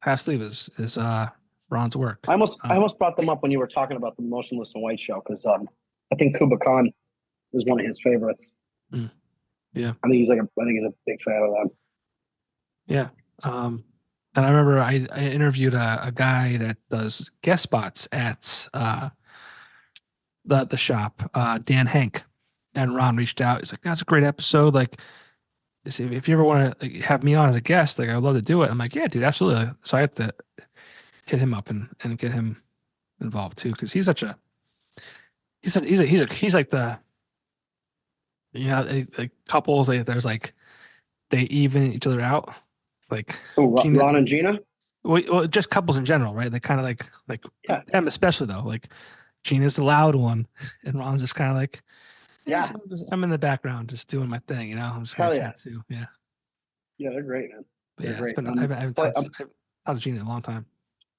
[SPEAKER 1] half sleeve is Ron's work.
[SPEAKER 2] I almost brought them up when you were talking about the Motionless in White show, because I think Kuba Khan is one of his favorites.
[SPEAKER 1] Yeah.
[SPEAKER 2] I think he's a big fan of them.
[SPEAKER 1] Yeah. And I remember I interviewed a guy that does guest spots at the shop, Dan Hank, and Ron reached out. He's like, "That's a great episode. Like, if you ever want to have me on as a guest, like, I'd love to do it." I'm like, "Yeah, dude, absolutely." So I have to hit him up and get him involved too, because he's like the like couples. There's like they even each other out. Like Gina,
[SPEAKER 2] Ron and Gina.
[SPEAKER 1] well, just couples in general, right? They kind of like
[SPEAKER 2] Yeah.
[SPEAKER 1] them especially though. Like Gina's the loud one, and Ron's just kind of like,
[SPEAKER 2] Yeah.
[SPEAKER 1] I'm in the background just doing my thing, I'm just gonna tattoo. Yeah.
[SPEAKER 2] Yeah, they're great, man.
[SPEAKER 1] But
[SPEAKER 2] They're
[SPEAKER 1] yeah,
[SPEAKER 2] great.
[SPEAKER 1] I haven't talked to Gina in a long time.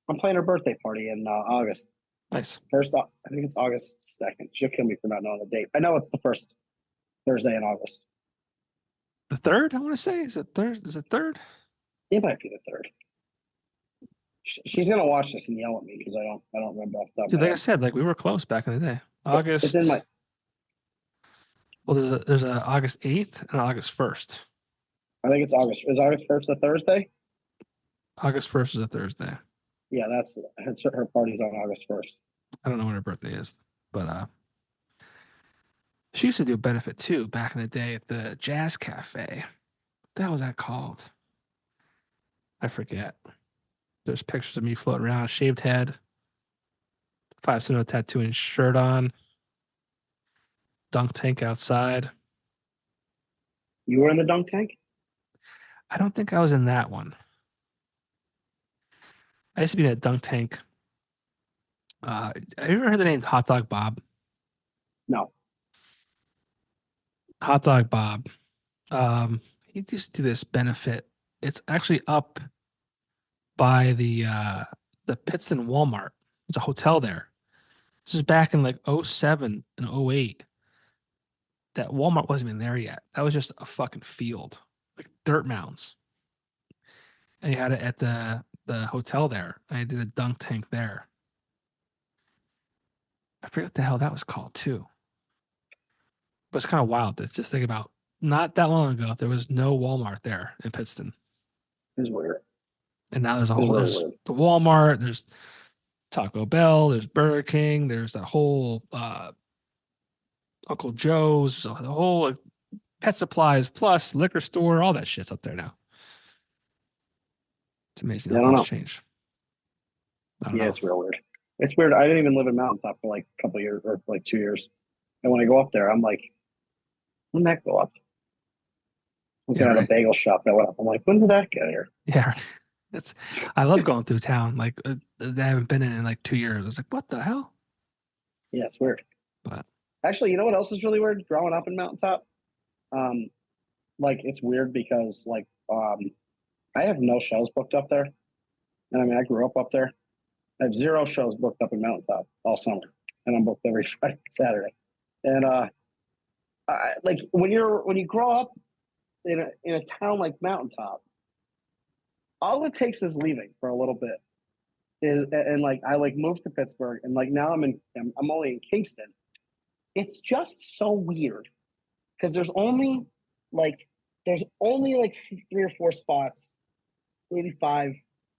[SPEAKER 2] I'm playing her birthday party in August.
[SPEAKER 1] Nice.
[SPEAKER 2] I think it's August 2nd. She'll kill me for not knowing the date. I know it's the first Thursday in August.
[SPEAKER 1] The third, I want to say, is it third? Is it third?
[SPEAKER 2] It might be the third. She's gonna watch this and yell at me because I don't remember off the top.
[SPEAKER 1] Dude, like I said, like we were close back in the day. August.
[SPEAKER 2] It's in my.
[SPEAKER 1] Well, there's a August 8th and August 1st.
[SPEAKER 2] I think it's August. Is August 1st a Thursday?
[SPEAKER 1] August 1st is a Thursday.
[SPEAKER 2] Yeah, that's her party's on August 1st.
[SPEAKER 1] I don't know when her birthday is, but she used to do a benefit too back in the day at the Jazz Cafe. What the hell was that called? I forget. There's pictures of me floating around, shaved head, 5 tattooing shirt on, dunk tank outside.
[SPEAKER 2] You were in the dunk tank?
[SPEAKER 1] I don't think I was in that one. I used to be in a dunk tank. Have you ever heard the name Hot Dog Bob?
[SPEAKER 2] No.
[SPEAKER 1] Hot Dog Bob. He used to do this benefit. It's actually up by the Pittston Walmart. There's a hotel there. This is back in like 07 and 08. That Walmart wasn't even there yet. That was just a fucking field, like dirt mounds. And he had it at the hotel there. I did a dunk tank there. I forget what the hell that was called too. But it's kind of wild. It's just think about not that long ago, there was no Walmart there in Pittston.
[SPEAKER 2] It's weird.
[SPEAKER 1] And now there's the Walmart, there's Taco Bell, there's Burger King, there's that whole Uncle Joe's, the whole pet supplies plus liquor store, all that shit's up there now. It's amazing how things change. I don't know.
[SPEAKER 2] It's real weird. It's weird. I didn't even live in Mountaintop for like a couple of years or like 2 years. And when I go up there, I'm like, when did that go up? Looking at a bagel shop that went up. I'm like, when did that get here?
[SPEAKER 1] Yeah. I love going through town. Like I haven't been in like 2 years. I was like, what the hell?
[SPEAKER 2] Yeah, it's weird.
[SPEAKER 1] But
[SPEAKER 2] actually, you know what else is really weird? Growing up in Mountaintop, like it's weird because like I have no shows booked up there, and I mean I grew up there. I have 0 shows booked up in Mountaintop all summer, and I'm booked every Friday and Saturday. And like when you grow up in a town like Mountaintop, all it takes is leaving for a little bit. And like I like moved to Pittsburgh, and like now I'm only in Kingston. It's just so weird because there's only like 3 or 4 spots, maybe 5,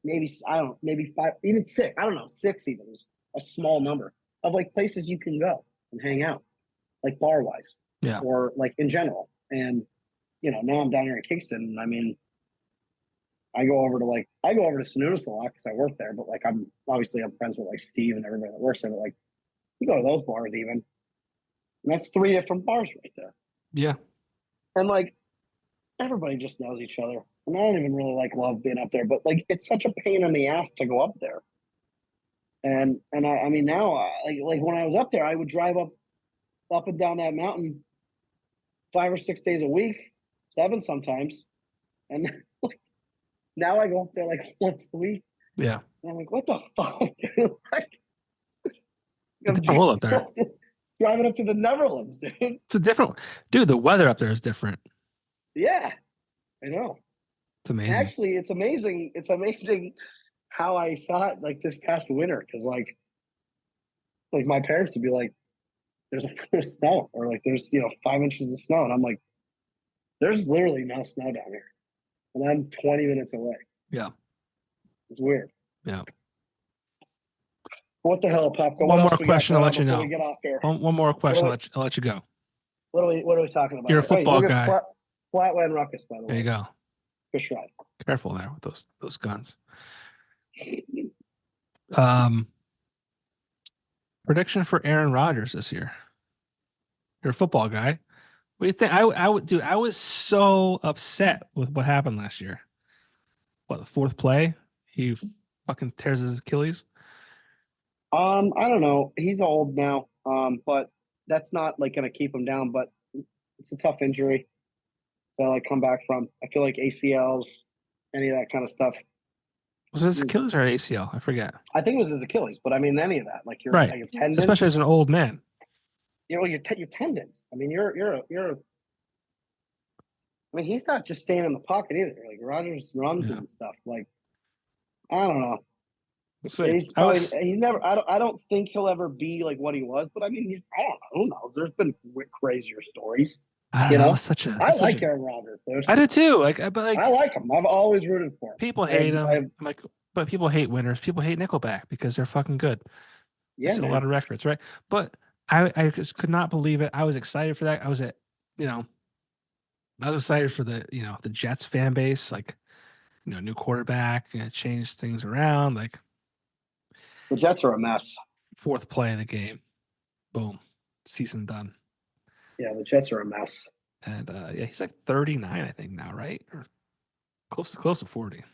[SPEAKER 2] maybe I don't know, maybe 5, even 6. I don't know, 6 even is a small number of like places you can go and hang out, like bar wise, or like in general. And now I'm down here in Kingston, and I mean, I go over to Sununus a lot because I work there, but like I'm friends with like Steve and everybody that works there. But like you go to those bars even, and that's 3 different bars right there. Yeah, and like everybody just knows each other. And I don't even really like love being up there, but like it's such a pain in the ass to go up there. And I mean now like when I was up there, I would drive up and down that mountain 5 or 6 days a week, 7 sometimes, and now I go up there like once a week. Yeah. And I'm like, what the fuck? Like,
[SPEAKER 1] it's a different world up there.
[SPEAKER 2] Driving up to the Netherlands, dude.
[SPEAKER 1] It's a different, dude. The weather up there is different.
[SPEAKER 2] Yeah, I know.
[SPEAKER 1] It's amazing.
[SPEAKER 2] Actually, it's amazing. It's amazing how I saw it like this past winter because like my parents would be like, "There's a foot of snow," or like, "There's 5 inches of snow," and I'm like, "There's literally no snow down here." And I'm 20 minutes away. Yeah. It's weird. Yeah. What the hell, Popko?
[SPEAKER 1] One more question, I'll let you know.
[SPEAKER 2] We get off here?
[SPEAKER 1] One more question, I'll let you go.
[SPEAKER 2] What are we talking about?
[SPEAKER 1] You're a football guy.
[SPEAKER 2] Flatland Ruckus, by the way.
[SPEAKER 1] There you go.
[SPEAKER 2] Good try.
[SPEAKER 1] Careful there with those guns. Prediction for Aaron Rodgers this year. You're a football guy. What do you think? I would, dude. I was so upset with what happened last year. What, the fourth play? He fucking tears his Achilles.
[SPEAKER 2] I don't know. He's old now. But that's not like going to keep him down. But it's a tough injury to like come back from. I feel like ACLs, any of that kind of stuff.
[SPEAKER 1] Was it his Achilles or ACL? I forget.
[SPEAKER 2] I think it was his Achilles, but I mean any of that, like your
[SPEAKER 1] Right,
[SPEAKER 2] your tendons,
[SPEAKER 1] especially as an old man.
[SPEAKER 2] you know, your tendons. I mean, you're. I mean, he's not just staying in the pocket either. Like Rodgers runs and stuff. Like I don't know.
[SPEAKER 1] We'll see.
[SPEAKER 2] He's probably he's never. I don't think he'll ever be like what he was. But I mean, I don't know. Who knows? There's been crazier stories.
[SPEAKER 1] I don't know. I
[SPEAKER 2] like Aaron Rodgers, dude.
[SPEAKER 1] I do too. But
[SPEAKER 2] I like him. I've always rooted for him.
[SPEAKER 1] People hate him. But people hate winners. People hate Nickelback because they're fucking good.
[SPEAKER 2] Yeah,
[SPEAKER 1] a lot of records, right? But I just could not believe it. I was excited for that. I was excited for the Jets fan base, like, new quarterback, change things around. Like,
[SPEAKER 2] the Jets are a mess.
[SPEAKER 1] Fourth play of the game, boom, season done.
[SPEAKER 2] Yeah, the Jets are a mess.
[SPEAKER 1] And he's like 39, I think now, right? Or close to 40.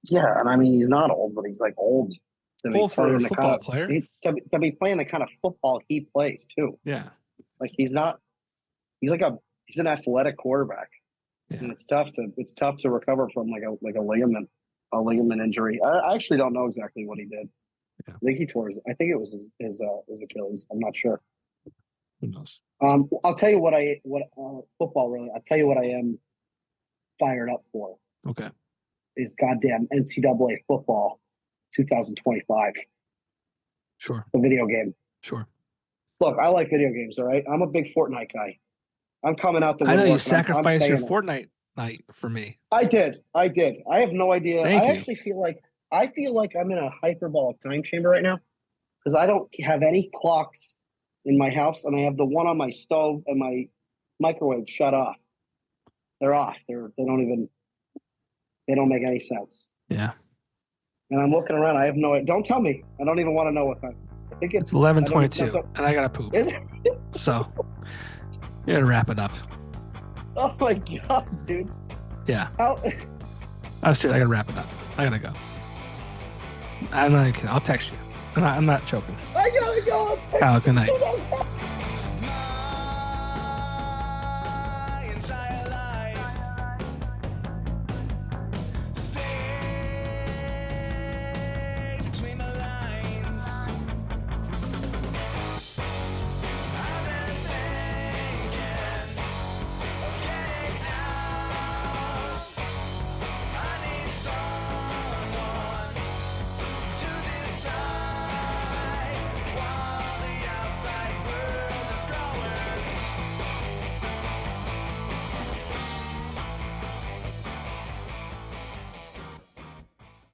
[SPEAKER 2] Yeah, and I mean he's not old, but he's like old.
[SPEAKER 1] Old for a football player.
[SPEAKER 2] To be playing the kind of football he plays too.
[SPEAKER 1] Yeah,
[SPEAKER 2] like he's an athletic quarterback, and it's tough to recover from like a ligament injury. I actually don't know exactly what he did. Yeah. I think he tore I think it was his Achilles. I'm not sure.
[SPEAKER 1] Who knows?
[SPEAKER 2] I'll tell you football really. I'll tell you what I am fired up for.
[SPEAKER 1] Okay.
[SPEAKER 2] Is goddamn NCAA football 2025.
[SPEAKER 1] Sure.
[SPEAKER 2] The video game.
[SPEAKER 1] Sure.
[SPEAKER 2] Look, I like video games, all right? I'm a big Fortnite guy. I'm coming out the
[SPEAKER 1] I know you sacrificed your Fortnite night for me.
[SPEAKER 2] I did. I have no idea.
[SPEAKER 1] Thank you.
[SPEAKER 2] Actually feel like I'm in a hyperbolic time chamber right now because I don't have any clocks in my house, and I have the one on my stove and my microwave shut off. They're off. They don't make any sense.
[SPEAKER 1] Yeah.
[SPEAKER 2] And I'm looking around. I have no idea. Don't tell me. I don't even want to know what time it is. I think it's
[SPEAKER 1] 11:22, and I gotta poop.
[SPEAKER 2] Is it?
[SPEAKER 1] So, you gotta wrap it up.
[SPEAKER 2] Oh my god, dude.
[SPEAKER 1] Yeah.
[SPEAKER 2] How?
[SPEAKER 1] I gotta wrap it up. I gotta go. I'm not kidding. I'll text you. I'm not joking.
[SPEAKER 2] I gotta go.
[SPEAKER 1] Kyle, good night.